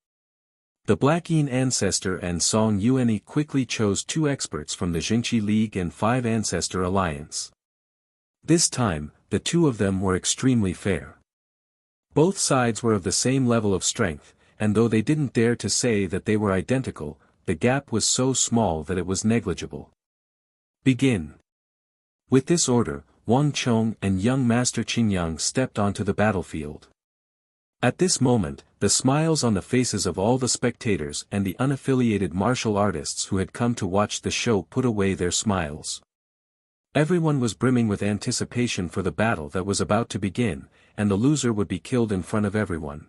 The Black Yin ancestor and Song Yuanyi quickly chose 2 experts from the Jingqi League and 5 Ancestor Alliance. This time, the 2 of them were extremely fair. Both sides were of the same level of strength, and though they didn't dare to say that they were identical, the gap was so small that it was negligible. Begin. With this order, Wang Chong and young Master Qingyang stepped onto the battlefield. At this moment, the smiles on the faces of all the spectators and the unaffiliated martial artists who had come to watch the show put away their smiles. Everyone was brimming with anticipation for the battle that was about to begin, and the loser would be killed in front of everyone.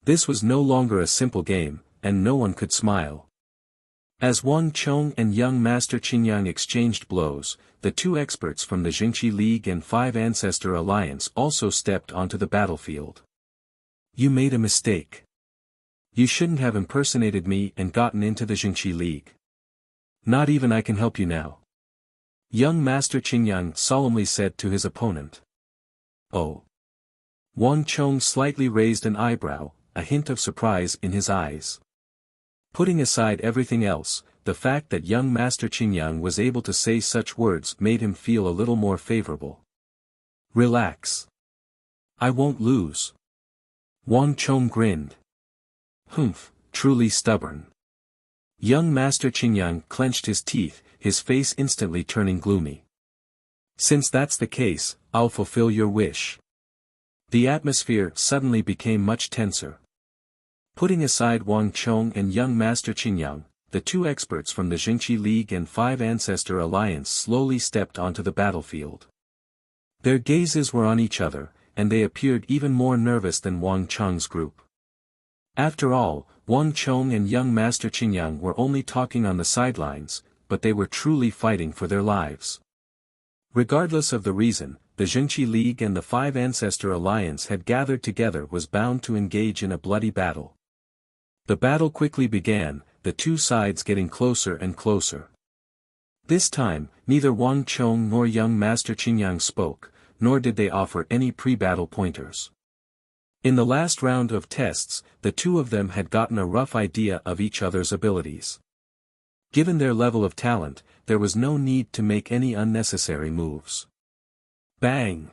This was no longer a simple game, and no one could smile. As Wang Chong and young Master Qingyang exchanged blows, the 2 experts from the Jingqi League and 5 Ancestor Alliance also stepped onto the battlefield. You made a mistake. You shouldn't have impersonated me and gotten into the Jingqi League. Not even I can help you now. Young Master Qingyang solemnly said to his opponent. Oh. Wang Chong slightly raised an eyebrow, a hint of surprise in his eyes. Putting aside everything else, the fact that young Master Qingyang was able to say such words made him feel a little more favorable. Relax. I won't lose. Wang Chong grinned. Truly stubborn. Young Master Qingyang clenched his teeth, his face instantly turning gloomy. Since that's the case, I'll fulfill your wish. The atmosphere suddenly became much tenser. Putting aside Wang Chong and young Master Qingyang, the 2 experts from the Jingqi League and 5 Ancestor Alliance slowly stepped onto the battlefield. Their gazes were on each other, and they appeared even more nervous than Wang Chong's group. After all, Wang Chong and young Master Qingyang were only talking on the sidelines, but they were truly fighting for their lives. Regardless of the reason, the Jingqi League and the 5 Ancestor Alliance had gathered together was bound to engage in a bloody battle. The battle quickly began, the 2 sides getting closer and closer. This time, neither Wang Chong nor young Master Qingyang spoke, nor did they offer any pre-battle pointers. In the last round of tests, the two of them had gotten a rough idea of each other's abilities. Given their level of talent, there was no need to make any unnecessary moves. Bang!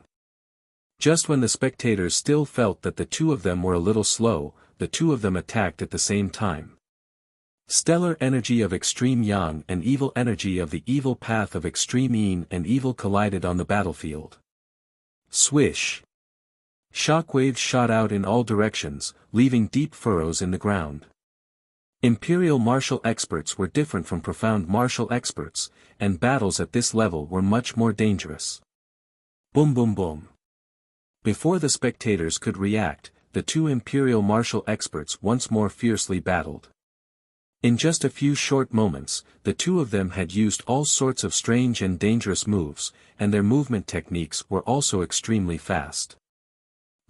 Just when the spectators still felt that the two of them were a little slow, the two of them attacked at the same time. Stellar energy of extreme yang and evil energy of the evil path of extreme yin and evil collided on the battlefield. Swish! Shockwaves shot out in all directions, leaving deep furrows in the ground. Imperial martial experts were different from profound martial experts, and battles at this level were much more dangerous. Boom boom boom. Before the spectators could react, the two imperial martial experts once more fiercely battled. In just a few short moments, the two of them had used all sorts of strange and dangerous moves, and their movement techniques were also extremely fast.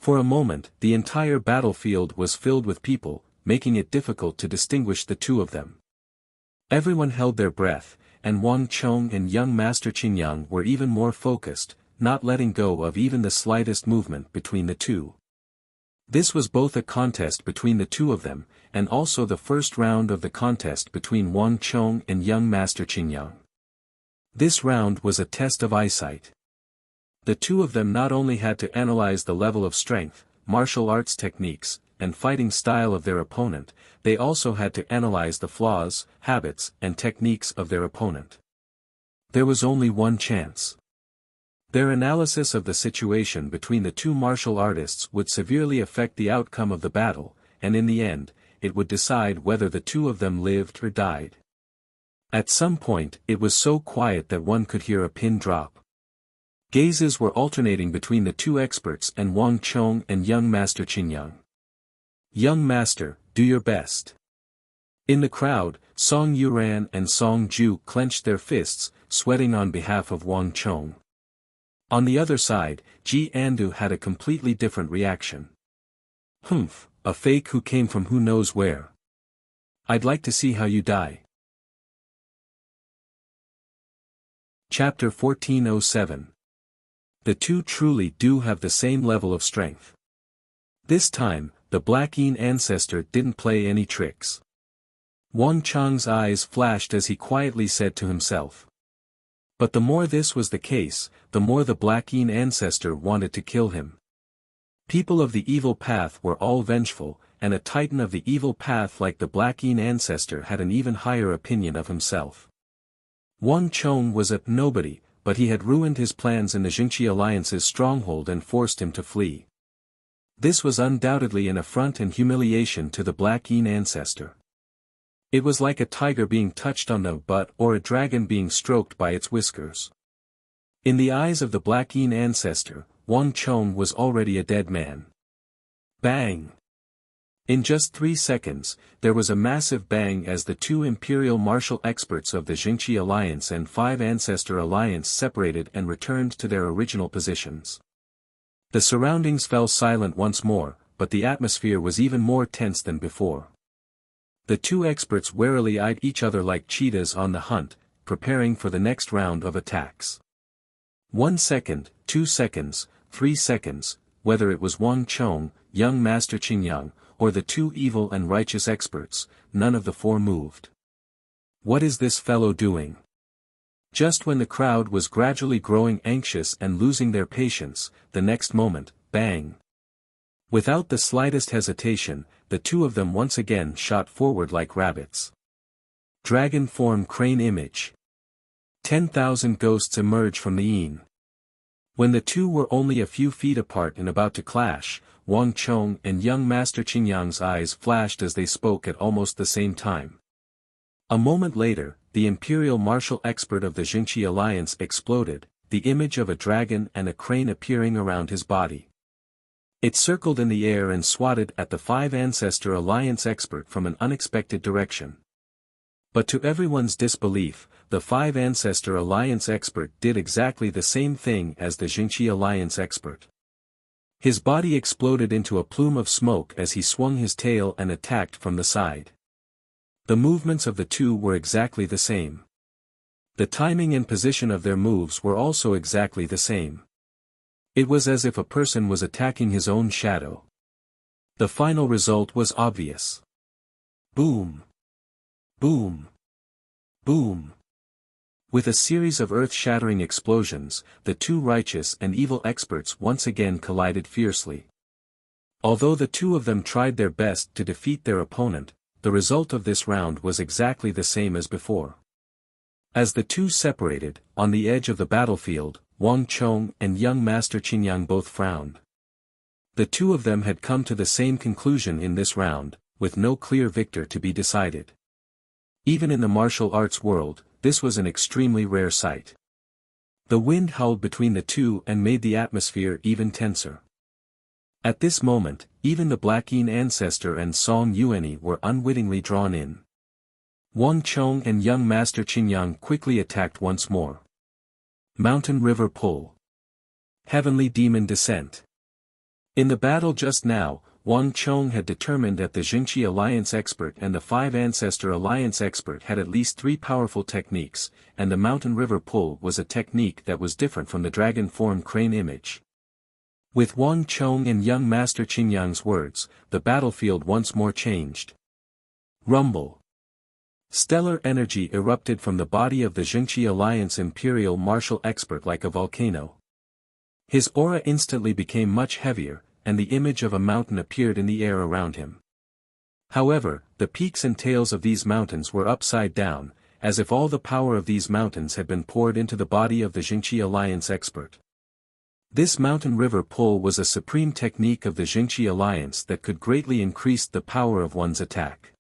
For a moment, the entire battlefield was filled with people, making it difficult to distinguish the two of them. Everyone held their breath, and Wang Chong and young Master Qingyang were even more focused, not letting go of even the slightest movement between the two. This was both a contest between the two of them, and also the first round of the contest between Wang Chong and young Master Qingyang. This round was a test of eyesight. The two of them not only had to analyze the level of strength, martial arts techniques, and fighting style of their opponent, they also had to analyze the flaws, habits, and techniques of their opponent. There was only one chance. Their analysis of the situation between the two martial artists would severely affect the outcome of the battle, and in the end, it would decide whether the two of them lived or died. At some point, it was so quiet that one could hear a pin drop. Gazes were alternating between the two experts and Wang Chong and young Master Qingyang. Young Master, do your best. In the crowd, Song Yuran and Song Ju clenched their fists, sweating on behalf of Wang Chong. On the other side, Ji Andu had a completely different reaction. Humph, a fake who came from who knows where. I'd like to see how you die. Chapter 1407. The two truly do have the same level of strength. This time, the Black Yin ancestor didn't play any tricks. Wang Chong's eyes flashed as he quietly said to himself. But the more this was the case, the more the Black Yin ancestor wanted to kill him. People of the evil path were all vengeful, and a titan of the evil path like the Black Yin ancestor had an even higher opinion of himself. Wang Chong was a nobody, but he had ruined his plans in the Jingqi Alliance's stronghold and forced him to flee. This was undoubtedly an affront and humiliation to the Black Yin ancestor. It was like a tiger being touched on the butt or a dragon being stroked by its whiskers. In the eyes of the Black Yin ancestor, Wang Chong was already a dead man. Bang! In just 3 seconds, there was a massive bang as the two imperial martial experts of the Jingqi Alliance and 5 Ancestor Alliance separated and returned to their original positions. The surroundings fell silent once more, but the atmosphere was even more tense than before. The two experts warily eyed each other like cheetahs on the hunt, preparing for the next round of attacks. 1 second, 2 seconds, 3 seconds, whether it was Wang Chong, young Master Qingyang, or the two evil and righteous experts, none of the four moved. What is this fellow doing? Just when the crowd was gradually growing anxious and losing their patience, the next moment, bang! Without the slightest hesitation, the two of them once again shot forward like rabbits. Dragon form crane image. 10,000 ghosts emerge from the yin. When the two were only a few feet apart and about to clash, Wang Chong and young Master Qingyang's eyes flashed as they spoke at almost the same time. A moment later, the imperial martial expert of the Jingqi Alliance exploded, the image of a dragon and a crane appearing around his body. It circled in the air and swatted at the 5 Ancestor Alliance expert from an unexpected direction. But to everyone's disbelief, the 5 Ancestor Alliance expert did exactly the same thing as the Jingqi Alliance expert. His body exploded into a plume of smoke as he swung his tail and attacked from the side. The movements of the two were exactly the same. The timing and position of their moves were also exactly the same. It was as if a person was attacking his own shadow. The final result was obvious. Boom! Boom! Boom! With a series of earth-shattering explosions, the two righteous and evil experts once again collided fiercely. Although the two of them tried their best to defeat their opponent, the result of this round was exactly the same as before. As the two separated, on the edge of the battlefield, Wang Chong and young Master Qingyang both frowned. The two of them had come to the same conclusion in this round, with no clear victor to be decided. Even in the martial arts world, this was an extremely rare sight. The wind howled between the two and made the atmosphere even tenser. At this moment, even the Black Yin ancestor and Song Yuanyi were unwittingly drawn in. Wang Chong and young Master Qingyang quickly attacked once more. Mountain River Pull. Heavenly Demon Descent. In the battle just now, Wang Chong had determined that the Jingqi Alliance expert and the Five Ancestor Alliance expert had at least three powerful techniques, and the Mountain River Pull was a technique that was different from the dragon form crane image. With Wang Chong and young Master Qingyang's words, the battlefield once more changed. Rumble. Stellar energy erupted from the body of the Jingqi Alliance Imperial Martial Expert like a volcano. His aura instantly became much heavier, and the image of a mountain appeared in the air around him. However, the peaks and tails of these mountains were upside down, as if all the power of these mountains had been poured into the body of the Jingqi Alliance expert. This mountain river pull was a supreme technique of the Jingqi Alliance that could greatly increase the power of one's attack.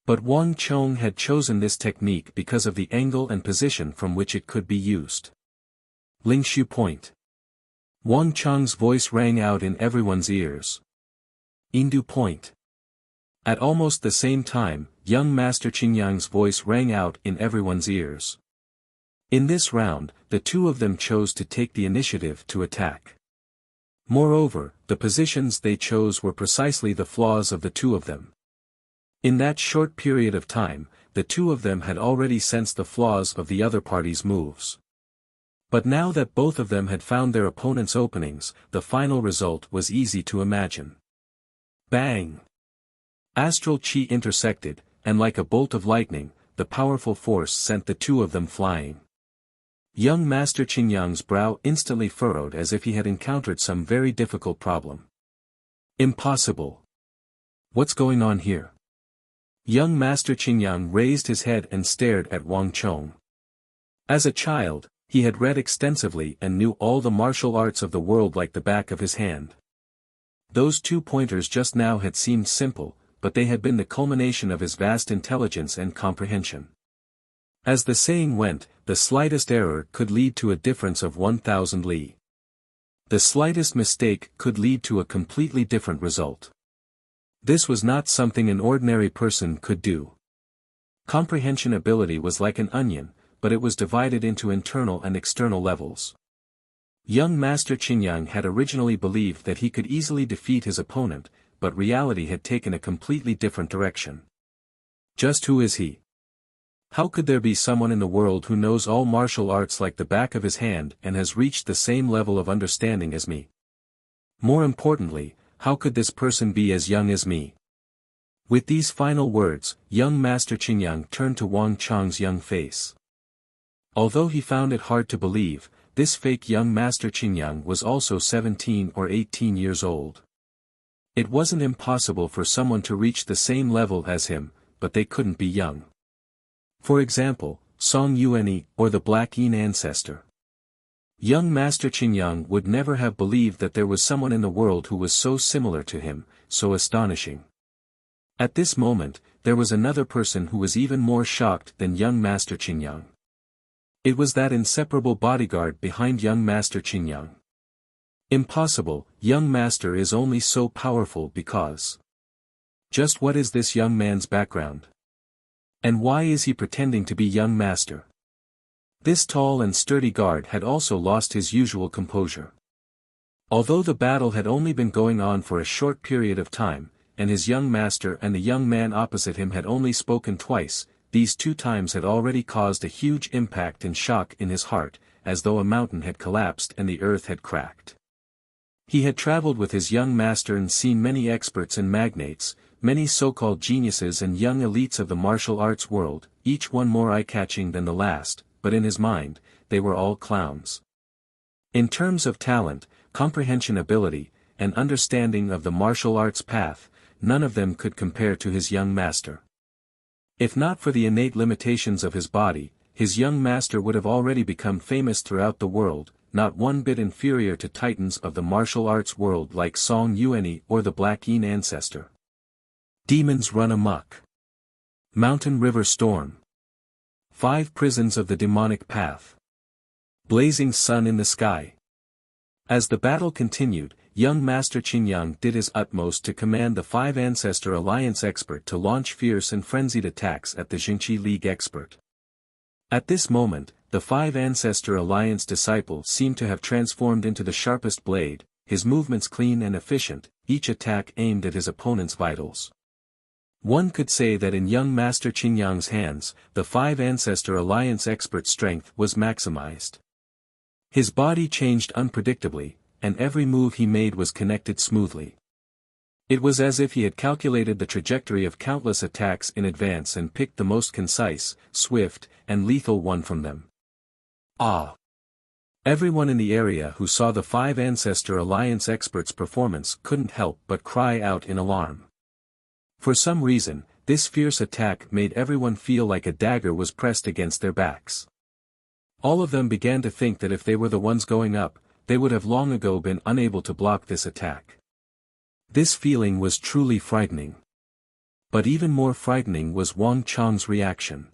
But Wang Chong had chosen this technique because of the angle and position from which it could be used. Lingshu Point. Wang Chong's voice rang out in everyone's ears. Indu Point. At almost the same time, young Master Qingyang's voice rang out in everyone's ears. In this round, the two of them chose to take the initiative to attack. Moreover, the positions they chose were precisely the flaws of the two of them. In that short period of time, the two of them had already sensed the flaws of the other party's moves. But now that both of them had found their opponent's openings, the final result was easy to imagine. Bang! Astral Qi intersected, and like a bolt of lightning, the powerful force sent the two of them flying. Young Master Qingyang's brow instantly furrowed as if he had encountered some very difficult problem. Impossible! What's going on here? Young Master Qingyang raised his head and stared at Wang Chong. As a child, he had read extensively and knew all the martial arts of the world like the back of his hand. Those 2 pointers just now had seemed simple, but they had been the culmination of his vast intelligence and comprehension. As the saying went, the slightest error could lead to a difference of 1,000 li. The slightest mistake could lead to a completely different result. This was not something an ordinary person could do. Comprehension ability was like an onion, but it was divided into internal and external levels. Young Master Qingyang had originally believed that he could easily defeat his opponent, but reality had taken a completely different direction. Just who is he? How could there be someone in the world who knows all martial arts like the back of his hand and has reached the same level of understanding as me? More importantly, how could this person be as young as me? With these final words, young Master Qingyang turned to Wang Chong's young face. Although he found it hard to believe, this fake young Master Qingyang was also 17 or 18 years old. It wasn't impossible for someone to reach the same level as him, but they couldn't be young. For example, Song Yuanyi or the Black Yin ancestor. Young Master Qingyang would never have believed that there was someone in the world who was so similar to him, so astonishing. At this moment, there was another person who was even more shocked than young Master Qingyang. It was that inseparable bodyguard behind young Master Qingyang. Impossible, young master is only so powerful because. Just what is this young man's background? And why is he pretending to be young master? This tall and sturdy guard had also lost his usual composure. Although the battle had only been going on for a short period of time, and his young master and the young man opposite him had only spoken twice, these 2 times had already caused a huge impact and shock in his heart, as though a mountain had collapsed and the earth had cracked. He had traveled with his young master and seen many experts and magnates, many so-called geniuses and young elites of the martial arts world, each one more eye-catching than the last, but in his mind, they were all clowns. In terms of talent, comprehension ability, and understanding of the martial arts path, none of them could compare to his young master. If not for the innate limitations of his body, his young master would have already become famous throughout the world, not one bit inferior to titans of the martial arts world like Song Yuanyi or the Black Yin ancestor. Demons run amok. Mountain river storm. 5 prisons of the demonic path. Blazing sun in the sky. As the battle continued, young Master Qingyang did his utmost to command the 5 Ancestor Alliance expert to launch fierce and frenzied attacks at the Jingqi League expert. At this moment, the 5 Ancestor Alliance disciple seemed to have transformed into the sharpest blade, his movements clean and efficient, each attack aimed at his opponent's vitals. One could say that in young Master Qingyang's hands, the 5 Ancestor Alliance expert's strength was maximized. His body changed unpredictably, and every move he made was connected smoothly. It was as if he had calculated the trajectory of countless attacks in advance and picked the most concise, swift, and lethal one from them. Ah! Everyone in the area who saw the 5 Ancestor Alliance expert's performance couldn't help but cry out in alarm. For some reason, this fierce attack made everyone feel like a dagger was pressed against their backs. All of them began to think that if they were the ones going up, they would have long ago been unable to block this attack. This feeling was truly frightening. But even more frightening was Wang Chong's reaction.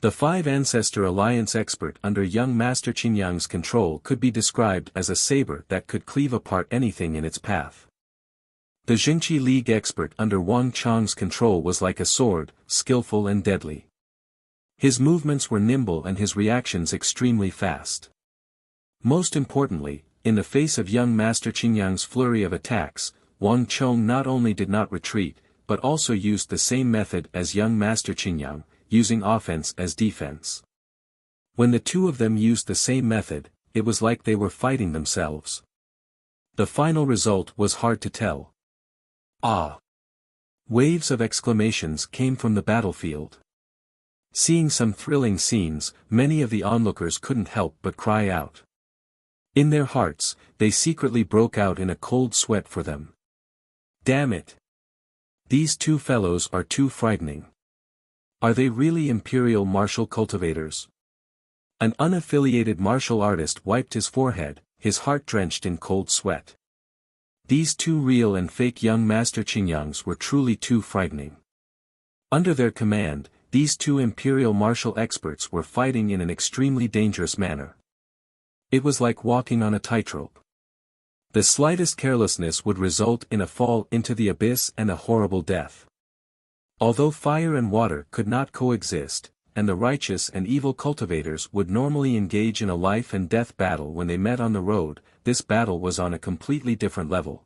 The 5 Ancestor Alliance expert under young Master Qingyang's control could be described as a saber that could cleave apart anything in its path. The Jingqi League expert under Wang Chong's control was like a sword, skillful and deadly. His movements were nimble and his reactions extremely fast. Most importantly, in the face of young Master Qingyang's flurry of attacks, Wang Chong not only did not retreat, but also used the same method as young Master Qingyang, using offense as defense. When the two of them used the same method, it was like they were fighting themselves. The final result was hard to tell. Ah! Waves of exclamations came from the battlefield. Seeing some thrilling scenes, many of the onlookers couldn't help but cry out. In their hearts, they secretly broke out in a cold sweat for them. Damn it! These two fellows are too frightening. Are they really imperial martial cultivators? An unaffiliated martial artist wiped his forehead, his heart drenched in cold sweat. These two real and fake young Master Qingyangs were truly too frightening. Under their command, these two imperial martial experts were fighting in an extremely dangerous manner. It was like walking on a tightrope. The slightest carelessness would result in a fall into the abyss and a horrible death. Although fire and water could not coexist, and the righteous and evil cultivators would normally engage in a life and death battle when they met on the road, this battle was on a completely different level.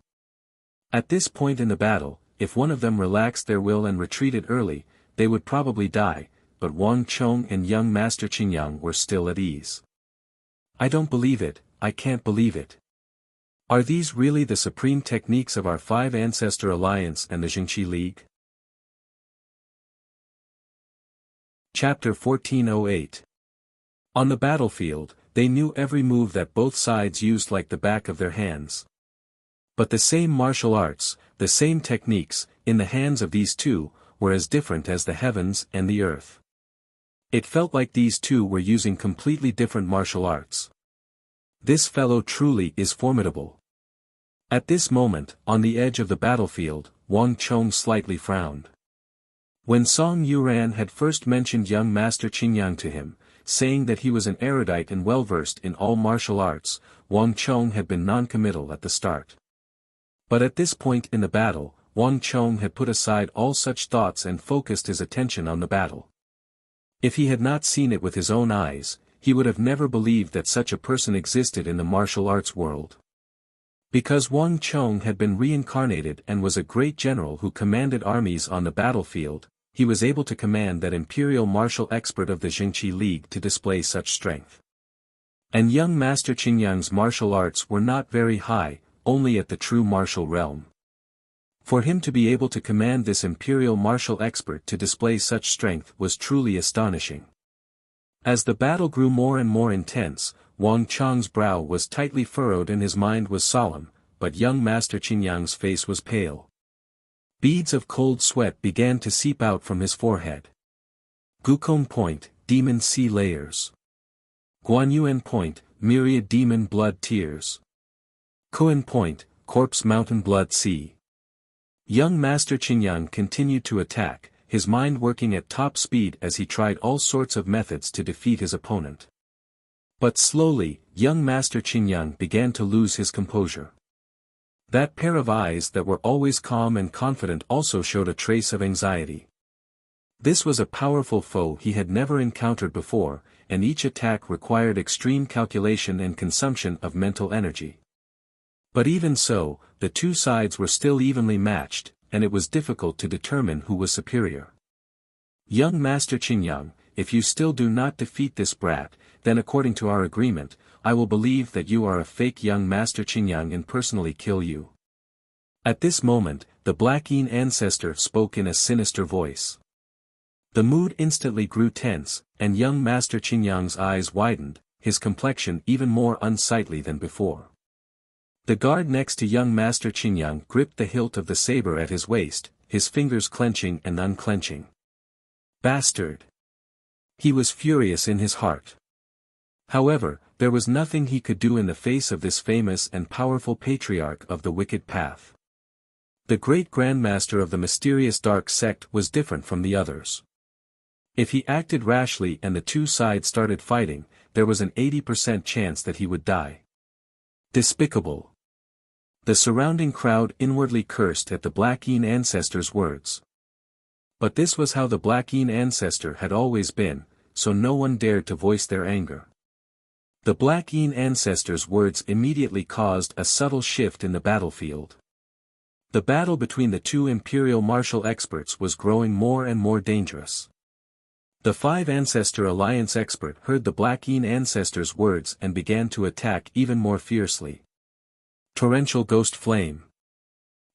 At this point in the battle, if one of them relaxed their will and retreated early, they would probably die, but Wang Chong and young Master Qingyang were still at ease. I don't believe it, I can't believe it. Are these really the supreme techniques of our 5 Ancestor Alliance and the Jingqi League? Chapter 1408. On the battlefield, they knew every move that both sides used like the back of their hands. But the same martial arts, the same techniques, in the hands of these two, were as different as the heavens and the earth. It felt like these two were using completely different martial arts. This fellow truly is formidable. At this moment, on the edge of the battlefield, Wang Chong slightly frowned. When Song Yuran had first mentioned young Master Qingyang to him, saying that he was an erudite and well-versed in all martial arts, Wang Chong had been non-committal at the start. But at this point in the battle, Wang Chong had put aside all such thoughts and focused his attention on the battle. If he had not seen it with his own eyes, he would have never believed that such a person existed in the martial arts world. Because Wang Chong had been reincarnated and was a great general who commanded armies on the battlefield, he was able to command that imperial martial expert of the Jingqi League to display such strength. And young Master Qingyang's martial arts were not very high, only at the true martial realm. For him to be able to command this imperial martial expert to display such strength was truly astonishing. As the battle grew more and more intense, Wang Chang's brow was tightly furrowed and his mind was solemn, but young Master Qinyang's face was pale. Beads of cold sweat began to seep out from his forehead. Gukong Point, Demon Sea Layers. Guanyuan Point, Myriad Demon Blood Tears. Kuan Point, Corpse Mountain Blood Sea. Young Master Qinyang continued to attack, his mind working at top speed as he tried all sorts of methods to defeat his opponent. But slowly, young Master Qinyang began to lose his composure. That pair of eyes that were always calm and confident also showed a trace of anxiety. This was a powerful foe he had never encountered before, and each attack required extreme calculation and consumption of mental energy. But even so, the two sides were still evenly matched, and it was difficult to determine who was superior. Young Master Qinyang, if you still do not defeat this brat, then according to our agreement, I will believe that you are a fake young Master Qinyang and personally kill you. At this moment, the Black Yin ancestor spoke in a sinister voice. The mood instantly grew tense, and young Master Qinyang's eyes widened, his complexion even more unsightly than before. The guard next to young Master Qinyang gripped the hilt of the saber at his waist, his fingers clenching and unclenching. Bastard! He was furious in his heart. However, there was nothing he could do in the face of this famous and powerful patriarch of the wicked path. The great grandmaster of the mysterious dark sect was different from the others. If he acted rashly and the two sides started fighting, there was an 80% chance that he would die. Despicable! The surrounding crowd inwardly cursed at the Black Yin ancestor's words. But this was how the Black Yin ancestor had always been, so no one dared to voice their anger. The Black Yin ancestor's words immediately caused a subtle shift in the battlefield. The battle between the two imperial martial experts was growing more and more dangerous. The Five Ancestor Alliance expert heard the Black Yin ancestor's words and began to attack even more fiercely. Torrential Ghost Flame.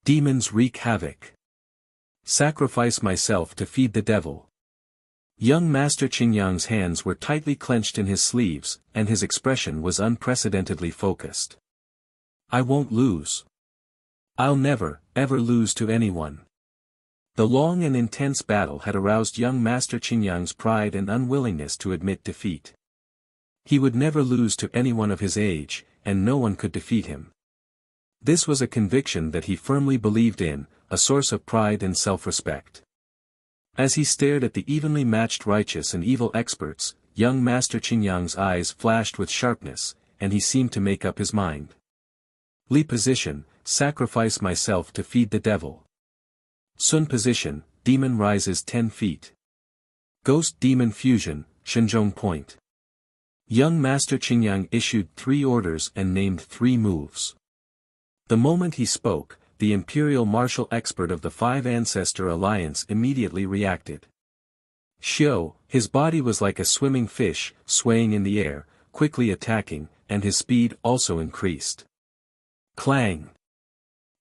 Demons wreak havoc. Sacrifice myself to feed the devil. Young Master Qinyang's hands were tightly clenched in his sleeves, and his expression was unprecedentedly focused. I won't lose. I'll never, ever lose to anyone. The long and intense battle had aroused young Master Qinyang's pride and unwillingness to admit defeat. He would never lose to anyone of his age, and no one could defeat him. This was a conviction that he firmly believed in, a source of pride and self-respect. As he stared at the evenly matched righteous and evil experts, young Master Qinyang's eyes flashed with sharpness, and he seemed to make up his mind. Li position, sacrifice myself to feed the devil. Sun position, demon rises 10 feet. Ghost demon fusion, Shenzhong Point. Young Master Qinyang issued 3 orders and named 3 moves. The moment he spoke, the imperial martial expert of the Five Ancestor Alliance immediately reacted. Xiao, his body was like a swimming fish, swaying in the air, quickly attacking, and his speed also increased. Clang!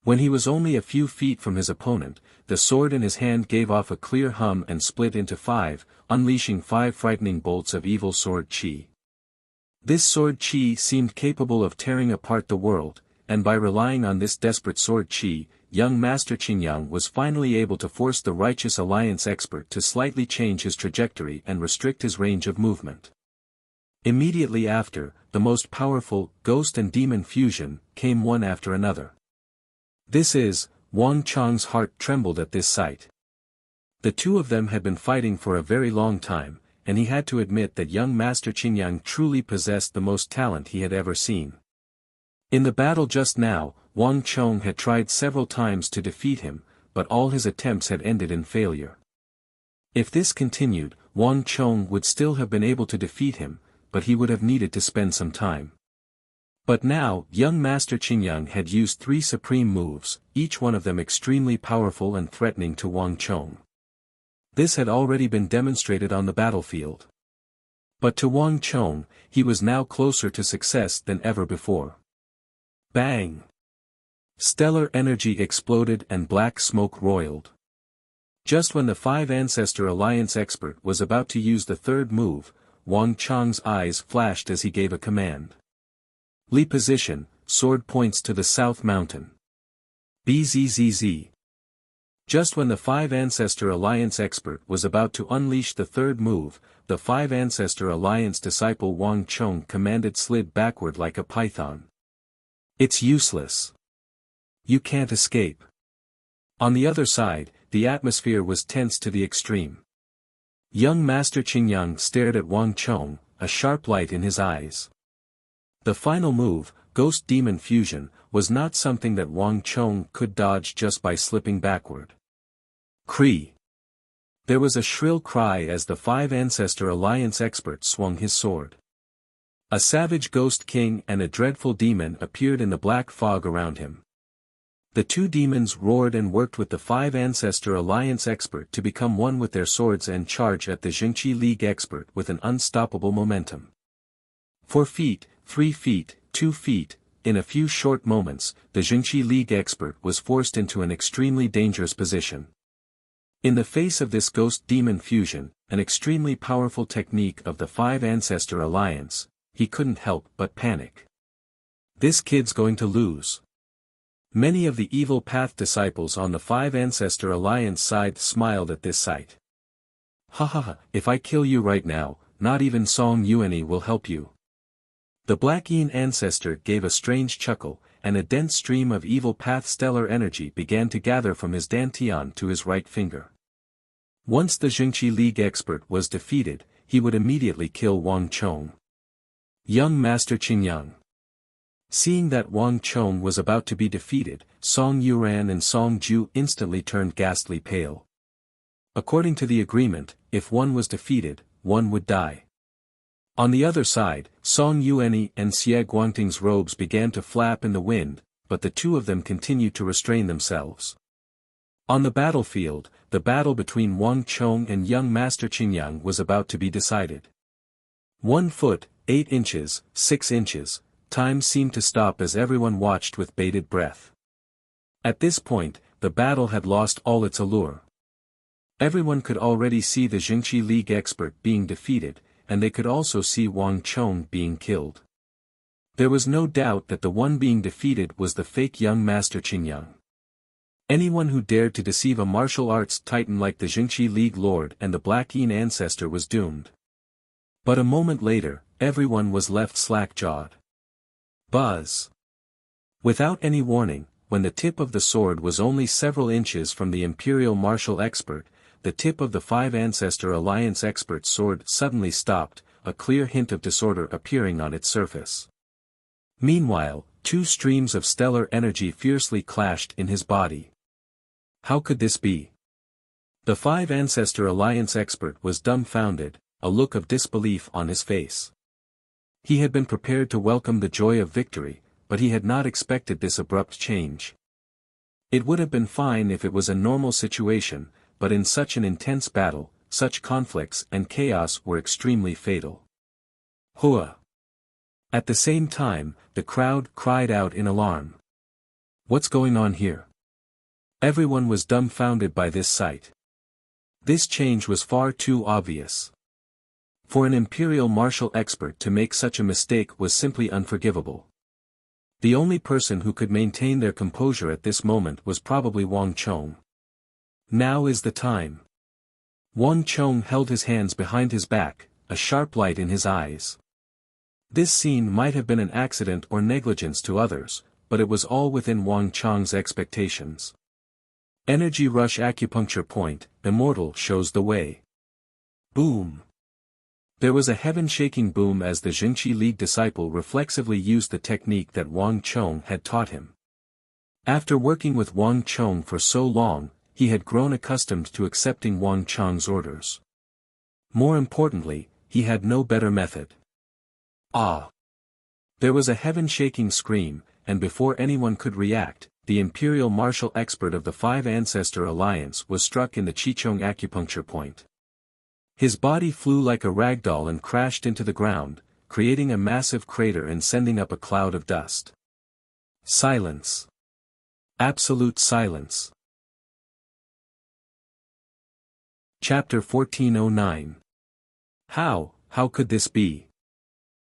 When he was only a few feet from his opponent, the sword in his hand gave off a clear hum and split into 5, unleashing 5 frightening bolts of evil sword chi. This sword chi seemed capable of tearing apart the world, and by relying on this desperate sword chi, young Master Qinyang was finally able to force the Righteous Alliance expert to slightly change his trajectory and restrict his range of movement. Immediately after, the most powerful, ghost and demon fusion, came one after another. Wang Chang's heart trembled at this sight. The two of them had been fighting for a very long time, and he had to admit that young Master Qinyang truly possessed the most talent he had ever seen. In the battle just now, Wang Chong had tried several times to defeat him, but all his attempts had ended in failure. If this continued, Wang Chong would still have been able to defeat him, but he would have needed to spend some time. But now, young Master Qinyang had used 3 supreme moves, each one of them extremely powerful and threatening to Wang Chong. This had already been demonstrated on the battlefield. But to Wang Chong, he was now closer to success than ever before. Bang! Stellar energy exploded and black smoke roiled. Just when the Five Ancestor Alliance expert was about to use the third move, Wang Chang's eyes flashed as he gave a command. Li position, sword points to the south mountain. Bzzz. Just when the Five Ancestor Alliance expert was about to unleash the third move, the Five Ancestor Alliance disciple Wang Chong commanded slid backward like a python. It's useless. You can't escape. On the other side, the atmosphere was tense to the extreme. Young Master Qingyang stared at Wang Chong, a sharp light in his eyes. The final move, Ghost Demon Fusion, was not something that Wang Chong could dodge just by slipping backward. Cree! There was a shrill cry as the Five Ancestor Alliance expert swung his sword. A savage ghost king and a dreadful demon appeared in the black fog around him. The two demons roared and worked with the Five Ancestor Alliance expert to become one with their swords and charge at the Jingqi League expert with an unstoppable momentum. 4 feet, 3 feet, 2 feet, in a few short moments, the Jingqi League expert was forced into an extremely dangerous position. In the face of this ghost demon fusion, an extremely powerful technique of the Five Ancestor Alliance, he couldn't help but panic. This kid's going to lose. Many of the Evil Path disciples on the Five Ancestor Alliance side smiled at this sight. Ha ha ha, if I kill you right now, not even Song Yuanyi will help you. The Black Yin ancestor gave a strange chuckle, and a dense stream of Evil Path stellar energy began to gather from his dantian to his right finger. Once the Jingqi League expert was defeated, he would immediately kill Wang Chong. Young Master Qingyang. Seeing that Wang Chong was about to be defeated, Song Yuran and Song Ju instantly turned ghastly pale. According to the agreement, if one was defeated, one would die. On the other side, Song Yuanyi and Xie Guangting's robes began to flap in the wind, but the two of them continued to restrain themselves. On the battlefield, the battle between Wang Chong and young Master Qingyang was about to be decided. 1 foot, 8 inches, 6 inches, time seemed to stop as everyone watched with bated breath. At this point, the battle had lost all its allure. Everyone could already see the Jingqi League expert being defeated, and they could also see Wang Chong being killed. There was no doubt that the one being defeated was the fake young Master Qingyang. Anyone who dared to deceive a martial arts titan like the Jingqi League Lord and the Black Yin ancestor was doomed. But a moment later, everyone was left slack-jawed. Buzz! Without any warning, when the tip of the sword was only several inches from the Imperial Martial Expert, the tip of the Five Ancestor Alliance Expert's sword suddenly stopped, a clear hint of disorder appearing on its surface. Meanwhile, 2 streams of stellar energy fiercely clashed in his body. How could this be? The Five Ancestor Alliance Expert was dumbfounded, a look of disbelief on his face. He had been prepared to welcome the joy of victory, but he had not expected this abrupt change. It would have been fine if it was a normal situation, but in such an intense battle, such conflicts and chaos were extremely fatal. Hua! At the same time, the crowd cried out in alarm. What's going on here? Everyone was dumbfounded by this sight. This change was far too obvious. For an Imperial martial expert to make such a mistake was simply unforgivable. The only person who could maintain their composure at this moment was probably Wang Chong. Now is the time. Wang Chong held his hands behind his back, a sharp light in his eyes. This scene might have been an accident or negligence to others, but it was all within Wang Chong's expectations. Energy Rush Acupuncture Point, Immortal shows the way. Boom! There was a heaven-shaking boom as the Jingqi League disciple reflexively used the technique that Wang Chong had taught him. After working with Wang Chong for so long, he had grown accustomed to accepting Wang Chong's orders. More importantly, he had no better method. Ah! There was a heaven-shaking scream, and before anyone could react, the Imperial martial expert of the Five Ancestor Alliance was struck in the Chichong acupuncture point. His body flew like a ragdoll and crashed into the ground, creating a massive crater and sending up a cloud of dust. Silence. Absolute silence. Chapter 1409. How could this be?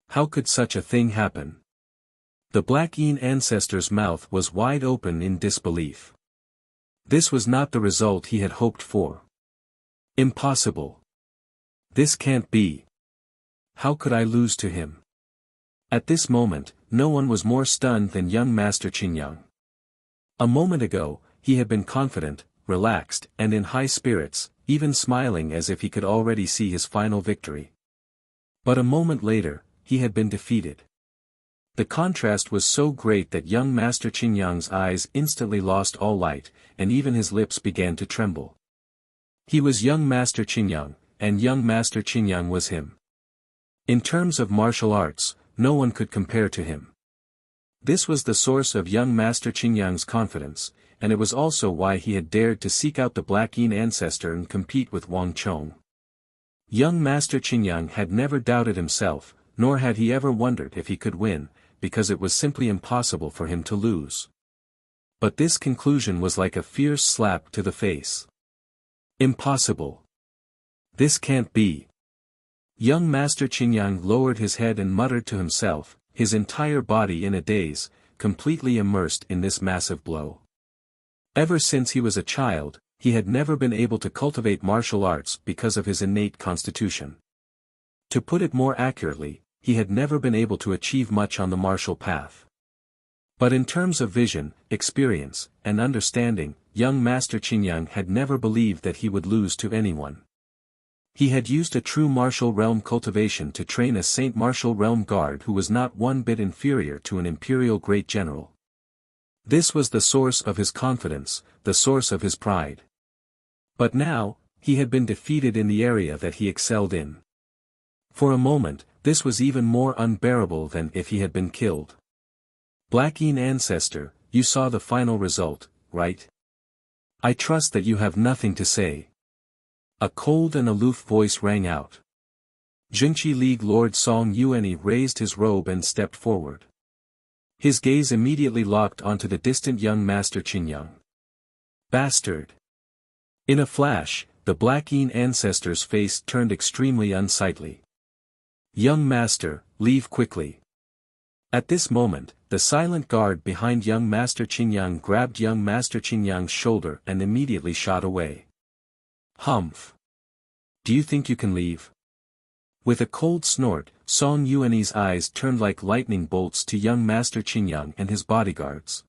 How could such a thing happen? The Black Yin ancestor's mouth was wide open in disbelief. This was not the result he had hoped for. Impossible. This can't be. How could I lose to him? At this moment, no one was more stunned than young Master Qingyang. A moment ago, he had been confident, relaxed, and in high spirits, even smiling as if he could already see his final victory. But a moment later, he had been defeated. The contrast was so great that young Master Qingyang's eyes instantly lost all light, and even his lips began to tremble. He was young Master Qingyang, and young Master Qingyang was him. In terms of martial arts, no one could compare to him. This was the source of young Master Qingyang's confidence, and it was also why he had dared to seek out the Black Yin ancestor and compete with Wang Chong. Young Master Qingyang had never doubted himself, nor had he ever wondered if he could win, because it was simply impossible for him to lose. But this conclusion was like a fierce slap to the face. Impossible. This can't be. Young Master Qingyang lowered his head and muttered to himself, his entire body in a daze, completely immersed in this massive blow. Ever since he was a child, he had never been able to cultivate martial arts because of his innate constitution. To put it more accurately, he had never been able to achieve much on the martial path. But in terms of vision, experience, and understanding, young Master Qingyang had never believed that he would lose to anyone. He had used a true martial realm cultivation to train a Saint Martial Realm guard who was not one bit inferior to an imperial great general. This was the source of his confidence, the source of his pride. But now, he had been defeated in the area that he excelled in. For a moment, this was even more unbearable than if he had been killed. Black Yin ancestor, you saw the final result, right? I trust that you have nothing to say. A cold and aloof voice rang out. Jingqi League Lord Song Yuanyi raised his robe and stepped forward. His gaze immediately locked onto the distant young Master Qingyang. Bastard! In a flash, the Black Yin ancestor's face turned extremely unsightly. Young Master, leave quickly. At this moment, the silent guard behind young Master Qingyang grabbed young Master Qingyang's shoulder and immediately shot away. Humph! Do you think you can leave? With a cold snort, Song Yuanyi's eyes turned like lightning bolts to young Master Qingyang and his bodyguards.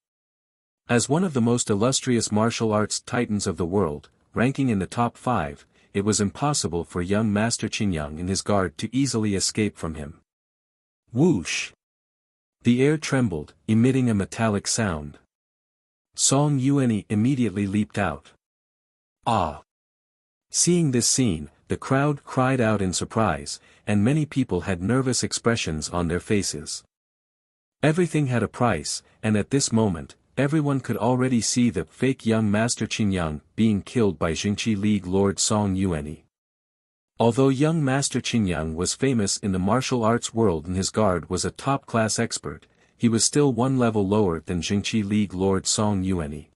As one of the most illustrious martial arts titans of the world, ranking in the top 5, it was impossible for young Master Qingyang and his guard to easily escape from him. Whoosh! The air trembled, emitting a metallic sound. Song Yuanyi immediately leaped out. Ah! Seeing this scene, the crowd cried out in surprise, and many people had nervous expressions on their faces. Everything had a price, and at this moment, everyone could already see the fake young Master Qingyang being killed by Jingqi League Lord Song Yuanyi. Although young Master Qingyang was famous in the martial arts world and his guard was a top-class expert, he was still one level lower than Jingqi League Lord Song Yuanyi.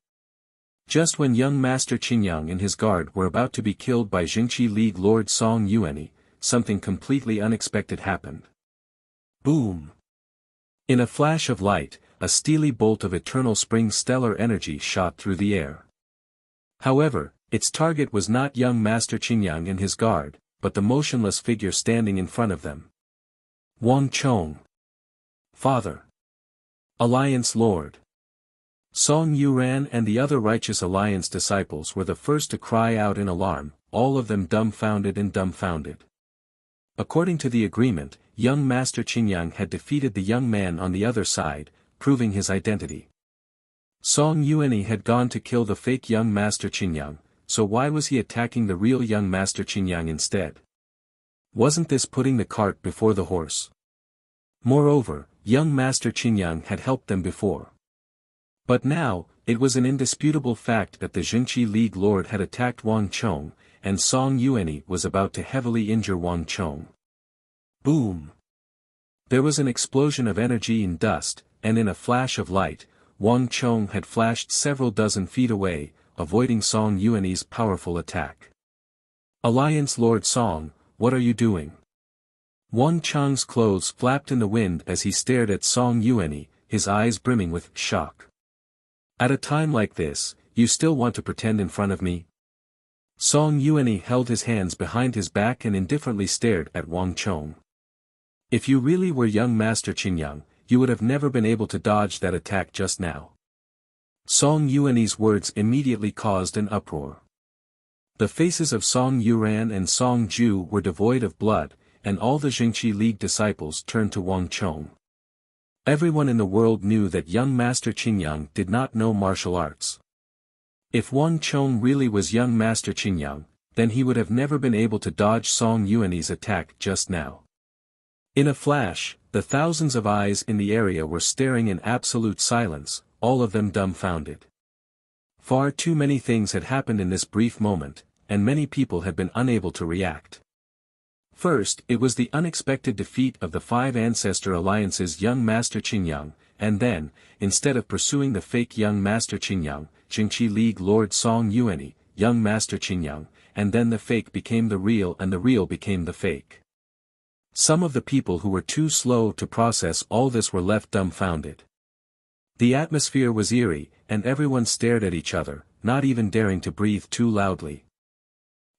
Just when young Master Qingyang and his guard were about to be killed by Jingqi League Lord Song Yuanyi, something completely unexpected happened. Boom! In a flash of light, a steely bolt of eternal spring stellar energy shot through the air. However, its target was not young Master Qingyang and his guard, but the motionless figure standing in front of them. Wang Chong. Father. Alliance Lord. Song Yuran and the other Righteous Alliance disciples were the first to cry out in alarm, all of them dumbfounded. According to the agreement, young Master Qingyang had defeated the young man on the other side, proving his identity. Song Yuanyi had gone to kill the fake young Master Qingyang, so why was he attacking the real young Master Qingyang instead? Wasn't this putting the cart before the horse? Moreover, young Master Qingyang had helped them before. But now, it was an indisputable fact that the Jingqi League Lord had attacked Wang Chong, and Song Yuanyi was about to heavily injure Wang Chong. Boom! There was an explosion of energy and dust, and in a flash of light, Wang Chong had flashed several dozen feet away, avoiding Song Yuan's powerful attack. "Alliance Lord Song, what are you doing?" Wang Chong's clothes flapped in the wind as he stared at Song Yuan, his eyes brimming with shock. "At a time like this, you still want to pretend in front of me?" Song Yuan held his hands behind his back and indifferently stared at Wang Chong. "If you really were young Master Qingyang, you would have never been able to dodge that attack just now." Song Yuan's words immediately caused an uproar. The faces of Song Yuan and Song Ju were devoid of blood, and all the Jingqi League disciples turned to Wang Chong. Everyone in the world knew that young Master Qingyang did not know martial arts. If Wang Chong really was young Master Qingyang, then he would have never been able to dodge Song Yuan's attack just now. In a flash, the thousands of eyes in the area were staring in absolute silence, all of them dumbfounded. Far too many things had happened in this brief moment, and many people had been unable to react. First, it was the unexpected defeat of the Five Ancestor Alliance's young Master Qingyang, and then, instead of pursuing the fake young Master Qingyang, Jingqi League Lord Song Yuan, young Master Qingyang, and then the fake became the real and the real became the fake. Some of the people who were too slow to process all this were left dumbfounded. The atmosphere was eerie, and everyone stared at each other, not even daring to breathe too loudly.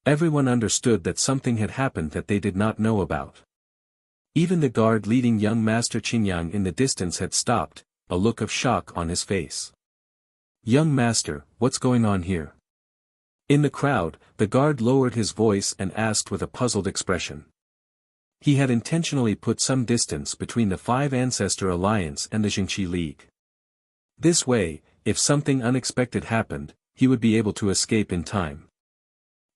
Everyone understood that something had happened that they did not know about. Even the guard leading young Master Qingyang in the distance had stopped, a look of shock on his face. "Young Master, what's going on here?" In the crowd, the guard lowered his voice and asked with a puzzled expression. He had intentionally put some distance between the Five Ancestor Alliance and the Jingqi League. This way, if something unexpected happened, he would be able to escape in time.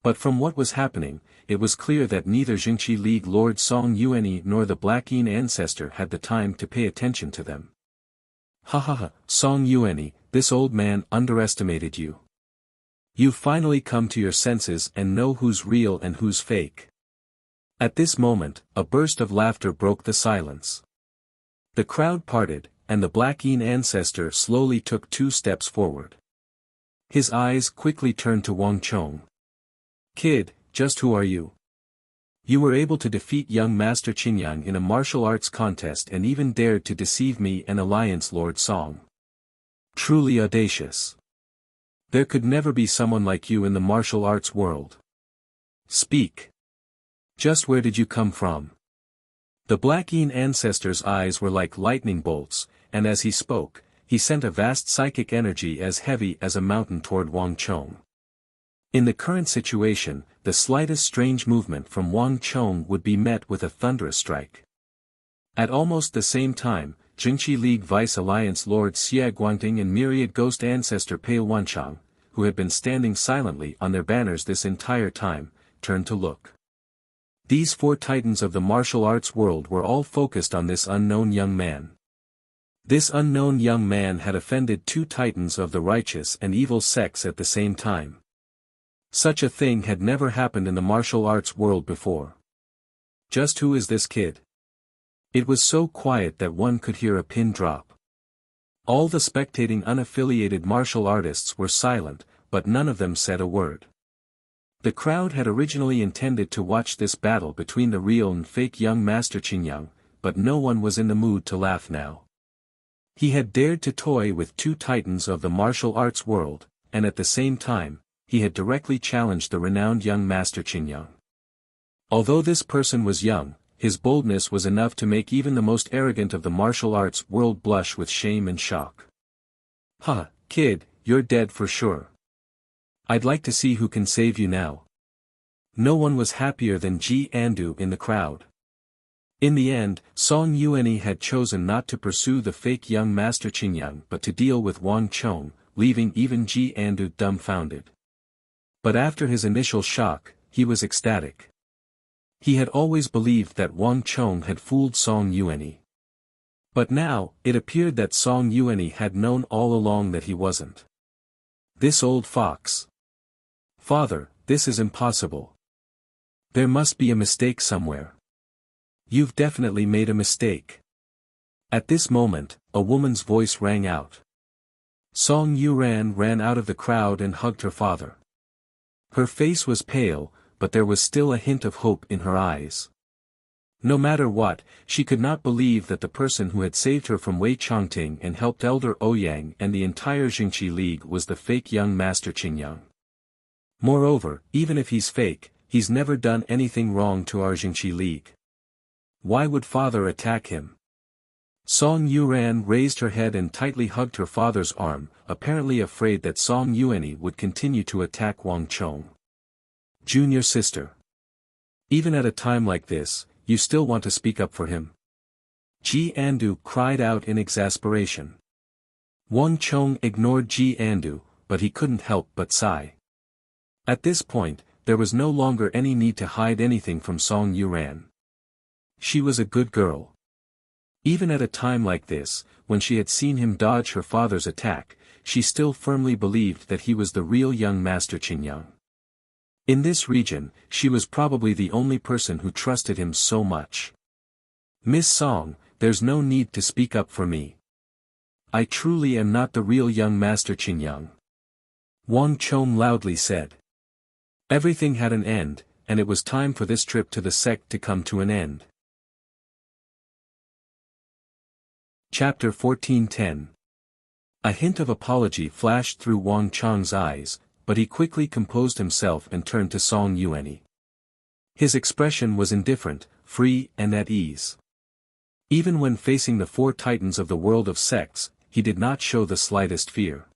But from what was happening, it was clear that neither Jingqi League Lord Song Yuan nor the Black Yin ancestor had the time to pay attention to them. "Ha ha ha, Song Yuan, this old man underestimated you. You've finally come to your senses and know who's real and who's fake." At this moment, a burst of laughter broke the silence. The crowd parted, and the Black Yin ancestor slowly took 2 steps forward. His eyes quickly turned to Wang Chong. "Kid, just who are you? You were able to defeat young Master Qingyang in a martial arts contest and even dared to deceive me and Alliance Lord Song. Truly audacious. There could never be someone like you in the martial arts world. Speak. Just where did you come from?" The Black Yin ancestor's eyes were like lightning bolts, and as he spoke, he sent a vast psychic energy as heavy as a mountain toward Wang Chong. In the current situation, the slightest strange movement from Wang Chong would be met with a thunderous strike. At almost the same time, Jingqi League Vice Alliance Lord Xia Guangding and myriad ghost ancestor Pale Wanchang, who had been standing silently on their banners this entire time, turned to look. These 4 titans of the martial arts world were all focused on this unknown young man. This unknown young man had offended 2 titans of the righteous and evil sects at the same time. Such a thing had never happened in the martial arts world before. Just who is this kid? It was so quiet that one could hear a pin drop. All the spectating unaffiliated martial artists were silent, but none of them said a word. The crowd had originally intended to watch this battle between the real and fake young Master Qingyang, but no one was in the mood to laugh now. He had dared to toy with 2 titans of the martial arts world, and at the same time, he had directly challenged the renowned young Master Qingyang. Although this person was young, his boldness was enough to make even the most arrogant of the martial arts world blush with shame and shock. "Ha, kid, you're dead for sure. I'd like to see who can save you now." No one was happier than Ji Andu in the crowd. In the end, Song Yuan had chosen not to pursue the fake young Master Qingyang but to deal with Wang Chong, leaving even Ji Andu dumbfounded. But after his initial shock, he was ecstatic. He had always believed that Wang Chong had fooled Song Yuan. But now, it appeared that Song Yuan had known all along that he wasn't. This old fox. "Father, this is impossible. There must be a mistake somewhere. You've definitely made a mistake." At this moment, a woman's voice rang out. Song Yuran ran out of the crowd and hugged her father. Her face was pale, but there was still a hint of hope in her eyes. No matter what, she could not believe that the person who had saved her from Wei Chongting and helped Elder Ouyang and the entire Jingqi League was the fake young Master Qingyang. Moreover, even if he's fake, he's never done anything wrong to our Jingqi League. Why would father attack him? Song Yuran raised her head and tightly hugged her father's arm, apparently afraid that Song Yuani would continue to attack Wang Chong. Junior sister. Even at a time like this, you still want to speak up for him? Ji Andu cried out in exasperation. Wang Chong ignored Ji Andu, but he couldn't help but sigh. At this point, there was no longer any need to hide anything from Song Yuran. She was a good girl. Even at a time like this, when she had seen him dodge her father's attack, she still firmly believed that he was the real young Master Qingyang. In this region, she was probably the only person who trusted him so much. Miss Song, there's no need to speak up for me. I truly am not the real young Master Qingyang. Wang Chong loudly said. Everything had an end, and it was time for this trip to the sect to come to an end. Chapter 14:10. A hint of apology flashed through Wang Chong's eyes, but he quickly composed himself and turned to Song Yuani. His expression was indifferent, free and at ease. Even when facing the four titans of the world of sects, he did not show the slightest fear.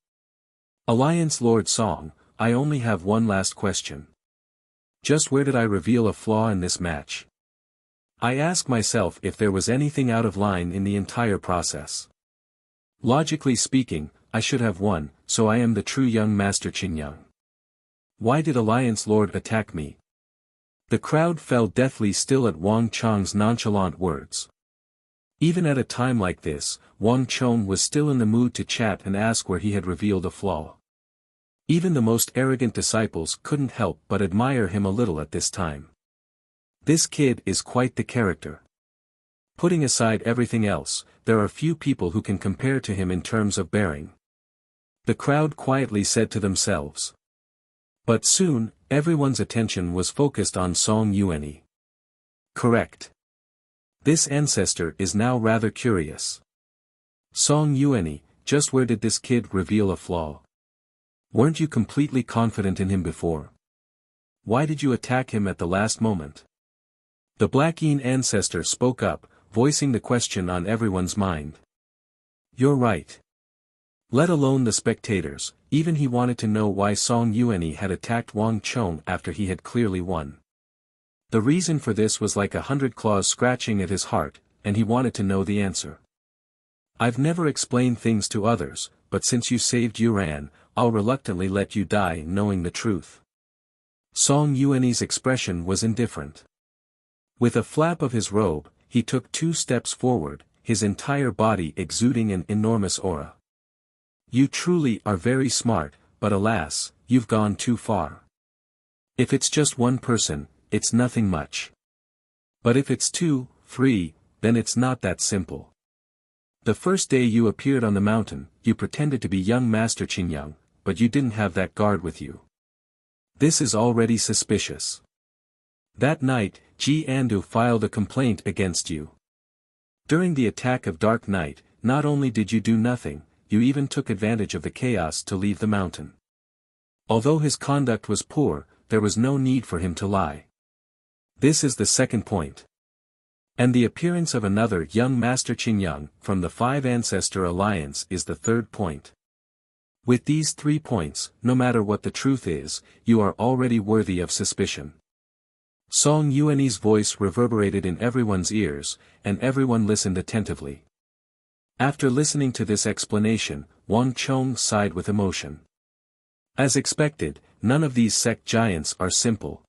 Alliance Lord Song, I only have one last question. Just where did I reveal a flaw in this match? I ask myself if there was anything out of line in the entire process. Logically speaking, I should have won, so I am the true young Master Qingyang. Why did Alliance Lord attack me? The crowd fell deathly still at Wang Chong's nonchalant words. Even at a time like this, Wang Chong was still in the mood to chat and ask where he had revealed a flaw. Even the most arrogant disciples couldn't help but admire him a little at this time. This kid is quite the character. Putting aside everything else, there are few people who can compare to him in terms of bearing. The crowd quietly said to themselves. But soon, everyone's attention was focused on Song Yuani. Correct. This ancestor is now rather curious. Song Yuani, just where did this kid reveal a flaw? Weren't you completely confident in him before? Why did you attack him at the last moment? The Blackeen ancestor spoke up, voicing the question on everyone's mind. You're right. Let alone the spectators, even he wanted to know why Song Yuani had attacked Wang Chong after he had clearly won. The reason for this was like 100 claws scratching at his heart, and he wanted to know the answer. I've never explained things to others, but since you saved Yuran, I'll reluctantly let you die knowing the truth. Song Yuani's expression was indifferent. With a flap of his robe, he took 2 steps forward, his entire body exuding an enormous aura. You truly are very smart, but alas, you've gone too far. If it's just one person, it's nothing much. But if it's 2, 3, then it's not that simple. The first day you appeared on the mountain, you pretended to be young Master Qingyang, but you didn't have that guard with you. This is already suspicious. That night, Ji Andu filed a complaint against you. During the attack of Dark Night, not only did you do nothing, you even took advantage of the chaos to leave the mountain. Although his conduct was poor, there was no need for him to lie. This is the second point. And the appearance of another young Master Qingyang from the 5 Ancestor Alliance is the third point. With these 3 points, no matter what the truth is, you are already worthy of suspicion. Song Yuani's voice reverberated in everyone's ears, and everyone listened attentively. After listening to this explanation, Wang Chong sighed with emotion. As expected, none of these sect giants are simple.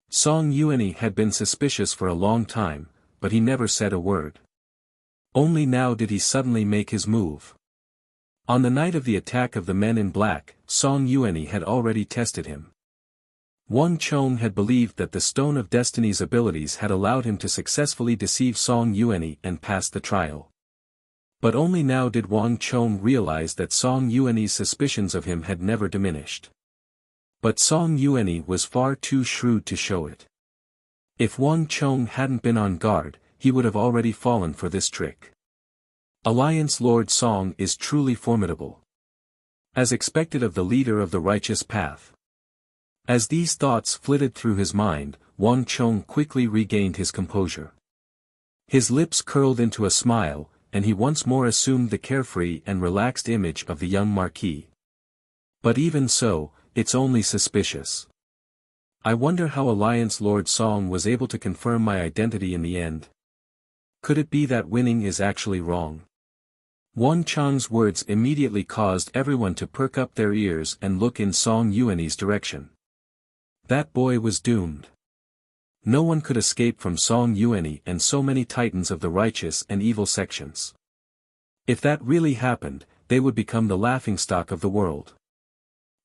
Song Yuani had been suspicious for a long time, but he never said a word. Only now did he suddenly make his move. On the night of the attack of the men in black, Song Yuani had already tested him. Wang Chong had believed that the Stone of Destiny's abilities had allowed him to successfully deceive Song Yuani and pass the trial. But only now did Wang Chong realize that Song Yuanyi's suspicions of him had never diminished. But Song Yuanyi was far too shrewd to show it. If Wang Chong hadn't been on guard, he would have already fallen for this trick. Alliance Lord Song is truly formidable. As expected of the leader of the righteous path. As these thoughts flitted through his mind, Wang Chong quickly regained his composure. His lips curled into a smile, and he once more assumed the carefree and relaxed image of the young marquis. But even so, it's only suspicious. I wonder how Alliance Lord Song was able to confirm my identity in the end. Could it be that winning is actually wrong? Wang Chong's words immediately caused everyone to perk up their ears and look in Song Yuanyi's direction. That boy was doomed. No one could escape from Song Yuanyi and so many titans of the righteous and evil sections. If that really happened, they would become the laughingstock of the world.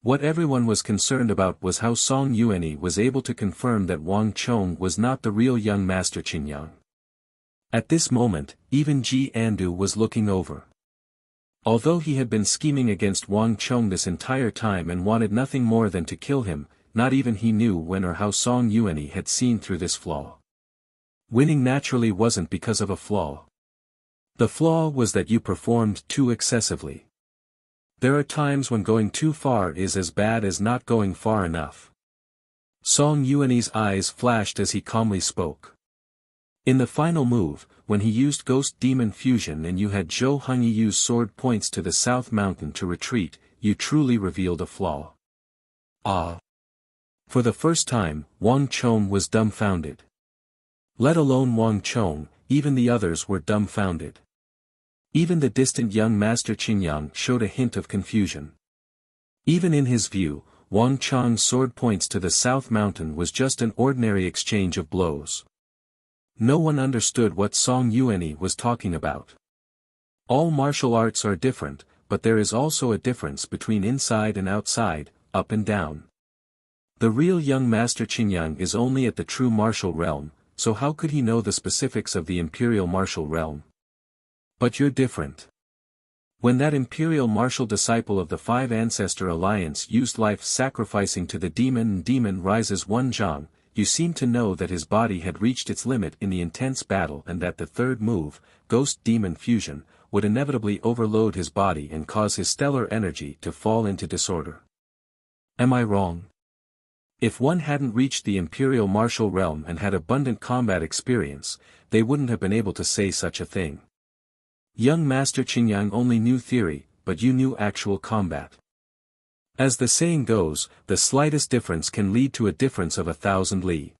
What everyone was concerned about was how Song Yuanyi was able to confirm that Wang Chong was not the real young master Qinyang. At this moment, even Ji Andu was looking over. Although he had been scheming against Wang Chong this entire time and wanted nothing more than to kill him, not even he knew when or how Song Yuanyi had seen through this flaw. Winning naturally wasn't because of a flaw. The flaw was that you performed too excessively. There are times when going too far is as bad as not going far enough. Song Yuanyi's eyes flashed as he calmly spoke. In the final move, when he used Ghost Demon Fusion and you had Zhou Hengyi use sword points to the South Mountain to retreat, you truly revealed a flaw. Ah! For the first time, Wang Chong was dumbfounded. Let alone Wang Chong, even the others were dumbfounded. Even the distant young master Qinyang showed a hint of confusion. Even in his view, Wang Chong's sword points to the South Mountain was just an ordinary exchange of blows. No one understood what Song Yuanyi was talking about. All martial arts are different, but there is also a difference between inside and outside, up and down. The real young master Qinyang is only at the true martial realm, so how could he know the specifics of the imperial martial realm? But you're different. When that imperial martial disciple of the Five Ancestor Alliance used life sacrificing to the demon and demon rises one Zhang, you seemed to know that his body had reached its limit in the intense battle and that the third move, Ghost Demon Fusion, would inevitably overload his body and cause his stellar energy to fall into disorder. Am I wrong? If one hadn't reached the imperial martial realm and had abundant combat experience, they wouldn't have been able to say such a thing. Young Master Qinyang only knew theory, but you knew actual combat. As the saying goes, the slightest difference can lead to a difference of 1,000 li.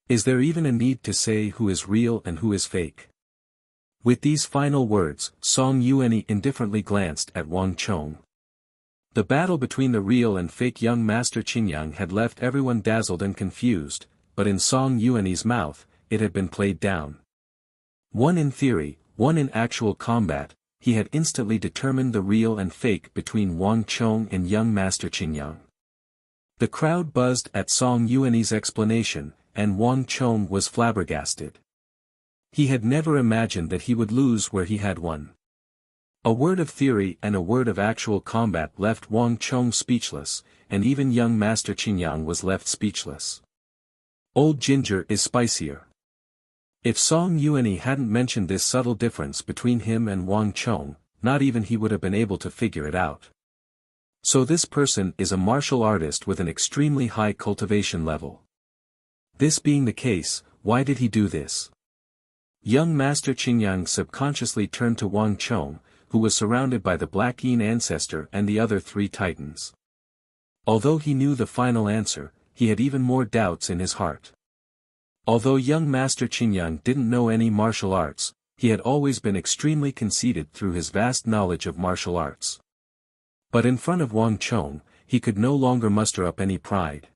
Is there even a need to say who is real and who is fake? With these final words, Song Yuanyi indifferently glanced at Wang Chong. The battle between the real and fake young master Qinyang had left everyone dazzled and confused, but in Song Yuanyi's mouth, it had been played down. One in theory, one in actual combat, he had instantly determined the real and fake between Wang Chong and young master Qinyang. The crowd buzzed at Song Yuanyi's explanation, and Wang Chong was flabbergasted. He had never imagined that he would lose where he had won. A word of theory and a word of actual combat left Wang Chong speechless, and even young master Qinyang was left speechless. Old ginger is spicier. If Song Yuanyi hadn't mentioned this subtle difference between him and Wang Chong, not even he would have been able to figure it out. So this person is a martial artist with an extremely high cultivation level. This being the case, why did he do this? Young Master Qinyang subconsciously turned to Wang Chong, who was surrounded by the Black Yin ancestor and the other three titans. Although he knew the final answer, he had even more doubts in his heart. Although young Master Qinyang didn't know any martial arts, he had always been extremely conceited through his vast knowledge of martial arts. But in front of Wang Chong, he could no longer muster up any pride.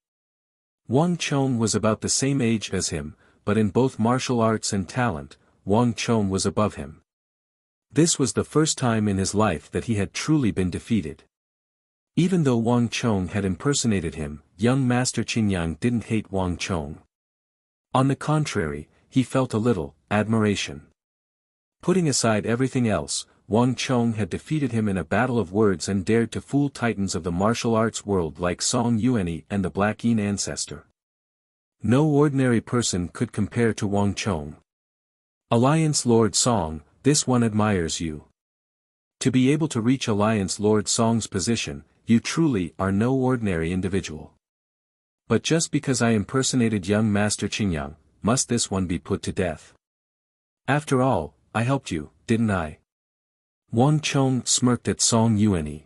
Wang Chong was about the same age as him, but in both martial arts and talent, Wang Chong was above him. This was the first time in his life that he had truly been defeated. Even though Wang Chong had impersonated him, young Master Qinyang didn't hate Wang Chong. On the contrary, he felt a little admiration. Putting aside everything else, Wang Chong had defeated him in a battle of words and dared to fool titans of the martial arts world like Song Yuanyi and the Black Yin ancestor. No ordinary person could compare to Wang Chong. Alliance Lord Song, this one admires you. To be able to reach Alliance Lord Song's position, you truly are no ordinary individual. But just because I impersonated young Master Qingyang, must this one be put to death? After all, I helped you, didn't I? Wang Chong smirked at Song Yuanyi.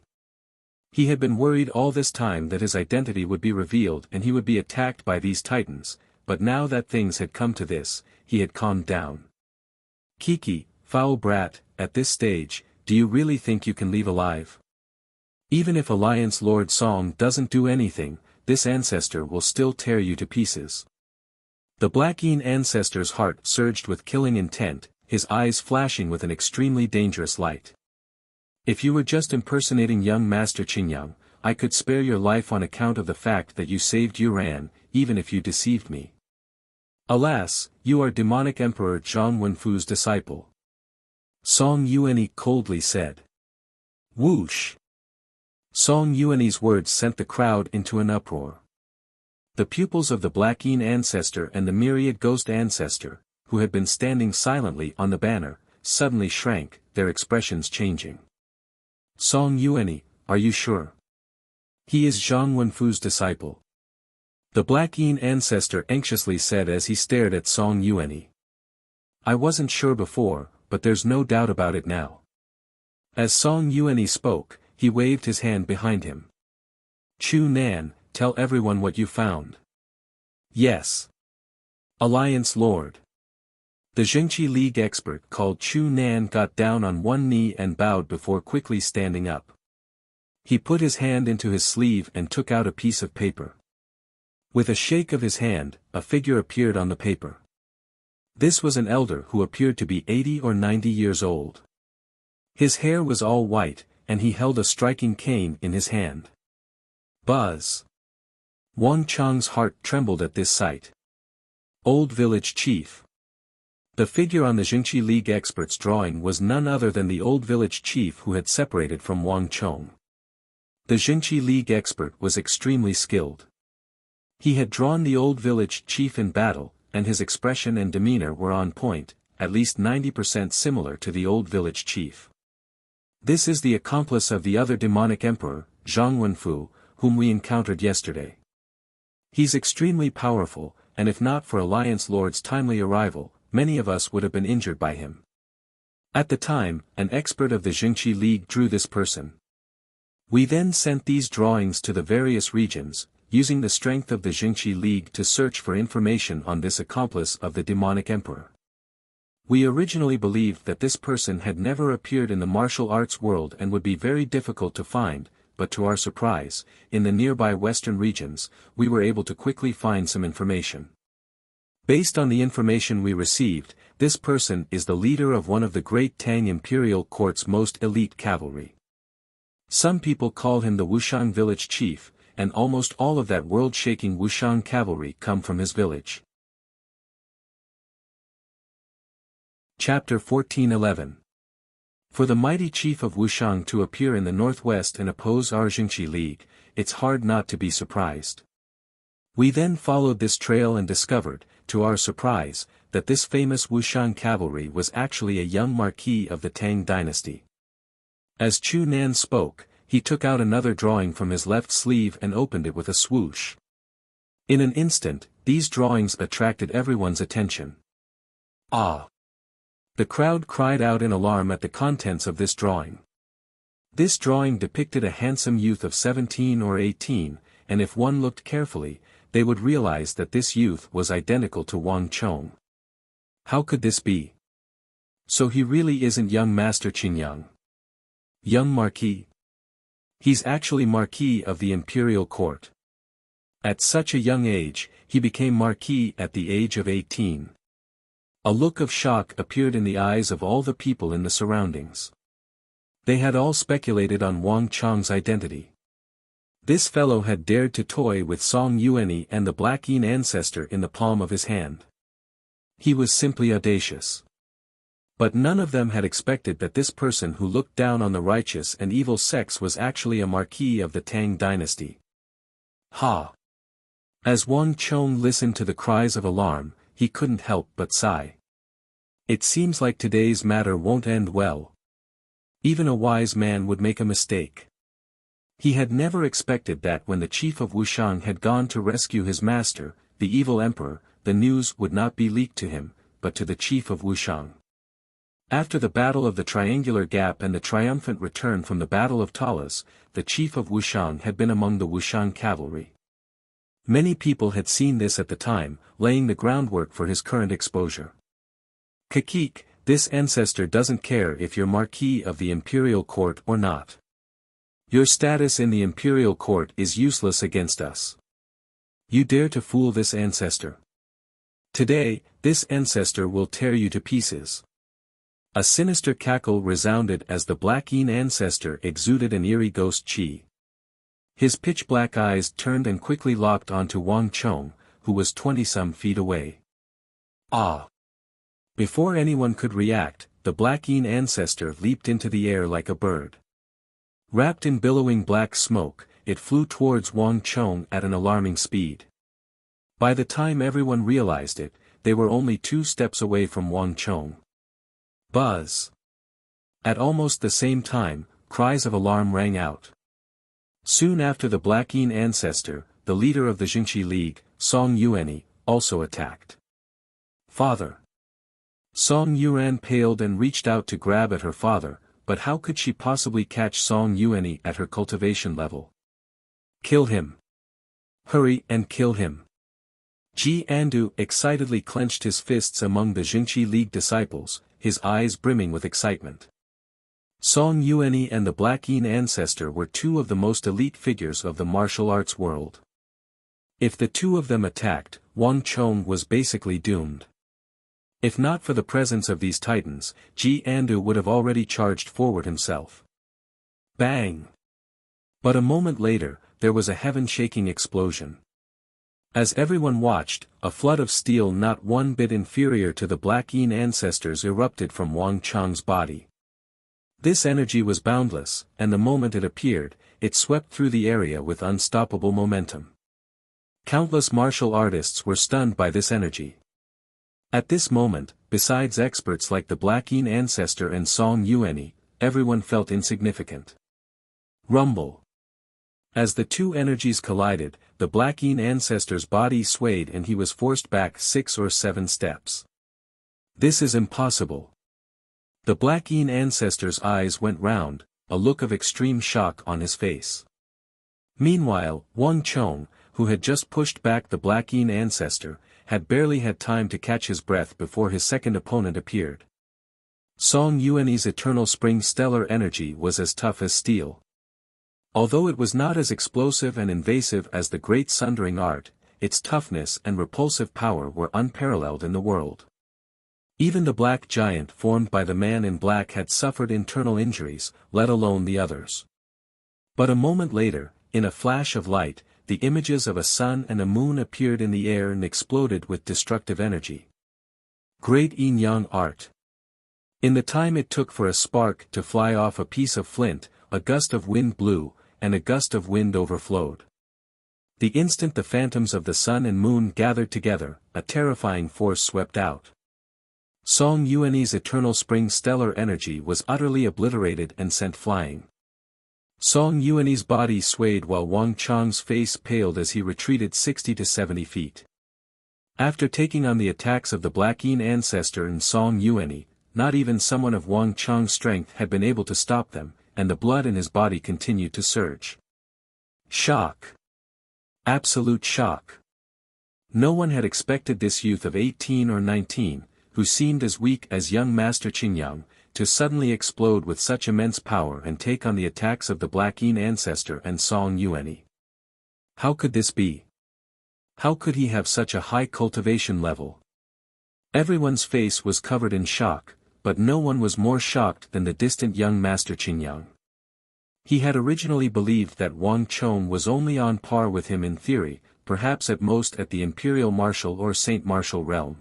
He had been worried all this time that his identity would be revealed and he would be attacked by these titans, but now that things had come to this, he had calmed down. Kiki, foul brat, at this stage, do you really think you can leave alive? Even if Alliance Lord Song doesn't do anything, this ancestor will still tear you to pieces. The Black Yin ancestor's heart surged with killing intent, his eyes flashing with an extremely dangerous light. If you were just impersonating young Master Qingyang, I could spare your life on account of the fact that you saved Yuran, even if you deceived me. Alas, you are demonic Emperor Zhang Wenfu's disciple. Song Yuanyi coldly said. Whoosh! Song Yuanyi's words sent the crowd into an uproar. The pupils of the Black Yin ancestor and the myriad ghost ancestor, who had been standing silently on the banner, suddenly shrank, their expressions changing. Song Yuanyi, are you sure? He is Zhang Wenfu's disciple. The Black Yin ancestor anxiously said as he stared at Song Yuanyi. I wasn't sure before, but there's no doubt about it now. As Song Yuanyi spoke, he waved his hand behind him. Chu Nan, tell everyone what you found. Yes. Alliance Lord. The Jingqi League expert called Chu Nan got down on one knee and bowed before quickly standing up. He put his hand into his sleeve and took out a piece of paper. With a shake of his hand, a figure appeared on the paper. This was an elder who appeared to be 80 or 90 years old. His hair was all white, and he held a striking cane in his hand. Buzz! Wang Chong's heart trembled at this sight. Old Village Chief. The figure on the Jingqi League expert's drawing was none other than the old village chief who had separated from Wang Chong. The Jingqi League expert was extremely skilled. He had drawn the old village chief in battle, and his expression and demeanor were on point, at least 90% similar to the old village chief. This is the accomplice of the other demonic emperor, Zhang Wenfu, whom we encountered yesterday. He's extremely powerful, and if not for Alliance Lord's timely arrival, many of us would have been injured by him. At the time, an expert of the Jingqi League drew this person. We then sent these drawings to the various regions, using the strength of the Jingqi League to search for information on this accomplice of the demonic emperor. We originally believed that this person had never appeared in the martial arts world and would be very difficult to find, but to our surprise, in the nearby western regions, we were able to quickly find some information. Based on the information we received, this person is the leader of one of the great Tang Imperial Court's most elite cavalry. Some people call him the Wuxiang village chief, and almost all of that world-shaking Wuxiang cavalry come from his village. Chapter 14:11. For the mighty chief of Wuxiang to appear in the northwest and oppose our Jingqi League, it's hard not to be surprised. We then followed this trail and discovered, to our surprise, that this famous Wuxiang cavalry was actually a young marquis of the Tang dynasty. As Chu Nan spoke, he took out another drawing from his left sleeve and opened it with a swoosh. In an instant, these drawings attracted everyone's attention. Ah! The crowd cried out in alarm at the contents of this drawing. This drawing depicted a handsome youth of 17 or 18, and if one looked carefully, they would realize that this youth was identical to Wang Chong. How could this be? So he really isn't young Master Qingyang. Young Marquis? He's actually Marquis of the Imperial Court. At such a young age, he became Marquis at the age of 18. A look of shock appeared in the eyes of all the people in the surroundings. They had all speculated on Wang Chong's identity. This fellow had dared to toy with Song Yuanyi and the Black Yin ancestor in the palm of his hand. He was simply audacious. But none of them had expected that this person who looked down on the righteous and evil sects was actually a marquis of the Tang dynasty. Ha! As Wang Chong listened to the cries of alarm, he couldn't help but sigh. It seems like today's matter won't end well. Even a wise man would make a mistake. He had never expected that when the chief of Wuxiang had gone to rescue his master, the evil emperor, the news would not be leaked to him, but to the chief of Wuxiang. After the Battle of the Triangular Gap and the triumphant return from the Battle of Talas, the chief of Wuxiang had been among the Wuxiang cavalry. Many people had seen this at the time, laying the groundwork for his current exposure. Kakik, this ancestor doesn't care if you're Marquis of the Imperial Court or not. Your status in the Imperial Court is useless against us. You dare to fool this ancestor. Today, this ancestor will tear you to pieces. A sinister cackle resounded as the Black-Yin ancestor exuded an eerie ghost chi. His pitch-black eyes turned and quickly locked onto Wang Chong, who was 20-some feet away. Ah! Before anyone could react, the Black-Yin ancestor leaped into the air like a bird. Wrapped in billowing black smoke, it flew towards Wang Chong at an alarming speed. By the time everyone realized it, they were only 2 steps away from Wang Chong. Buzz! At almost the same time, cries of alarm rang out. Soon after the Black-Yin ancestor, the leader of the Jingqi League, Song Yuanyi, also attacked. Father! Song Yuan paled and reached out to grab at her father, but how could she possibly catch Song Yuanyi at her cultivation level? Kill him! Hurry and kill him! Ji Andu excitedly clenched his fists among the Jingqi League disciples, his eyes brimming with excitement. Song Yuanyi and the Black-Yin ancestor were 2 of the most elite figures of the martial arts world. If the 2 of them attacked, Wang Chong was basically doomed. If not for the presence of these titans, Ji Andu would have already charged forward himself. Bang! But a moment later, there was a heaven-shaking explosion. As everyone watched, a flood of steel not one bit inferior to the Black-Yin ancestors erupted from Wang Chong's body. This energy was boundless, and the moment it appeared, it swept through the area with unstoppable momentum. Countless martial artists were stunned by this energy. At this moment, besides experts like the Black-Yin ancestor and Song Yuanyi, everyone felt insignificant. Rumble! As the 2 energies collided, the Black-Yin ancestor's body swayed and he was forced back 6 or 7 steps. This is impossible. The Black-Yin ancestor's eyes went round, a look of extreme shock on his face. Meanwhile, Wang Chong, who had just pushed back the Black-Yin ancestor, had barely had time to catch his breath before his second opponent appeared. Song Yuanyi's eternal spring stellar energy was as tough as steel. Although it was not as explosive and invasive as the Great Sundering Art, its toughness and repulsive power were unparalleled in the world. Even the black giant formed by the man in black had suffered internal injuries, let alone the others. But a moment later, in a flash of light, the images of a sun and a moon appeared in the air and exploded with destructive energy. Great yin-yang art. In the time it took for a spark to fly off a piece of flint, a gust of wind blew, and a gust of wind overflowed. The instant the phantoms of the sun and moon gathered together, a terrifying force swept out. Song Yuanyi's eternal spring stellar energy was utterly obliterated and sent flying. Song Yuanyi's body swayed while Wang Chong's face paled as he retreated 60 to 70 feet. After taking on the attacks of the Black-Yin ancestor and Song Yuanyi, not even someone of Wang Chong's strength had been able to stop them, and the blood in his body continued to surge. Shock. Absolute shock. No one had expected this youth of 18 or 19, who seemed as weak as young Master Qingyang, to suddenly explode with such immense power and take on the attacks of the Black-Yin ancestor and Song Yuanyi. How could this be? How could he have such a high cultivation level? Everyone's face was covered in shock, but no one was more shocked than the distant young Master Qingyang. He had originally believed that Wang Chong was only on par with him in theory, perhaps at most at the Imperial Martial or Saint Martial realm.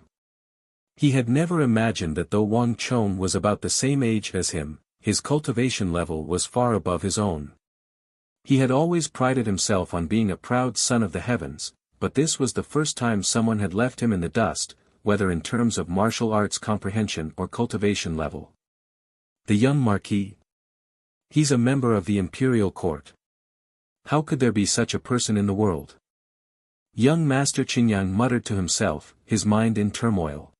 He had never imagined that though Wang Chong was about the same age as him, his cultivation level was far above his own. He had always prided himself on being a proud son of the heavens, but this was the first time someone had left him in the dust, whether in terms of martial arts comprehension or cultivation level. The young Marquis? He's a member of the imperial court. How could there be such a person in the world? Young Master Qingyang muttered to himself, his mind in turmoil.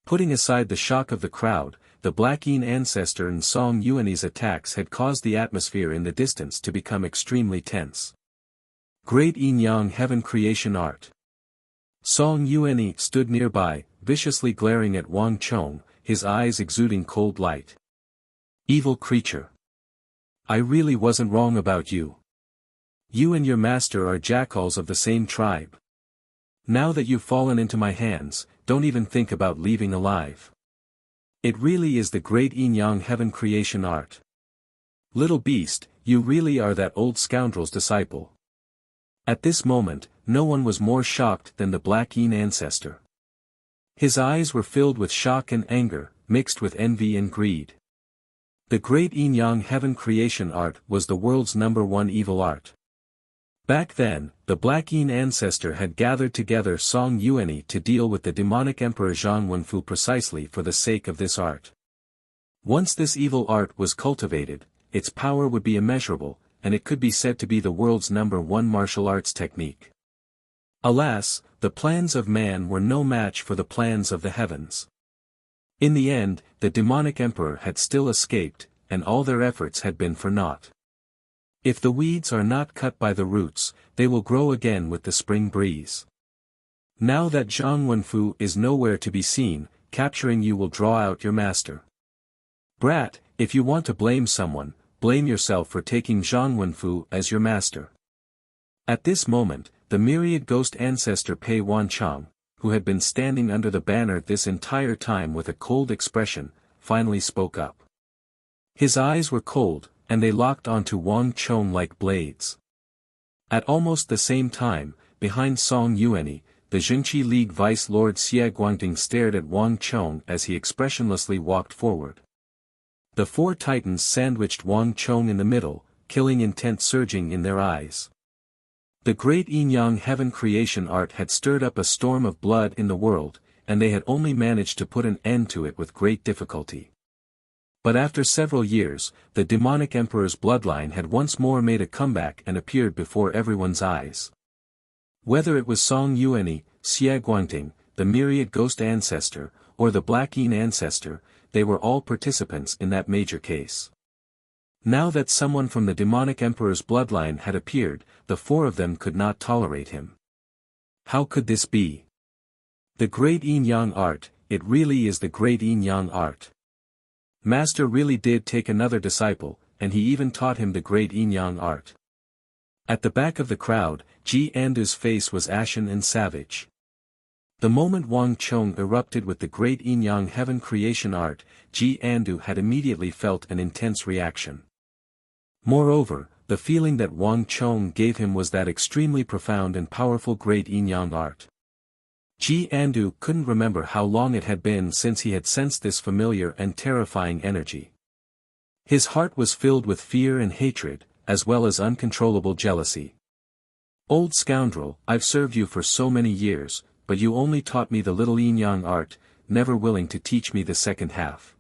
Putting aside the shock of the crowd, the Black Yin ancestor and Song Yuan's attacks had caused the atmosphere in the distance to become extremely tense. Great Yin Yang Heaven Creation Art. Song Yuan stood nearby, viciously glaring at Wang Chong, his eyes exuding cold light. Evil creature. I really wasn't wrong about you. You and your master are jackals of the same tribe. Now that you've fallen into my hands, don't even think about leaving alive. It really is the great Yin Yang Heaven Creation Art. Little beast, you really are that old scoundrel's disciple. At this moment, no one was more shocked than the Black Yin ancestor. His eyes were filled with shock and anger, mixed with envy and greed. The great Yin Yang Heaven Creation Art was the world's #1 evil art. Back then, the Black Yin ancestor had gathered together Song Yuan to deal with the demonic emperor Zhang Wenfu precisely for the sake of this art. Once this evil art was cultivated, its power would be immeasurable, and it could be said to be the world's #1 martial arts technique. Alas, the plans of man were no match for the plans of the heavens. In the end, the demonic emperor had still escaped, and all their efforts had been for naught. If the weeds are not cut by the roots, they will grow again with the spring breeze. Now that Zhang Wenfu is nowhere to be seen, capturing you will draw out your master. Brat, if you want to blame someone, blame yourself for taking Zhang Wenfu as your master. At this moment, the myriad ghost ancestor Pei Wanchang, who had been standing under the banner this entire time with a cold expression, finally spoke up. His eyes were cold, and they locked onto Wang Chong like blades. At almost the same time, behind Song Yuan, the Jingqi League Vice Lord Xie Guangding stared at Wang Chong as he expressionlessly walked forward. The four titans sandwiched Wang Chong in the middle, killing intent surging in their eyes. The great Yin Yang Heaven Creation Art had stirred up a storm of blood in the world, and they had only managed to put an end to it with great difficulty. But after several years, the demonic emperor's bloodline had once more made a comeback and appeared before everyone's eyes. Whether it was Song Yuan, Xie Guangding, the myriad ghost ancestor, or the Black Yin ancestor, they were all participants in that major case. Now that someone from the demonic emperor's bloodline had appeared, the four of them could not tolerate him. How could this be? The great Yin Yang art, it really is the great Yin Yang art. Master really did take another disciple, and he even taught him the great Yin Yang art. At the back of the crowd, Ji Andu's face was ashen and savage. The moment Wang Chong erupted with the great Yin Yang Heaven Creation Art, Ji Andu had immediately felt an intense reaction. Moreover, the feeling that Wang Chong gave him was that extremely profound and powerful great Yin Yang art. Ji Andu couldn't remember how long it had been since he had sensed this familiar and terrifying energy. His heart was filled with fear and hatred, as well as uncontrollable jealousy. Old scoundrel, I've served you for so many years, but you only taught me the little Yin Yang art, never willing to teach me the second half.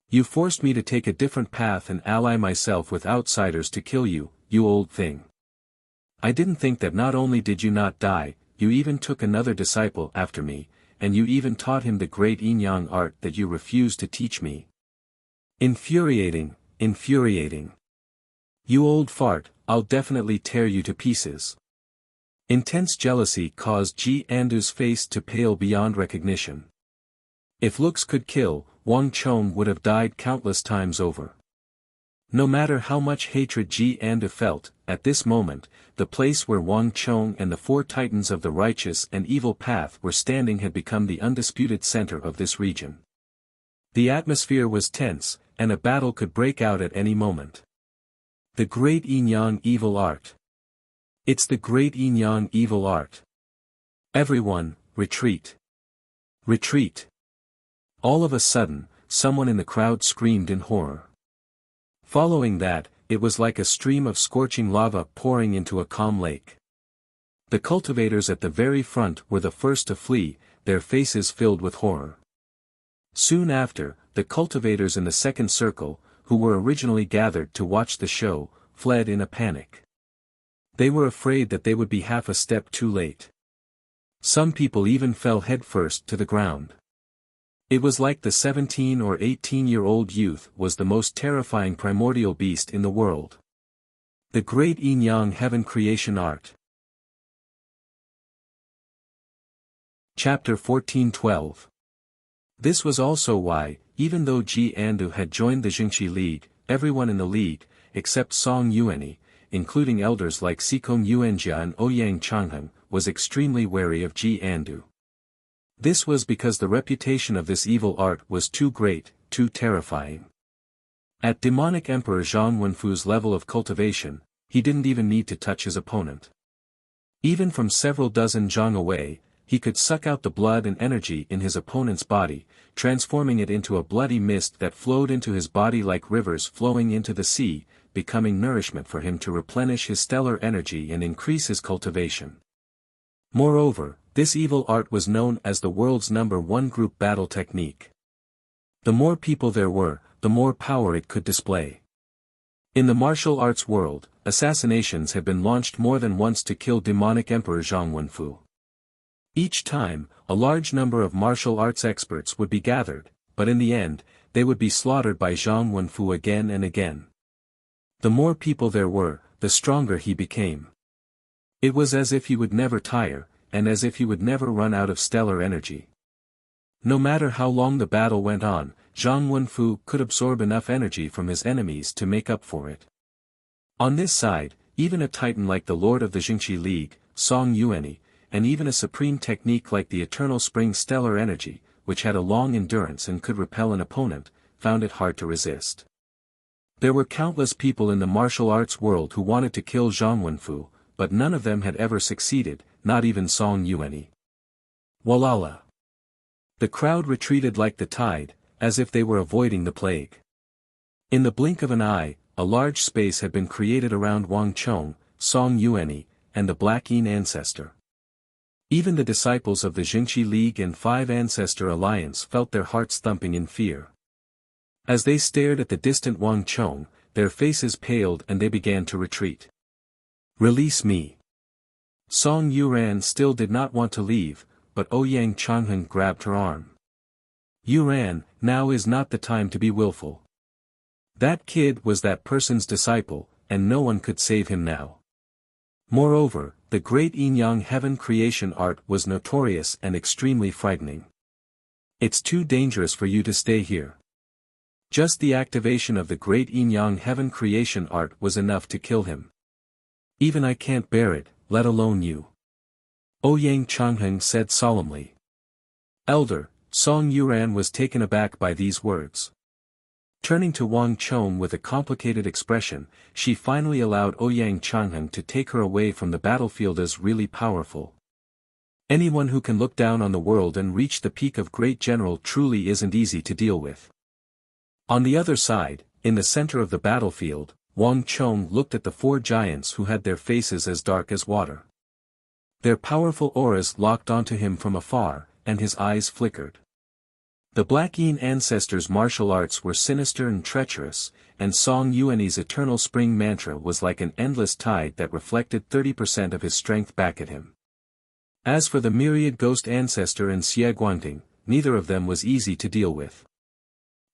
You forced me to take a different path and ally myself with outsiders to kill you, you old thing. I didn't think that not only did you not die, you even took another disciple after me, and you even taught him the great Yin Yang art that you refused to teach me. Infuriating, infuriating. You old fart, I'll definitely tear you to pieces. Intense jealousy caused Ji Andu's face to pale beyond recognition. If looks could kill, Wang Chong would have died countless times over. No matter how much hatred Ji Andu felt, at this moment, the place where Wang Chong and the four titans of the righteous and evil path were standing had become the undisputed center of this region. The atmosphere was tense, and a battle could break out at any moment. The great Yin Yang evil art. It's the great Yin Yang evil art. Everyone, retreat. Retreat! All of a sudden, someone in the crowd screamed in horror. Following that, it was like a stream of scorching lava pouring into a calm lake. The cultivators at the very front were the first to flee, their faces filled with horror. Soon after, the cultivators in the second circle, who were originally gathered to watch the show, fled in a panic. They were afraid that they would be half a step too late. Some people even fell headfirst to the ground. It was like the 17 or 18-year-old youth was the most terrifying primordial beast in the world. The Great Yin-Yang Heaven Creation Art. Chapter 14:12. This was also why, even though Ji Andu had joined the Jingxi League, everyone in the league, except Song Yuanyi, including elders like Sikong Yuanjia and Ouyang Changheng, was extremely wary of Ji Andu. This was because the reputation of this evil art was too great, too terrifying. At demonic Emperor Zhang Wenfu's level of cultivation, he didn't even need to touch his opponent. Even from several dozen zhang away, he could suck out the blood and energy in his opponent's body, transforming it into a bloody mist that flowed into his body like rivers flowing into the sea, becoming nourishment for him to replenish his stellar energy and increase his cultivation. Moreover, this evil art was known as the world's #1 group battle technique. The more people there were, the more power it could display. In the martial arts world, assassinations have been launched more than once to kill demonic Emperor Zhang Wenfu. Each time, a large number of martial arts experts would be gathered, but in the end, they would be slaughtered by Zhang Wenfu again and again. The more people there were, the stronger he became. It was as if he would never tire, and as if he would never run out of stellar energy. No matter how long the battle went on, Zhang Wenfu could absorb enough energy from his enemies to make up for it. On this side, even a titan like the Lord of the Jingxi League, Song Yuanyi, and even a supreme technique like the Eternal Spring Stellar Energy, which had a long endurance and could repel an opponent, found it hard to resist. There were countless people in the martial arts world who wanted to kill Zhang Wenfu, but none of them had ever succeeded, not even Song Yuanyi. Walala! The crowd retreated like the tide, as if they were avoiding the plague. In the blink of an eye, a large space had been created around Wang Chong, Song Yuanyi, and the Black Yin ancestor. Even the disciples of the Jingxi League and Five Ancestor Alliance felt their hearts thumping in fear. As they stared at the distant Wang Chong, their faces paled and they began to retreat. Release me! Song Yuran still did not want to leave, but Ouyang Changheng grabbed her arm. Yuran, now is not the time to be willful. That kid was that person's disciple, and no one could save him now. Moreover, the Great Yin-Yang Heaven Creation Art was notorious and extremely frightening. It's too dangerous for you to stay here. Just the activation of the Great Yin-Yang Heaven Creation Art was enough to kill him. Even I can't bear it, let alone you. Ouyang Changheng said solemnly. Elder, Song Yuran was taken aback by these words. Turning to Wang Chong with a complicated expression, she finally allowed Ouyang Changheng to take her away from the battlefield as really powerful. Anyone who can look down on the world and reach the peak of great general truly isn't easy to deal with. On the other side, in the center of the battlefield, Wang Chong looked at the four giants who had their faces as dark as water. Their powerful auras locked onto him from afar, and his eyes flickered. The Black Yin ancestors' martial arts were sinister and treacherous, and Song Yuanyi's eternal spring mantra was like an endless tide that reflected 30% of his strength back at him. As for the myriad ghost ancestor and Xie Guangding, neither of them was easy to deal with.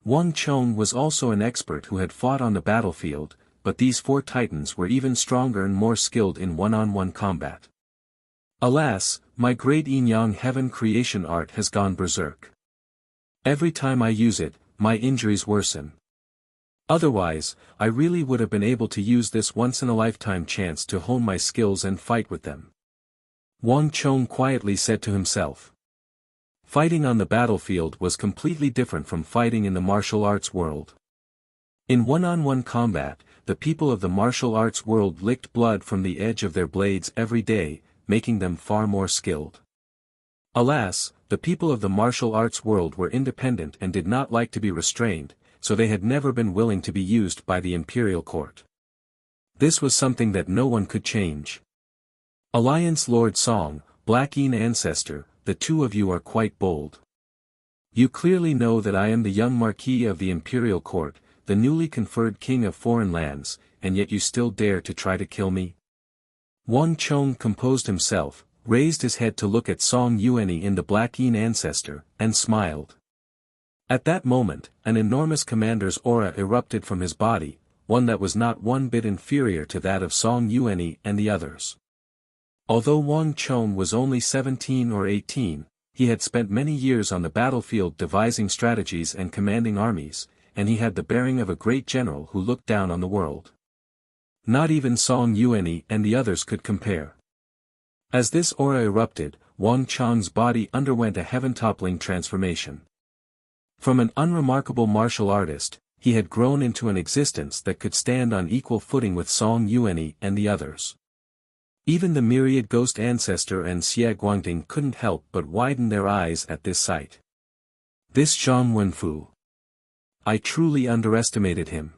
Wang Chong was also an expert who had fought on the battlefield, but these four titans were even stronger and more skilled in one-on-one combat. Alas, my Great Yin-Yang Heaven Creation Art has gone berserk. Every time I use it, my injuries worsen. Otherwise, I really would have been able to use this once-in-a-lifetime chance to hone my skills and fight with them. Wang Chong quietly said to himself. Fighting on the battlefield was completely different from fighting in the martial arts world. In one-on-one combat, the people of the martial arts world licked blood from the edge of their blades every day, making them far more skilled. Alas, the people of the martial arts world were independent and did not like to be restrained, so they had never been willing to be used by the imperial court. This was something that no one could change. Alliance Lord Song, Black Yin ancestor, the two of you are quite bold. You clearly know that I am the young Marquis of the imperial court, the newly conferred king of foreign lands, and yet you still dare to try to kill me? Wang Chong composed himself, raised his head to look at Song Yuanyi in the Black Yin ancestor, and smiled. At that moment, an enormous commander's aura erupted from his body, one that was not one bit inferior to that of Song Yuanyi and the others. Although Wang Chong was only 17 or 18, he had spent many years on the battlefield devising strategies and commanding armies, and he had the bearing of a great general who looked down on the world. Not even Song Yuanyi and the others could compare. As this aura erupted, Wang Chong's body underwent a heaven-toppling transformation. From an unremarkable martial artist, he had grown into an existence that could stand on equal footing with Song Yuanyi and the others. Even the myriad ghost ancestor and Xie Guangting couldn't help but widen their eyes at this sight. This Zhang Wenfu. I truly underestimated him.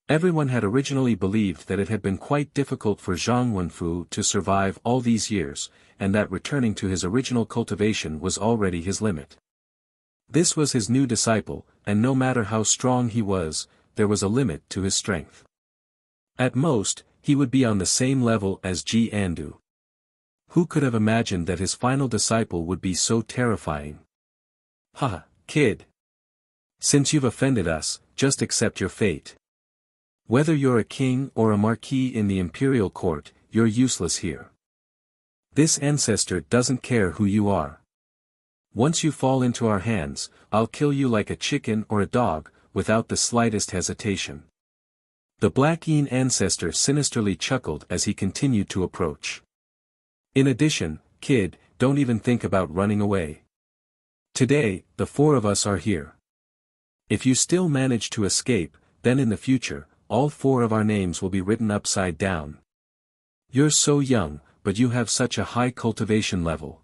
Everyone had originally believed that it had been quite difficult for Zhang Wenfu to survive all these years, and that returning to his original cultivation was already his limit. This was his new disciple, and no matter how strong he was, there was a limit to his strength. At most, he would be on the same level as Ji Andu. Who could have imagined that his final disciple would be so terrifying? Ha, kid. Since you've offended us, just accept your fate. Whether you're a king or a marquis in the imperial court, you're useless here. This ancestor doesn't care who you are. Once you fall into our hands, I'll kill you like a chicken or a dog, without the slightest hesitation. The Black Yin ancestor sinisterly chuckled as he continued to approach. In addition, kid, don't even think about running away. Today, the four of us are here. If you still manage to escape, then in the future, all four of our names will be written upside down. You're so young, but you have such a high cultivation level.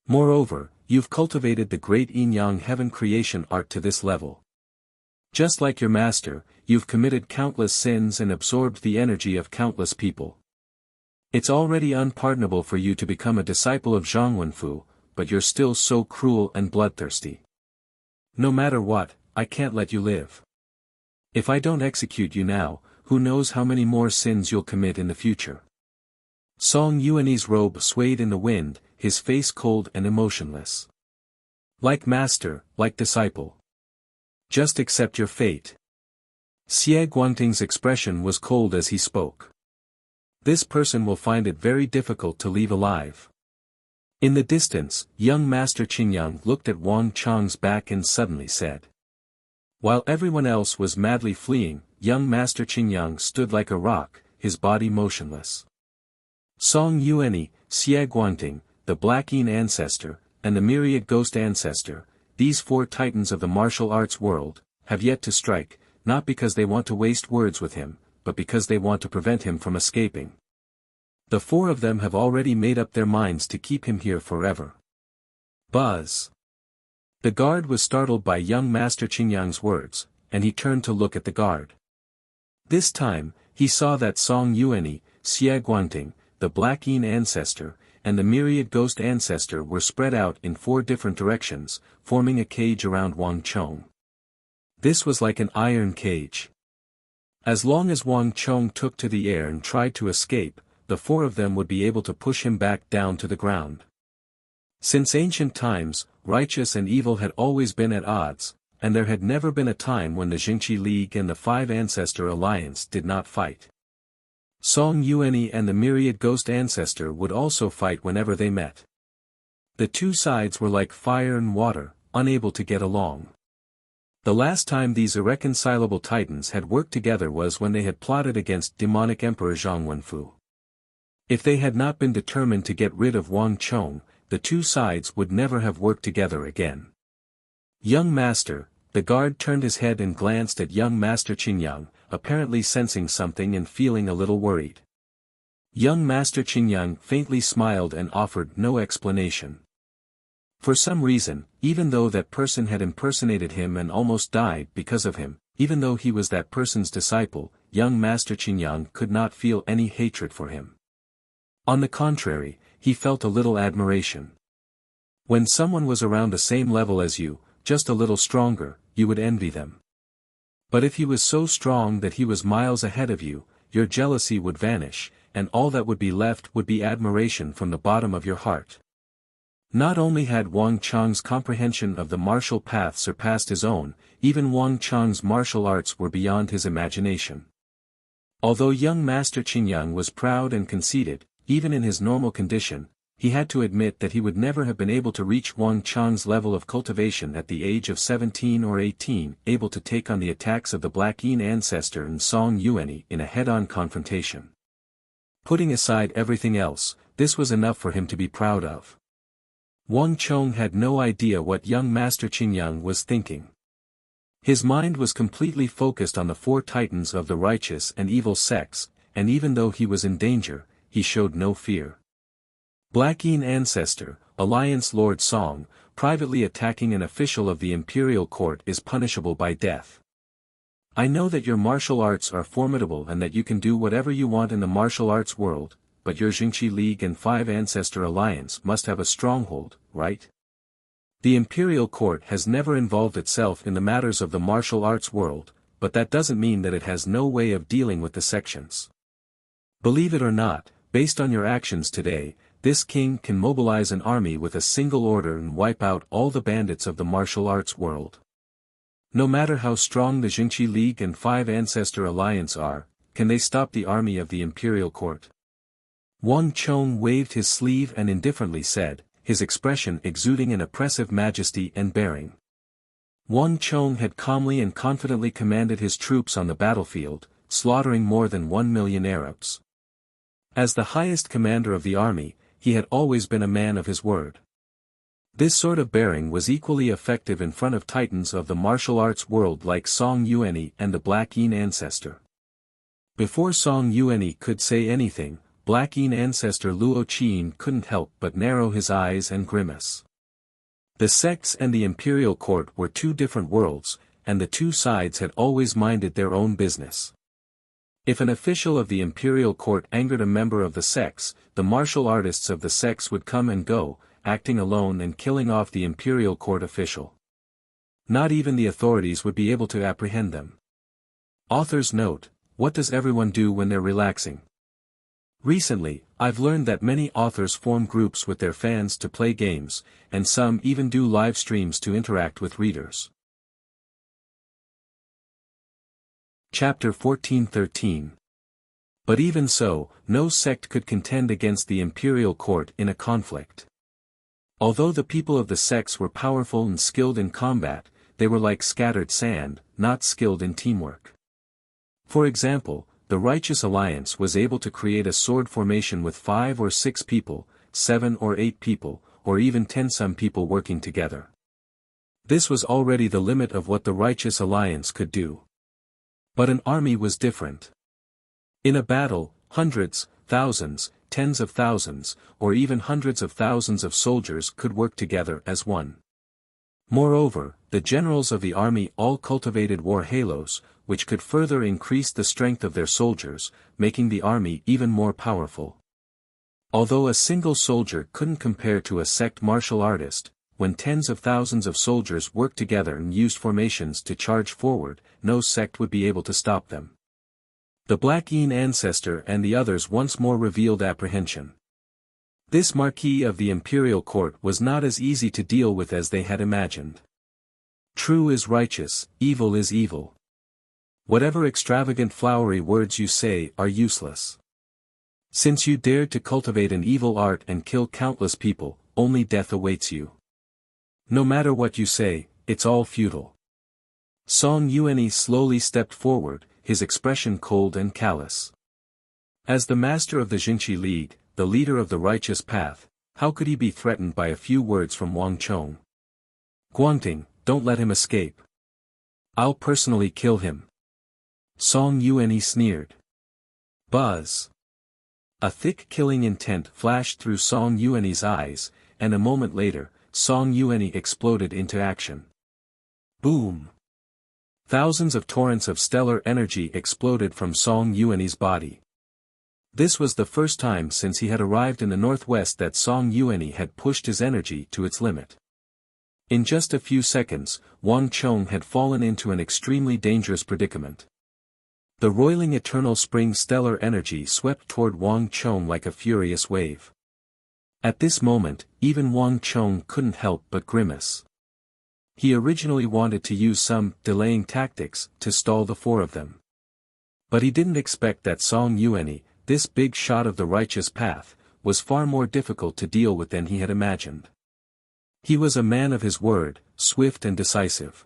Moreover, you've cultivated the great yin-yang heaven creation art to this level. Just like your master, you've committed countless sins and absorbed the energy of countless people. It's already unpardonable for you to become a disciple of Zhang Wenfu, but you're still so cruel and bloodthirsty. No matter what, I can't let you live. If I don't execute you now, who knows how many more sins you'll commit in the future. Song Yuanyi's robe swayed in the wind, his face cold and emotionless. Like master, like disciple. Just accept your fate. Xie Guangting's expression was cold as he spoke. This person will find it very difficult to leave alive. In the distance, young Master Qingyang looked at Wang Chong's back and suddenly said. While everyone else was madly fleeing, young Master Qingyang stood like a rock, his body motionless. Song Yuanyi, Xie Guangting, the Black Yin ancestor, and the myriad ghost ancestor, these four titans of the martial arts world, have yet to strike, not because they want to waste words with him, but because they want to prevent him from escaping. The four of them have already made up their minds to keep him here forever. Buzz. The guard was startled by young Master Qingyang's words, and he turned to look at the guard. This time, he saw that Song Yuanyi, Xie Guangting, the Black Yin ancestor, and the myriad ghost ancestor were spread out in four different directions, forming a cage around Wang Chong. This was like an iron cage. As long as Wang Chong took to the air and tried to escape, the four of them would be able to push him back down to the ground. Since ancient times, righteous and evil had always been at odds, and there had never been a time when the Jingqi League and the Five Ancestor Alliance did not fight. Song Yuanyi and the myriad ghost ancestor would also fight whenever they met. The two sides were like fire and water, unable to get along. The last time these irreconcilable titans had worked together was when they had plotted against demonic Emperor Zhang Wenfu. If they had not been determined to get rid of Wang Chong, the two sides would never have worked together again. Young Master, the guard turned his head and glanced at young Master Qingyang, apparently sensing something and feeling a little worried. Young Master Qingyang faintly smiled and offered no explanation. For some reason, even though that person had impersonated him and almost died because of him, even though he was that person's disciple, young Master Qingyang could not feel any hatred for him. On the contrary, he felt a little admiration. When someone was around the same level as you, just a little stronger, you would envy them. But if he was so strong that he was miles ahead of you, your jealousy would vanish, and all that would be left would be admiration from the bottom of your heart. Not only had Wang Chang's comprehension of the martial path surpassed his own, even Wang Chang's martial arts were beyond his imagination. Although young Master Qingyang was proud and conceited, even in his normal condition, he had to admit that he would never have been able to reach Wang Chang's level of cultivation at the age of 17 or 18, able to take on the attacks of the Black Yin ancestor and Song Yuanyi in a head-on confrontation. Putting aside everything else, this was enough for him to be proud of. Wang Chong had no idea what young Master Qingyang was thinking. His mind was completely focused on the four titans of the righteous and evil sects, and even though he was in danger, he showed no fear. Black Yin ancestor, Alliance Lord Song, privately attacking an official of the imperial court is punishable by death. I know that your martial arts are formidable and that you can do whatever you want in the martial arts world, but your Jingqi League and Five Ancestor Alliance must have a stronghold, right? The imperial court has never involved itself in the matters of the martial arts world, but that doesn't mean that it has no way of dealing with the sections. Believe it or not, based on your actions today, this king can mobilize an army with a single order and wipe out all the bandits of the martial arts world. No matter how strong the Jingqi League and Five Ancestor Alliance are, can they stop the army of the imperial court? Wang Chong waved his sleeve and indifferently said, his expression exuding an oppressive majesty and bearing. Wang Chong had calmly and confidently commanded his troops on the battlefield, slaughtering more than 1 million Arabs. As the highest commander of the army, he had always been a man of his word. This sort of bearing was equally effective in front of titans of the martial arts world like Song Yuanyi and the Black Yin ancestor. Before Song Yuanyi could say anything, Black Yin ancestor Luo Qin couldn't help but narrow his eyes and grimace. The sects and the imperial court were two different worlds, and the two sides had always minded their own business. If an official of the imperial court angered a member of the sects, the martial artists of the sects would come and go, acting alone and killing off the imperial court official. Not even the authorities would be able to apprehend them. Author's note: what does everyone do when they're relaxing? Recently, I've learned that many authors form groups with their fans to play games, and some even do live streams to interact with readers. Chapter 14-13. But even so, no sect could contend against the imperial court in a conflict. Although the people of the sects were powerful and skilled in combat, they were like scattered sand, not skilled in teamwork. For example, the Righteous Alliance was able to create a sword formation with 5 or 6 people, 7 or 8 people, or even 10 some people working together. This was already the limit of what the Righteous Alliance could do. But an army was different. In a battle, hundreds, thousands, tens of thousands, or even hundreds of thousands of soldiers could work together as one. Moreover, the generals of the army all cultivated war halos, which could further increase the strength of their soldiers, making the army even more powerful. Although a single soldier couldn't compare to a sect martial artist, when tens of thousands of soldiers worked together and used formations to charge forward, no sect would be able to stop them. The Black Yin ancestor and the others once more revealed apprehension. This Marquis of the Imperial Court was not as easy to deal with as they had imagined. True is righteous, evil is evil. Whatever extravagant flowery words you say are useless. Since you dared to cultivate an evil art and kill countless people, only death awaits you. No matter what you say, it's all futile. Song Yuanyi slowly stepped forward, his expression cold and callous. As the master of the Jingqi League, the leader of the righteous path, how could he be threatened by a few words from Wang Chong? Guangting, don't let him escape. I'll personally kill him. Song Yuanyi sneered. Buzz. A thick killing intent flashed through Song Yuanyi's eyes, and a moment later, Song Yuanyi exploded into action. Boom! Thousands of torrents of stellar energy exploded from Song Yuanyi's body. This was the first time since he had arrived in the northwest that Song Yuanyi had pushed his energy to its limit. In just a few seconds, Wang Chong had fallen into an extremely dangerous predicament. The roiling eternal spring stellar energy swept toward Wang Chong like a furious wave. At this moment, even Wang Chong couldn't help but grimace. He originally wanted to use some delaying tactics to stall the four of them. But he didn't expect that Song Yuanyi, this big shot of the righteous path, was far more difficult to deal with than he had imagined. He was a man of his word, swift and decisive.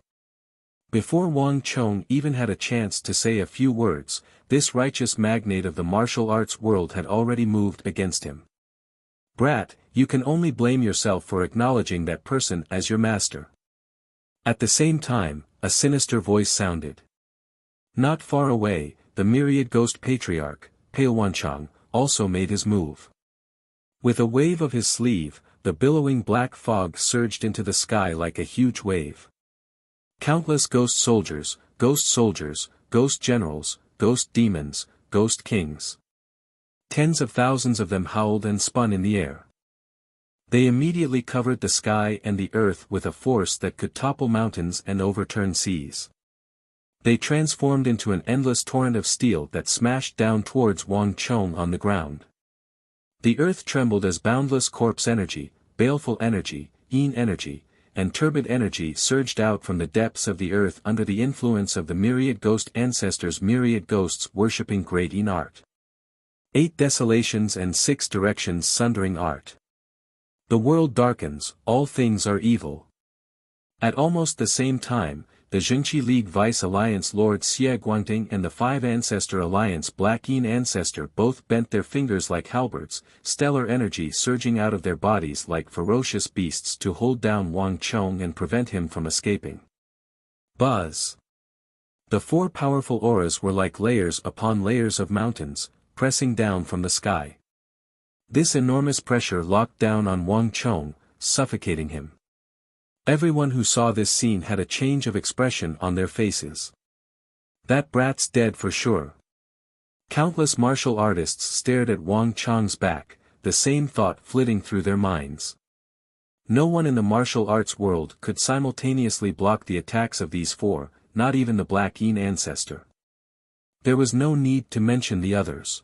Before Wang Chong even had a chance to say a few words, this righteous magnate of the martial arts world had already moved against him. Brat, you can only blame yourself for acknowledging that person as your master. At the same time, a sinister voice sounded. Not far away, the myriad ghost patriarch, Pailwanchang, also made his move. With a wave of his sleeve, the billowing black fog surged into the sky like a huge wave. Countless ghost soldiers, ghost generals, ghost demons, ghost kings. Tens of thousands of them howled and spun in the air. They immediately covered the sky and the earth with a force that could topple mountains and overturn seas. They transformed into an endless torrent of steel that smashed down towards Wang Chong on the ground. The earth trembled as boundless corpse energy, baleful energy, yin energy, and turbid energy surged out from the depths of the earth under the influence of the myriad ghost ancestors, myriad ghosts worshipping great yin art. 8 desolations and 6 directions sundering art. The world darkens, all things are evil. At almost the same time, the Zhengqi League Vice Alliance Lord Xie Guangding and the 5 Ancestor Alliance Black Yin Ancestor both bent their fingers like halberds, stellar energy surging out of their bodies like ferocious beasts to hold down Wang Chong and prevent him from escaping. Buzz! The 4 powerful auras were like layers upon layers of mountains, pressing down from the sky. This enormous pressure locked down on Wang Chong, suffocating him. Everyone who saw this scene had a change of expression on their faces. That brat's dead for sure. Countless martial artists stared at Wang Chong's back, the same thought flitting through their minds. No one in the martial arts world could simultaneously block the attacks of these 4, not even the Black Yin Ancestor. There was no need to mention the others.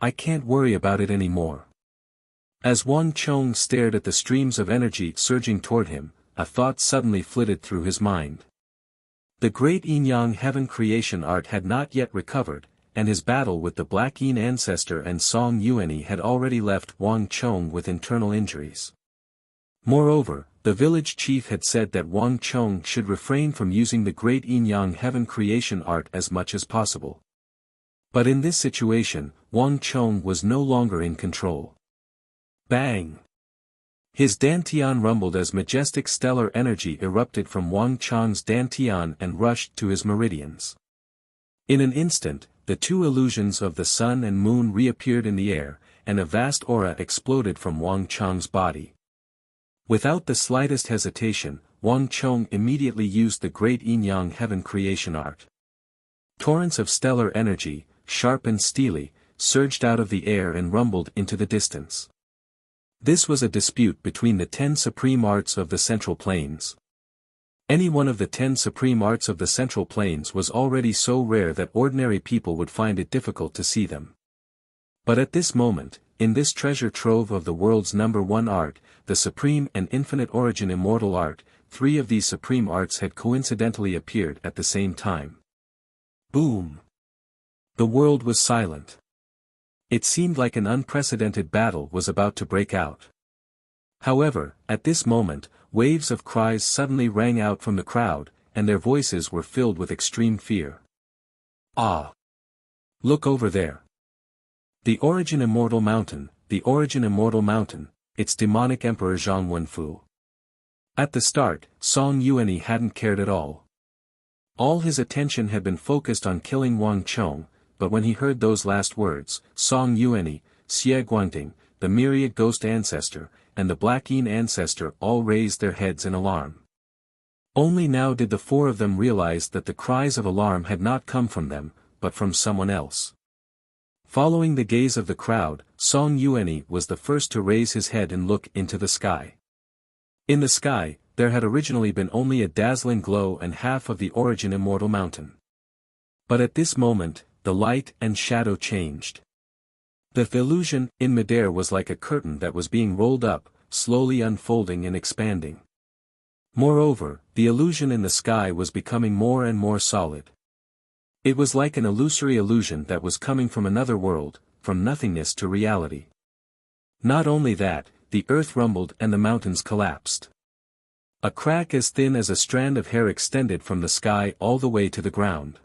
I can't worry about it anymore. As Wang Chong stared at the streams of energy surging toward him, a thought suddenly flitted through his mind. The great yin-yang heaven creation art had not yet recovered, and his battle with the Black Yin Ancestor and Song Yuanyi had already left Wang Chong with internal injuries. Moreover, the village chief had said that Wang Chong should refrain from using the great yin-yang heaven creation art as much as possible. But in this situation, Wang Chong was no longer in control. Bang! His dantian rumbled as majestic stellar energy erupted from Wang Chong's dantian and rushed to his meridians. In an instant, the 2 illusions of the sun and moon reappeared in the air, and a vast aura exploded from Wang Chong's body. Without the slightest hesitation, Wang Chong immediately used the great yin-yang heaven creation art. Torrents of stellar energy, sharp and steely, surged out of the air and rumbled into the distance. This was a dispute between the 10 supreme arts of the Central Plains. Any one of the 10 supreme arts of the Central Plains was already so rare that ordinary people would find it difficult to see them. But at this moment, in this treasure trove of the world's #1 art, the supreme and infinite origin immortal art, 3 of these supreme arts had coincidentally appeared at the same time. Boom! The world was silent. It seemed like an unprecedented battle was about to break out. However, at this moment, waves of cries suddenly rang out from the crowd, and their voices were filled with extreme fear. Ah! Look over there! The Origin Immortal Mountain, the Origin Immortal Mountain, its demonic emperor Zhang Wenfu. At the start, Song Yuanyi hadn't cared at all. All his attention had been focused on killing Wang Chong, but when he heard those last words, Song Yuanyi, Xie Guangding, the myriad ghost ancestor, and the Black Yin ancestor all raised their heads in alarm. Only now did the four of them realize that the cries of alarm had not come from them, but from someone else. Following the gaze of the crowd, Song Yuanyi was the first to raise his head and look into the sky. In the sky, there had originally been only a dazzling glow and half of the origin immortal mountain. But at this moment, the light and shadow changed. The illusion in midair was like a curtain that was being rolled up, slowly unfolding and expanding. Moreover, the illusion in the sky was becoming more and more solid. It was like an illusory illusion that was coming from another world, from nothingness to reality. Not only that, the earth rumbled and the mountains collapsed. A crack as thin as a strand of hair extended from the sky all the way to the ground.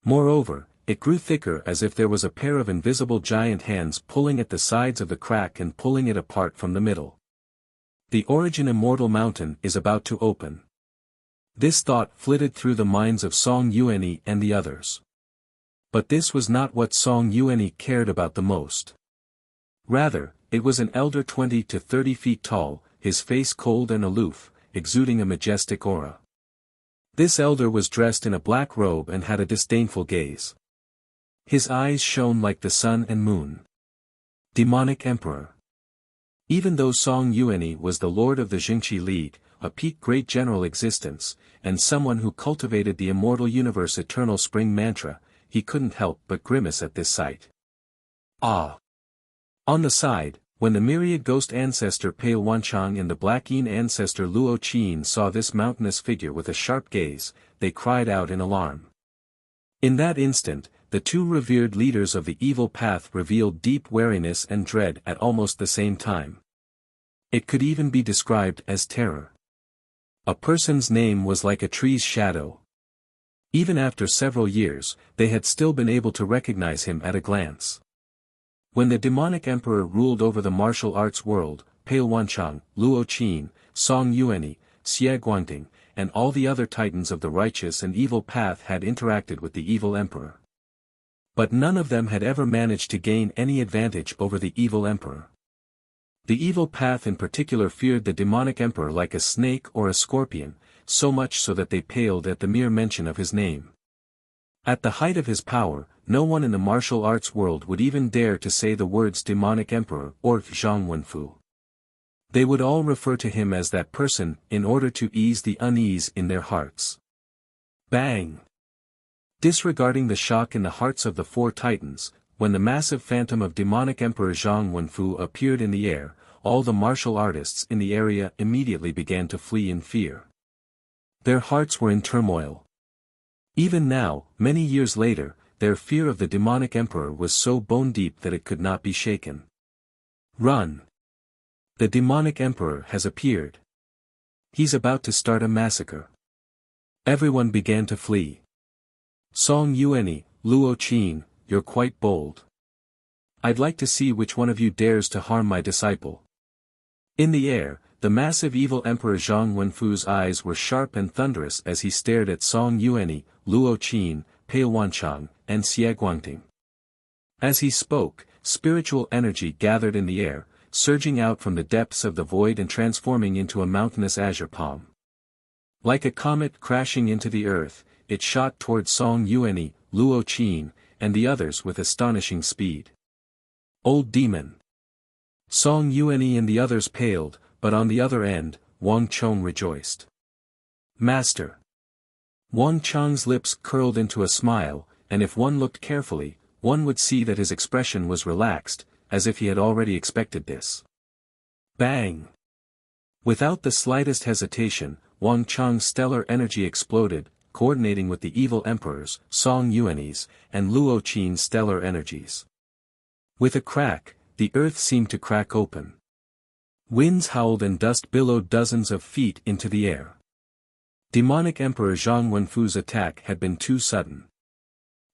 Moreover, it grew thicker as if there was a pair of invisible giant hands pulling at the sides of the crack and pulling it apart from the middle. The origin immortal mountain is about to open. This thought flitted through the minds of Song Yuanyi and the others. But this was not what Song Yuanyi cared about the most. Rather, it was an elder 20 to 30 feet tall, his face cold and aloof, exuding a majestic aura. This elder was dressed in a black robe and had a disdainful gaze. His eyes shone like the sun and moon. Demonic Emperor. Even though Song Yuanyi was the lord of the Jingqi League, a peak great general existence, and someone who cultivated the immortal universe eternal spring mantra, he couldn't help but grimace at this sight. Ah! On the side, when the myriad ghost ancestor Pale Wanchang and the Black Yin ancestor Luo Qin saw this mountainous figure with a sharp gaze, they cried out in alarm. In that instant, the two revered leaders of the evil path revealed deep wariness and dread at almost the same time. It could even be described as terror. A person's name was like a tree's shadow. Even after several years, they had still been able to recognize him at a glance. When the demonic emperor ruled over the martial arts world, Pale Wanchang, Luo Qin, Song Yuanyi, Xie Guangting, and all the other titans of the righteous and evil path had interacted with the evil emperor. But none of them had ever managed to gain any advantage over the evil emperor. The evil path in particular feared the demonic emperor like a snake or a scorpion, so much so that they paled at the mere mention of his name. At the height of his power, no one in the martial arts world would even dare to say the words demonic emperor or Zhang Wenfu. They would all refer to him as that person in order to ease the unease in their hearts. Bang! Disregarding the shock in the hearts of the four titans, when the massive phantom of demonic emperor Zhang Wenfu appeared in the air, all the martial artists in the area immediately began to flee in fear. Their hearts were in turmoil. Even now, many years later, their fear of the demonic emperor was so bone-deep that it could not be shaken. Run! The demonic emperor has appeared. He's about to start a massacre. Everyone began to flee. Song Yuanyi, Luo Qin, you're quite bold. I'd like to see which one of you dares to harm my disciple. In the air, the massive evil emperor Zhang Wenfu's eyes were sharp and thunderous as he stared at Song Yuanyi, Luo Qin, Pale Wanchang, and Xie Guangting. As he spoke, spiritual energy gathered in the air, surging out from the depths of the void and transforming into a mountainous azure palm. Like a comet crashing into the earth, it shot toward Song Yuanyi, Luo Qin, and the others with astonishing speed. Old demon! Song Yuanyi and the others paled, but on the other end, Wang Chong rejoiced. Master! Wang Chong's lips curled into a smile, and if one looked carefully, one would see that his expression was relaxed, as if he had already expected this. Bang! Without the slightest hesitation, Wang Chong's stellar energy exploded, coordinating with the evil emperors, Song Yuanyi's, and Luo Qin's stellar energies. With a crack, the earth seemed to crack open. Winds howled and dust billowed dozens of feet into the air. Demonic Emperor Zhang Wenfu's attack had been too sudden.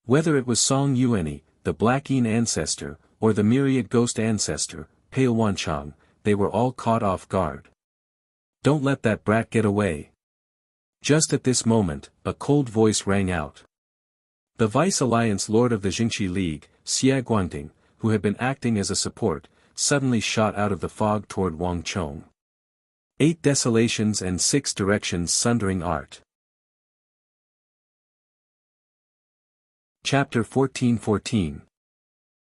Whether it was Song Yuanyi, the Black Yin ancestor, or the myriad ghost ancestor, Pale Wanchang, they were all caught off guard. Don't let that brat get away. Just at this moment, a cold voice rang out. The Vice Alliance Lord of the Jingqi League, Xie Guangting, who had been acting as a support, suddenly shot out of the fog toward Wang Chong. 8 Desolations and 6 Directions Sundering Art. Chapter 14:14.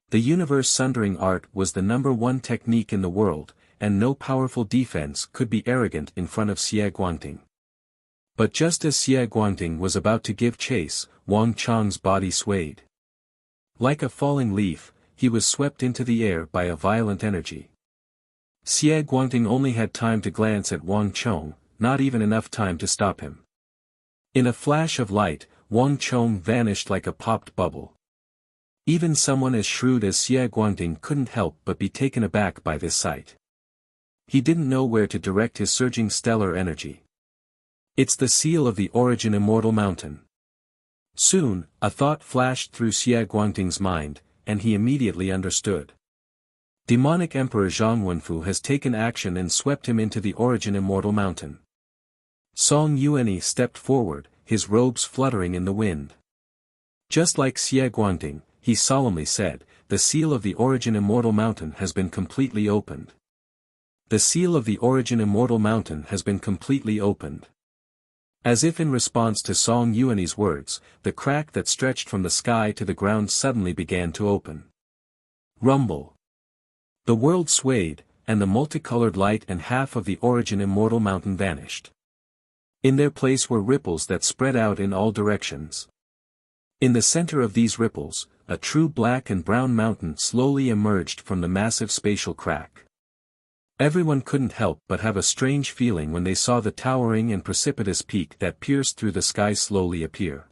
The universe sundering art was the #1 technique in the world, and no powerful defense could be arrogant in front of Xie Guangting. But just as Xie Guangting was about to give chase, Wang Chong's body swayed. Like a falling leaf, he was swept into the air by a violent energy. Xie Guangting only had time to glance at Wang Chong, not even enough time to stop him. In a flash of light, Wang Chong vanished like a popped bubble. Even someone as shrewd as Xie Guangting couldn't help but be taken aback by this sight. He didn't know where to direct his surging stellar energy. It's the seal of the origin immortal mountain. Soon, a thought flashed through Xie Guangting's mind, and he immediately understood. Demonic Emperor Zhang Wenfu has taken action and swept him into the origin immortal mountain. Song Yuanyi stepped forward, his robes fluttering in the wind. Just like Xie Guangting, he solemnly said, "The seal of the origin immortal mountain has been completely opened. The seal of the origin immortal mountain has been completely opened." As if in response to Song Yuanyi's words, the crack that stretched from the sky to the ground suddenly began to open. Rumble. The world swayed, and the multicolored light and half of the origin immortal mountain vanished. In their place were ripples that spread out in all directions. In the center of these ripples, a true black and brown mountain slowly emerged from the massive spatial crack. Everyone couldn't help but have a strange feeling when they saw the towering and precipitous peak that pierced through the sky slowly appear.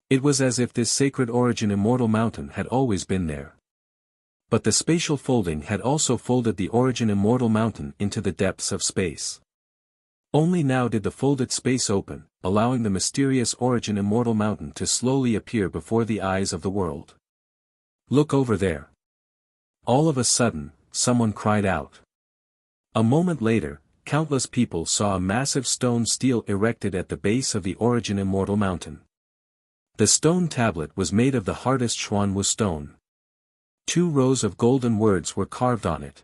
It was as if this sacred origin immortal mountain had always been there. But the spatial folding had also folded the origin immortal mountain into the depths of space. Only now did the folded space open, allowing the mysterious origin immortal mountain to slowly appear before the eyes of the world. "Look over there." All of a sudden, someone cried out. A moment later, countless people saw a massive stone stele erected at the base of the origin immortal mountain. The stone tablet was made of the hardest Xuanwu stone. 2 rows of golden words were carved on it.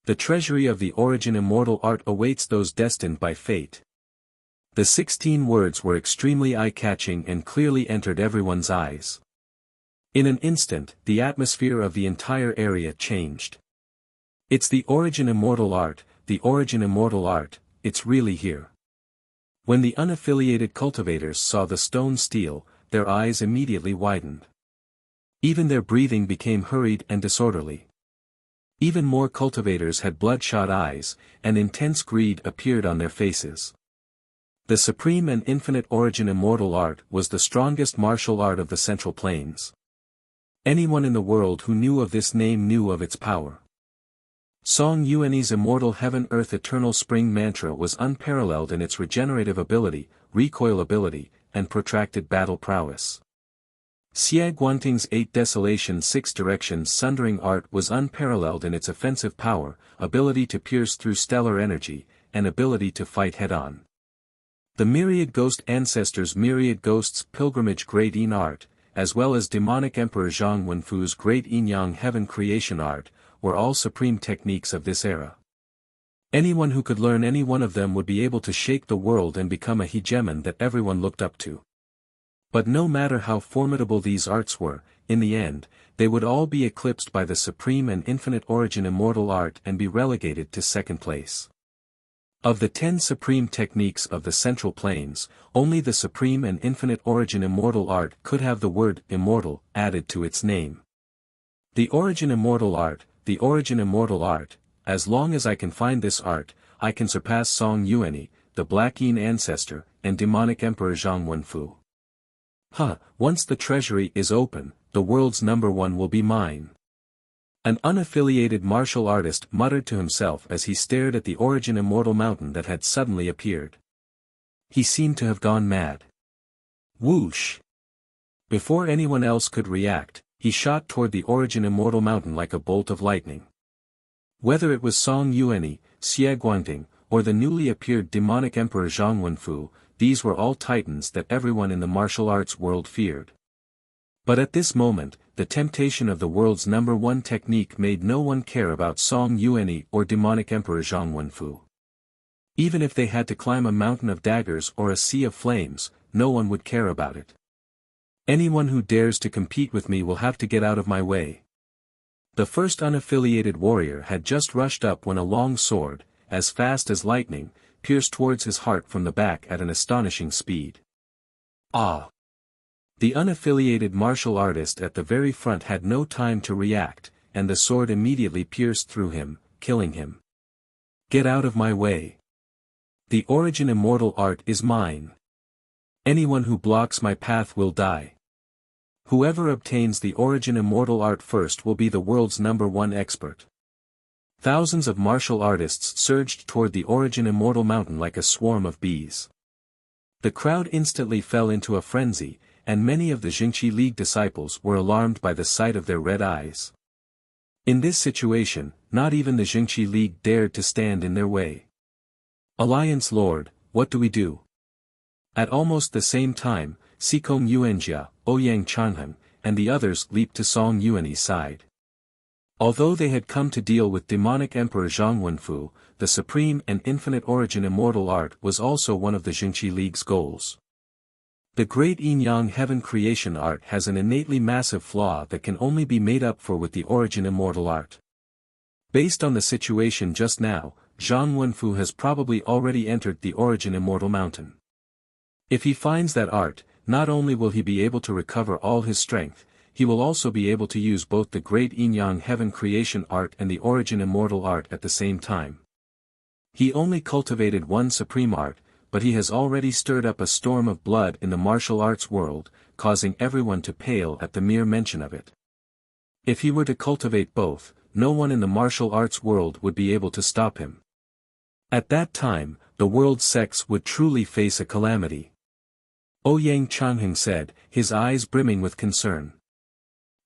"The treasury of the origin immortal art awaits those destined by fate." The 16 words were extremely eye-catching and clearly entered everyone's eyes. In an instant, the atmosphere of the entire area changed. "It's the origin immortal art, the origin immortal art, it's really here." When the unaffiliated cultivators saw the stone stele, their eyes immediately widened. Even their breathing became hurried and disorderly. Even more cultivators had bloodshot eyes, and intense greed appeared on their faces. The supreme and infinite origin immortal art was the strongest martial art of the Central Plains. Anyone in the world who knew of this name knew of its power. Song Yuanyi's immortal heaven-earth eternal spring mantra was unparalleled in its regenerative ability, recoil ability, and protracted battle prowess. Xie Guangting's 8 Desolations 6 Directions Sundering art was unparalleled in its offensive power, ability to pierce through stellar energy, and ability to fight head-on. The Myriad Ghost Ancestors' Myriad Ghosts Pilgrimage Great Yin art, as well as Demonic Emperor Zhang Wenfu's Great Yin Yang Heaven Creation art, were all supreme techniques of this era. Anyone who could learn any one of them would be able to shake the world and become a hegemon that everyone looked up to. But no matter how formidable these arts were, in the end, they would all be eclipsed by the supreme and infinite origin immortal art and be relegated to second place. Of the 10 supreme techniques of the Central Plains, only the supreme and infinite origin immortal art could have the word immortal added to its name. The origin immortal art, the origin immortal art, as long as I can find this art, I can surpass Song Yuanyi, the Black Yin ancestor, and demonic Emperor Zhang Wenfu. Once the treasury is open, the world's #1 will be mine. An unaffiliated martial artist muttered to himself as he stared at the origin immortal mountain that had suddenly appeared. He seemed to have gone mad. Whoosh! Before anyone else could react, he shot toward the origin immortal mountain like a bolt of lightning. Whether it was Song Yuanyi, Xie Guangting, or the newly appeared demonic Emperor Zhang Wenfu, these were all titans that everyone in the martial arts world feared. But at this moment, the temptation of the world's #1 technique made no one care about Song Yuanyi or demonic Emperor Zhang Wenfu. Even if they had to climb a mountain of daggers or a sea of flames, no one would care about it. Anyone who dares to compete with me will have to get out of my way. The first unaffiliated warrior had just rushed up when a long sword, as fast as lightning, pierced towards his heart from the back at an astonishing speed. Ah! The unaffiliated martial artist at the very front had no time to react, and the sword immediately pierced through him, killing him. Get out of my way. The origin immortal art is mine. Anyone who blocks my path will die. Whoever obtains the origin immortal art first will be the world's #1 expert. Thousands of martial artists surged toward the origin immortal mountain like a swarm of bees. The crowd instantly fell into a frenzy, and many of the Jingqi League disciples were alarmed by the sight of their red eyes. In this situation, not even the Jingqi League dared to stand in their way. Alliance Lord, what do we do? At almost the same time, Sikong Yuanjia, Ouyang Chanheng, and the others leaped to Song Yuanyi's side. Although they had come to deal with demonic Emperor Zhang Wenfu, the supreme and infinite origin immortal art was also one of the Jingqi League's goals. The great yin-yang heaven creation art has an innately massive flaw that can only be made up for with the origin immortal art. Based on the situation just now, Zhang Wenfu has probably already entered the origin immortal mountain. If he finds that art, not only will he be able to recover all his strength, he will also be able to use both the great yin-yang heaven creation art and the origin immortal art at the same time. He only cultivated one supreme art, but he has already stirred up a storm of blood in the martial arts world, causing everyone to pale at the mere mention of it. If he were to cultivate both, no one in the martial arts world would be able to stop him. At that time, the world's sects would truly face a calamity. Ouyang Chanheng said, his eyes brimming with concern.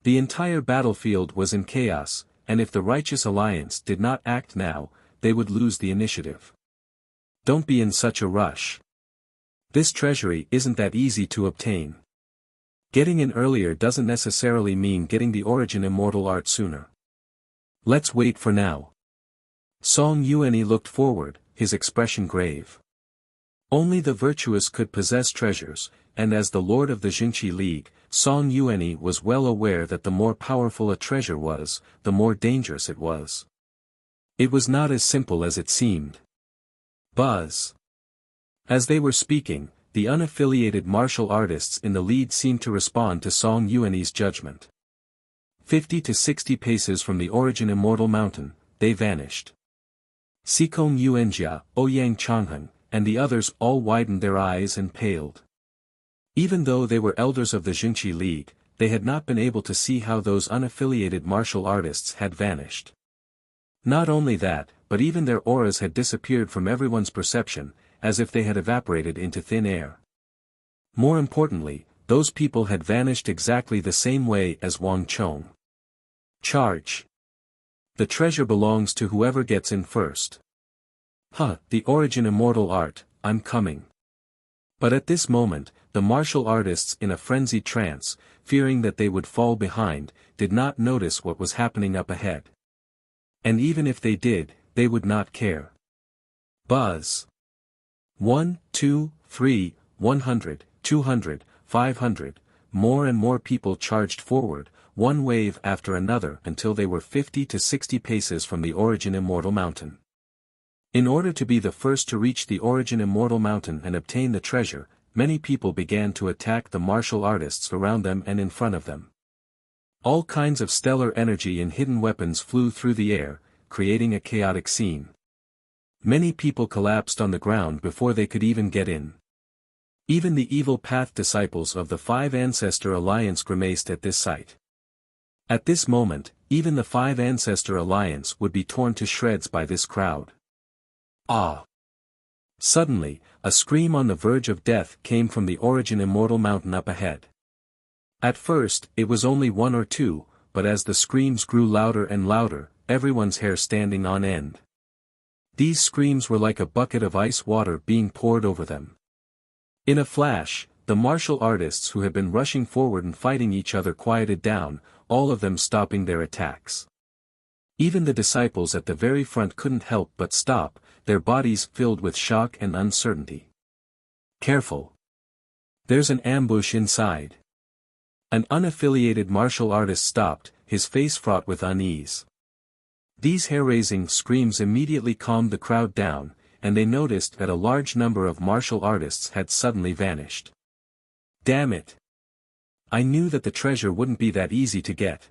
The entire battlefield was in chaos, and if the Righteous Alliance did not act now, they would lose the initiative. Don't be in such a rush. This treasury isn't that easy to obtain. Getting in earlier doesn't necessarily mean getting the origin immortal art sooner. Let's wait for now. Song Yuanyi looked forward, his expression grave. Only the virtuous could possess treasures, and as the lord of the Jingqi League, Song Yuanyi was well aware that the more powerful a treasure was, the more dangerous it was. It was not as simple as it seemed. Buzz. As they were speaking, the unaffiliated martial artists in the lead seemed to respond to Song Yuanyi's judgment. 50 to 60 paces from the origin immortal mountain, they vanished. Sikong Yuanjia, Ouyang Changheng, and the others all widened their eyes and paled. Even though they were elders of the Jingqi League, they had not been able to see how those unaffiliated martial artists had vanished. Not only that, but even their auras had disappeared from everyone's perception, as if they had evaporated into thin air. More importantly, those people had vanished exactly the same way as Wang Chong. Charge! The treasure belongs to whoever gets in first. The origin immortal art, I'm coming. But at this moment, the martial artists in a frenzied trance, fearing that they would fall behind, did not notice what was happening up ahead. And even if they did, they would not care. Buzz. 1, 2, 3, 100, 200, 500, more and more people charged forward, one wave after another until they were 50 to 60 paces from the origin immortal mountain. In order to be the first to reach the origin immortal mountain and obtain the treasure, many people began to attack the martial artists around them and in front of them. All kinds of stellar energy and hidden weapons flew through the air, creating a chaotic scene. Many people collapsed on the ground before they could even get in. Even the evil path disciples of the Five Ancestor Alliance grimaced at this sight. At this moment, even the Five Ancestor Alliance would be torn to shreds by this crowd. Ah! Suddenly, a scream on the verge of death came from the origin immortal mountain up ahead. At first, it was only one or two, but as the screams grew louder and louder, everyone's hair standing on end. These screams were like a bucket of ice water being poured over them. In a flash, The martial artists who had been rushing forward and fighting each other quieted down, all of them stopping their attacks. Even the disciples at the very front couldn't help but stop, their bodies filled with shock and uncertainty. Careful! There's an ambush inside. An unaffiliated martial artist stopped, his face fraught with unease. These hair-raising screams immediately calmed the crowd down, and they noticed that a large number of martial artists had suddenly vanished. Damn it! I knew that the treasure wouldn't be that easy to get.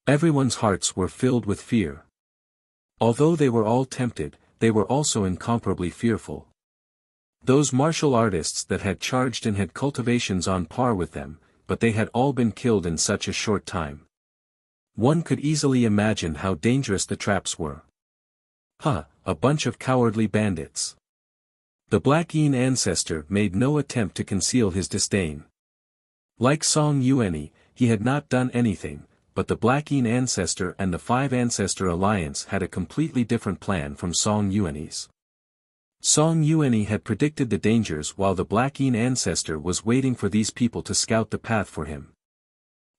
Everyone's hearts were filled with fear. Although they were all tempted, they were also incomparably fearful. Those martial artists that had charged and had cultivations on par with them, but they had all been killed in such a short time. One could easily imagine how dangerous the traps were. A bunch of cowardly bandits. The Black Yin ancestor made no attempt to conceal his disdain. Like Song Yuanyi, he had not done anything, but the Black Yin ancestor and the Five Ancestor Alliance had a completely different plan from Song Yuanyi's. Song Yuanyi had predicted the dangers while the Black Yin ancestor was waiting for these people to scout the path for him.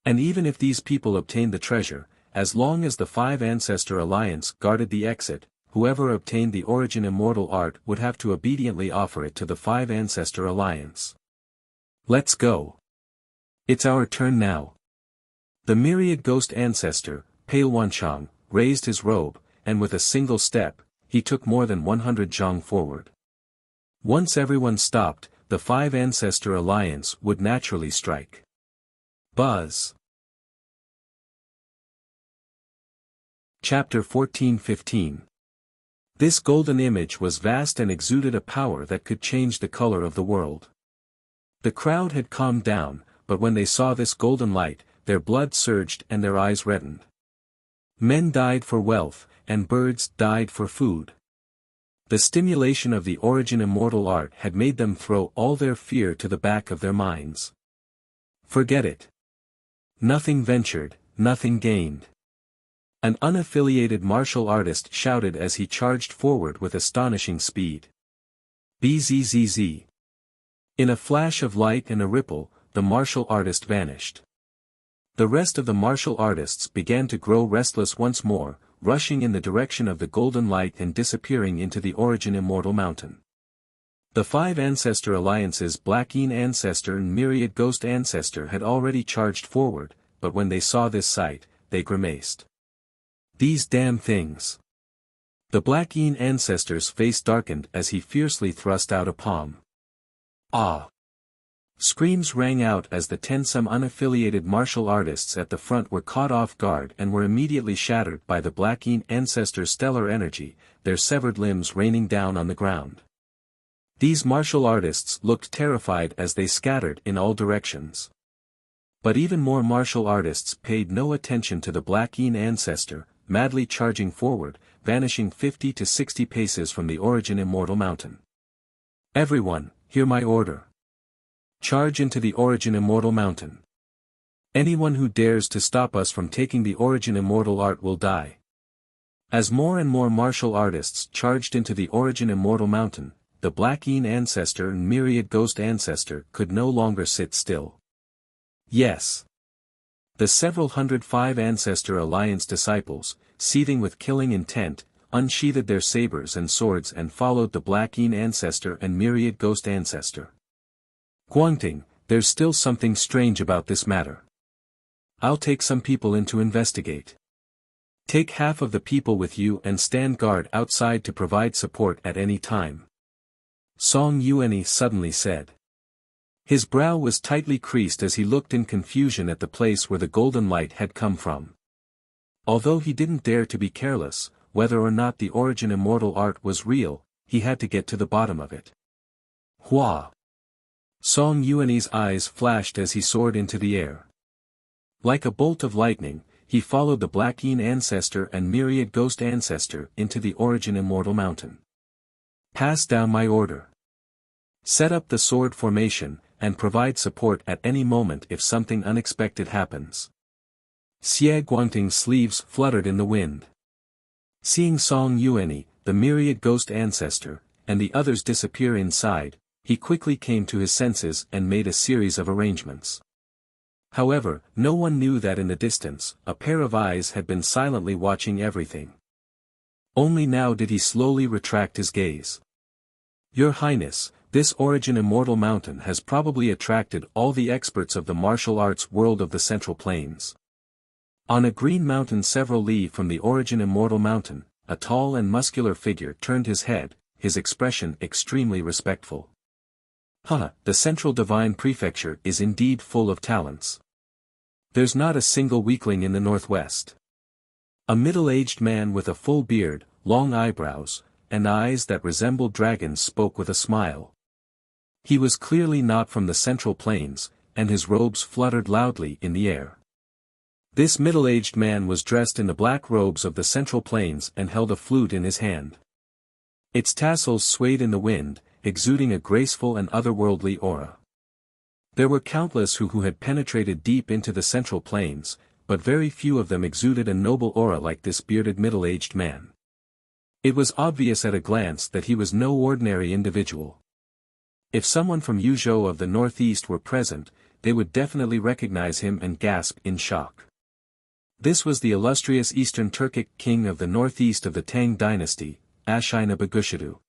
And even if these people obtained the treasure, as long as the Five Ancestor Alliance guarded the exit, whoever obtained the Origin Immortal Art would have to obediently offer it to the Five Ancestor Alliance. Let's go. It's our turn now. The Myriad Ghost Ancestor, Pale Wanchang, raised his robe, and with a single step, he took more than 100 zhang forward. Once everyone stopped, the Five Ancestor Alliance would naturally strike. Buzz. Chapter 14-15. This golden image was vast and exuded a power that could change the color of the world. The crowd had calmed down, but when they saw this golden light, their blood surged and their eyes reddened. Men died for wealth, and birds died for food. The stimulation of the Origin Immortal Art had made them throw all their fear to the back of their minds. Forget it. Nothing ventured, nothing gained. An unaffiliated martial artist shouted as he charged forward with astonishing speed. Bzzz. In a flash of light and a ripple, the martial artist vanished. The rest of the martial artists began to grow restless once more, rushing in the direction of the golden light and disappearing into the Origin Immortal Mountain. The Five Ancestor Alliance's Black Yin Ancestor and Myriad Ghost Ancestor had already charged forward, but when they saw this sight, they grimaced. These damn things. The Black Yin Ancestor's face darkened as he fiercely thrust out a palm. Ah! Screams rang out as the some unaffiliated martial artists at the front were caught off guard and were immediately shattered by the Black Yin Ancestor's stellar energy, their severed limbs raining down on the ground. These martial artists looked terrified as they scattered in all directions. But even more martial artists paid no attention to the Black Yin Ancestor, madly charging forward, vanishing 50 to 60 paces from the Origin Immortal Mountain. Everyone, hear my order. Charge into the Origin Immortal Mountain. Anyone who dares to stop us from taking the Origin Immortal Art will die. As more and more martial artists charged into the Origin Immortal Mountain, the Black Yin Ancestor and Myriad Ghost Ancestor could no longer sit still. Yes. The several hundred Five Ancestor Alliance disciples, seething with killing intent, unsheathed their sabers and swords and followed the Black Yin Ancestor and Myriad Ghost Ancestor. Guangting, there's still something strange about this matter. I'll take some people in to investigate. Take half of the people with you and stand guard outside to provide support at any time. Song Yuanyi suddenly said. His brow was tightly creased as he looked in confusion at the place where the golden light had come from. Although he didn't dare to be careless, whether or not the Origin Immortal Art was real, he had to get to the bottom of it. Hua! Song Yuanyi's eyes flashed as he soared into the air. Like a bolt of lightning, he followed the Black Yin Ancestor and Myriad Ghost Ancestor into the Origin Immortal Mountain. Pass down my order. Set up the sword formation, and provide support at any moment if something unexpected happens. Xie Guangting's sleeves fluttered in the wind. Seeing Song Yuanyi, the Myriad Ghost Ancestor, and the others disappear inside, he quickly came to his senses and made a series of arrangements. However, no one knew that in the distance, a pair of eyes had been silently watching everything. Only now did he slowly retract his gaze. "Your Highness, this Origin Immortal Mountain has probably attracted all the experts of the martial arts world of the Central Plains." On a green mountain several li from the Origin Immortal Mountain, a tall and muscular figure turned his head, his expression extremely respectful. The Central Divine Prefecture is indeed full of talents. There's not a single weakling in the northwest. A middle-aged man with a full beard, long eyebrows, and eyes that resembled dragons spoke with a smile. He was clearly not from the Central Plains, and his robes fluttered loudly in the air. This middle-aged man was dressed in the black robes of the Central Plains and held a flute in his hand. Its tassels swayed in the wind, exuding a graceful and otherworldly aura. There were countless who had penetrated deep into the Central Plains, but very few of them exuded a noble aura like this bearded middle-aged man. It was obvious at a glance that he was no ordinary individual. If someone from Yuzhou of the northeast were present, they would definitely recognize him and gasp in shock. This was the illustrious Eastern Turkic king of the northeast of the Tang dynasty, Ashina-Bagushidu.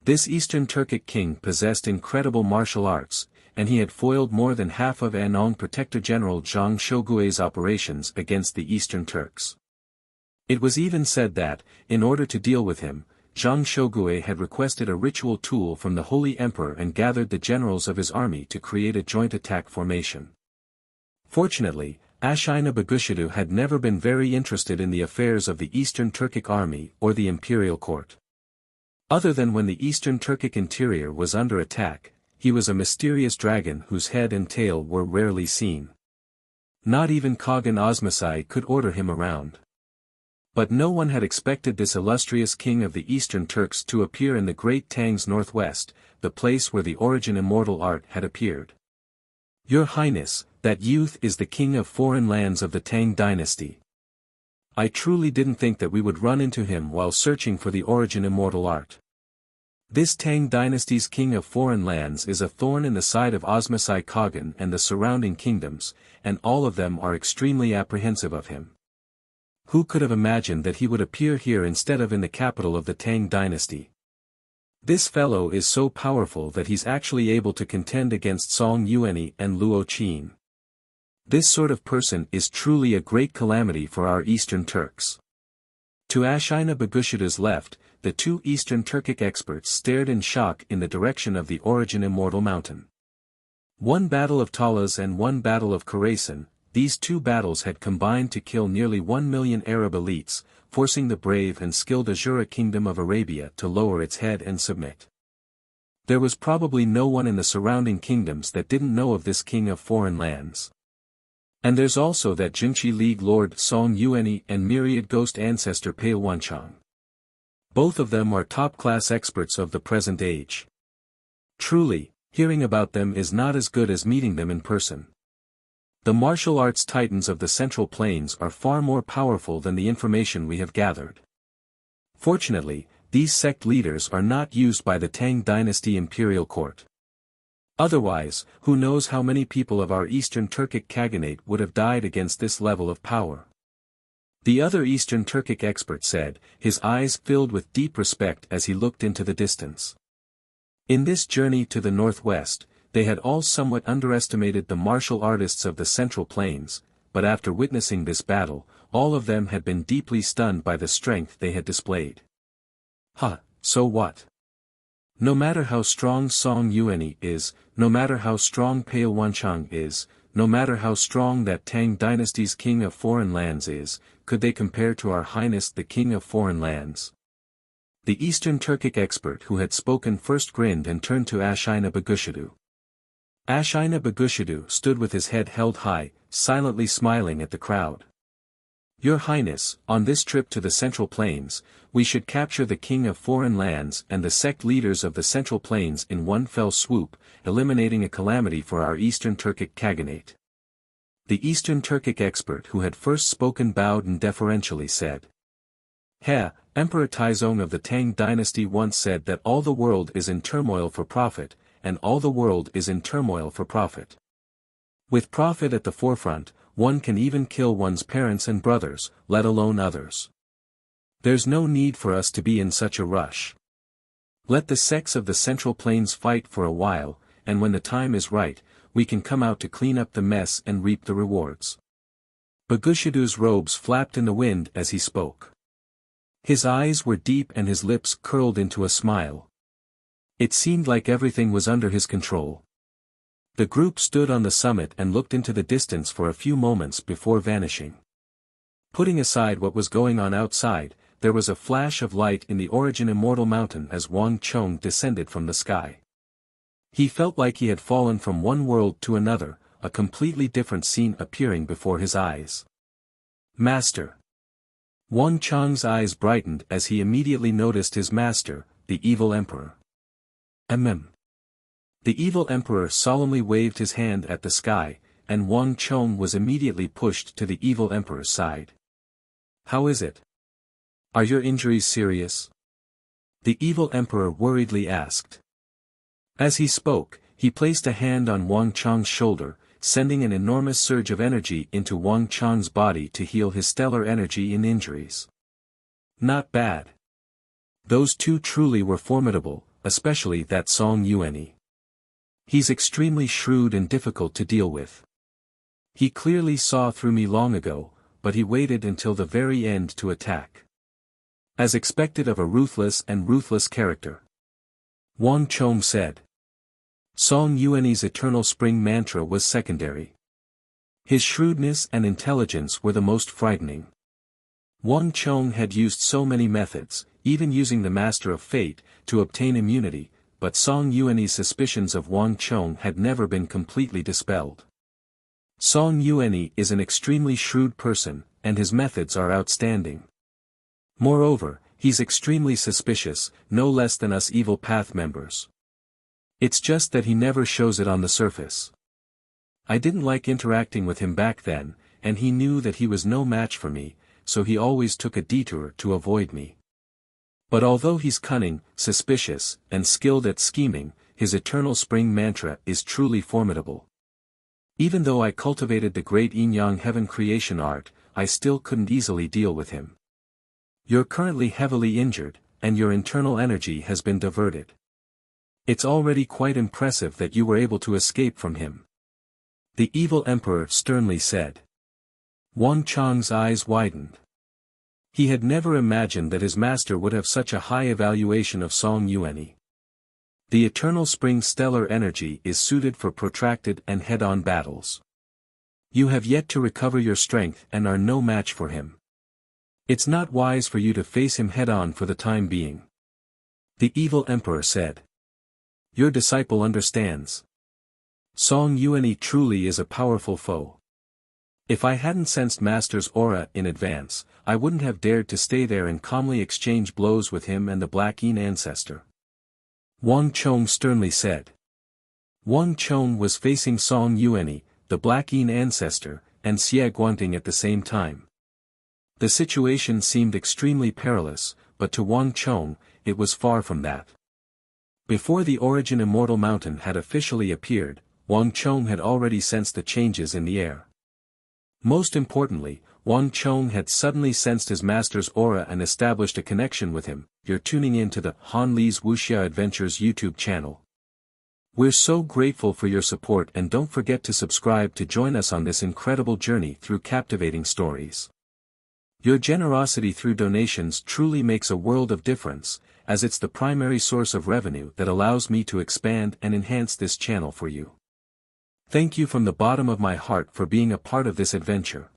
This Eastern Turkic king possessed incredible martial arts, and he had foiled more than half of Anong Protector General Zhang Shogui's operations against the Eastern Turks. It was even said that, in order to deal with him, Zhang Shogui had requested a ritual tool from the Holy Emperor and gathered the generals of his army to create a joint attack formation. Fortunately, Ashina-Bagushidu had never been very interested in the affairs of the Eastern Turkic army or the imperial court. Other than when the Eastern Turkic interior was under attack, he was a mysterious dragon whose head and tail were rarely seen. Not even Khagan Osmasai could order him around. But no one had expected this illustrious king of the Eastern Turks to appear in the Great Tang's northwest, the place where the Origin Immortal Art had appeared. "Your Highness, that youth is the king of foreign lands of the Tang dynasty. I truly didn't think that we would run into him while searching for the Origin Immortal Art. This Tang dynasty's king of foreign lands is a thorn in the side of Osmasai Khagan and the surrounding kingdoms, and all of them are extremely apprehensive of him. Who could have imagined that he would appear here instead of in the capital of the Tang dynasty? This fellow is so powerful that he's actually able to contend against Song Yuani and Luo Qin. This sort of person is truly a great calamity for our Eastern Turks." To Ashina-Bagushidu's left, the two Eastern Turkic experts stared in shock in the direction of the Origin Immortal Mountain. One battle of Talas and one battle of Khorasan, these two battles had combined to kill nearly 1 million Arab elites, forcing the brave and skilled Azura Kingdom of Arabia to lower its head and submit. There was probably no one in the surrounding kingdoms that didn't know of this king of foreign lands. And there's also that Jingqi League Lord Song Yuani and myriad ghost ancestor Pale Wanchang. Both of them are top-class experts of the present age. Truly, hearing about them is not as good as meeting them in person. The martial arts titans of the Central Plains are far more powerful than the information we have gathered. Fortunately, these sect leaders are not used by the Tang dynasty imperial court. Otherwise, who knows how many people of our Eastern Turkic Khaganate would have died against this level of power. The other Eastern Turkic expert said, his eyes filled with deep respect as he looked into the distance. In this journey to the northwest, they had all somewhat underestimated the martial artists of the Central Plains, but after witnessing this battle, all of them had been deeply stunned by the strength they had displayed. So what? No matter how strong Song Yuani is, no matter how strong Pale Wanchang is, no matter how strong that Tang dynasty's king of foreign lands is, could they compare to our Highness the king of foreign lands? The Eastern Turkic expert who had spoken first grinned and turned to Ashina-Bagushidu. Ashina-Bagushidu stood with his head held high, silently smiling at the crowd. "Your Highness, on this trip to the Central Plains, we should capture the king of foreign lands and the sect leaders of the Central Plains in one fell swoop, eliminating a calamity for our Eastern Turkic Khaganate." The Eastern Turkic expert who had first spoken bowed and deferentially said. Emperor Taizong of the Tang dynasty once said that all the world is in turmoil for profit, and all the world is in turmoil for profit. With profit at the forefront, one can even kill one's parents and brothers, let alone others. There's no need for us to be in such a rush. Let the sects of the Central Plains fight for a while, and when the time is right, we can come out to clean up the mess and reap the rewards. Bagushidu's robes flapped in the wind as he spoke. His eyes were deep and his lips curled into a smile. It seemed like everything was under his control. The group stood on the summit and looked into the distance for a few moments before vanishing. Putting aside what was going on outside, there was a flash of light in the Origin Immortal Mountain as Wang Chong descended from the sky. He felt like he had fallen from one world to another, a completely different scene appearing before his eyes. Master. Wang Chong's eyes brightened as he immediately noticed his master, the evil emperor. The evil emperor solemnly waved his hand at the sky, and Wang Chong was immediately pushed to the evil emperor's side. How is it? Are your injuries serious? The evil emperor worriedly asked. As he spoke, he placed a hand on Wang Chong's shoulder, sending an enormous surge of energy into Wang Chong's body to heal his stellar energy in injuries. Not bad. Those two truly were formidable, especially that Song Yuanyi. He's extremely shrewd and difficult to deal with. He clearly saw through me long ago, but he waited until the very end to attack. As expected of a ruthless character. Wang Chong said. Song Yuanyi's eternal spring mantra was secondary. His shrewdness and intelligence were the most frightening. Wang Chong had used so many methods, even using the Master of Fate, to obtain immunity, but Song Yuanyi's suspicions of Wang Chong had never been completely dispelled. Song Yuanyi is an extremely shrewd person, and his methods are outstanding. Moreover, he's extremely suspicious, no less than us Evil Path members. It's just that he never shows it on the surface. I didn't like interacting with him back then, and he knew that he was no match for me, so he always took a detour to avoid me. But although he's cunning, suspicious, and skilled at scheming, his eternal spring mantra is truly formidable. Even though I cultivated the great yin-yang heaven creation art, I still couldn't easily deal with him. You're currently heavily injured, and your internal energy has been diverted. It's already quite impressive that you were able to escape from him. The evil emperor sternly said. Wang Chong's eyes widened. He had never imagined that his master would have such a high evaluation of Song Yuanyi. The eternal spring stellar energy is suited for protracted and head-on battles. You have yet to recover your strength and are no match for him. It's not wise for you to face him head-on for the time being. The evil emperor said. Your disciple understands. Song Yuanyi truly is a powerful foe. If I hadn't sensed Master's aura in advance, I wouldn't have dared to stay there and calmly exchange blows with him and the Black Yin ancestor. Wang Chong sternly said. Wang Chong was facing Song Yuanyi, the Black Yin ancestor, and Xie Guanting at the same time. The situation seemed extremely perilous, but to Wang Chong, it was far from that. Before the Origin Immortal Mountain had officially appeared, Wang Chong had already sensed the changes in the air. Most importantly, Wang Chong had suddenly sensed his master's aura and established a connection with him. You're tuning in to the Han Li's Wuxia Adventures YouTube channel. We're so grateful for your support, and don't forget to subscribe to join us on this incredible journey through captivating stories. Your generosity through donations truly makes a world of difference, as it's the primary source of revenue that allows me to expand and enhance this channel for you. Thank you from the bottom of my heart for being a part of this adventure.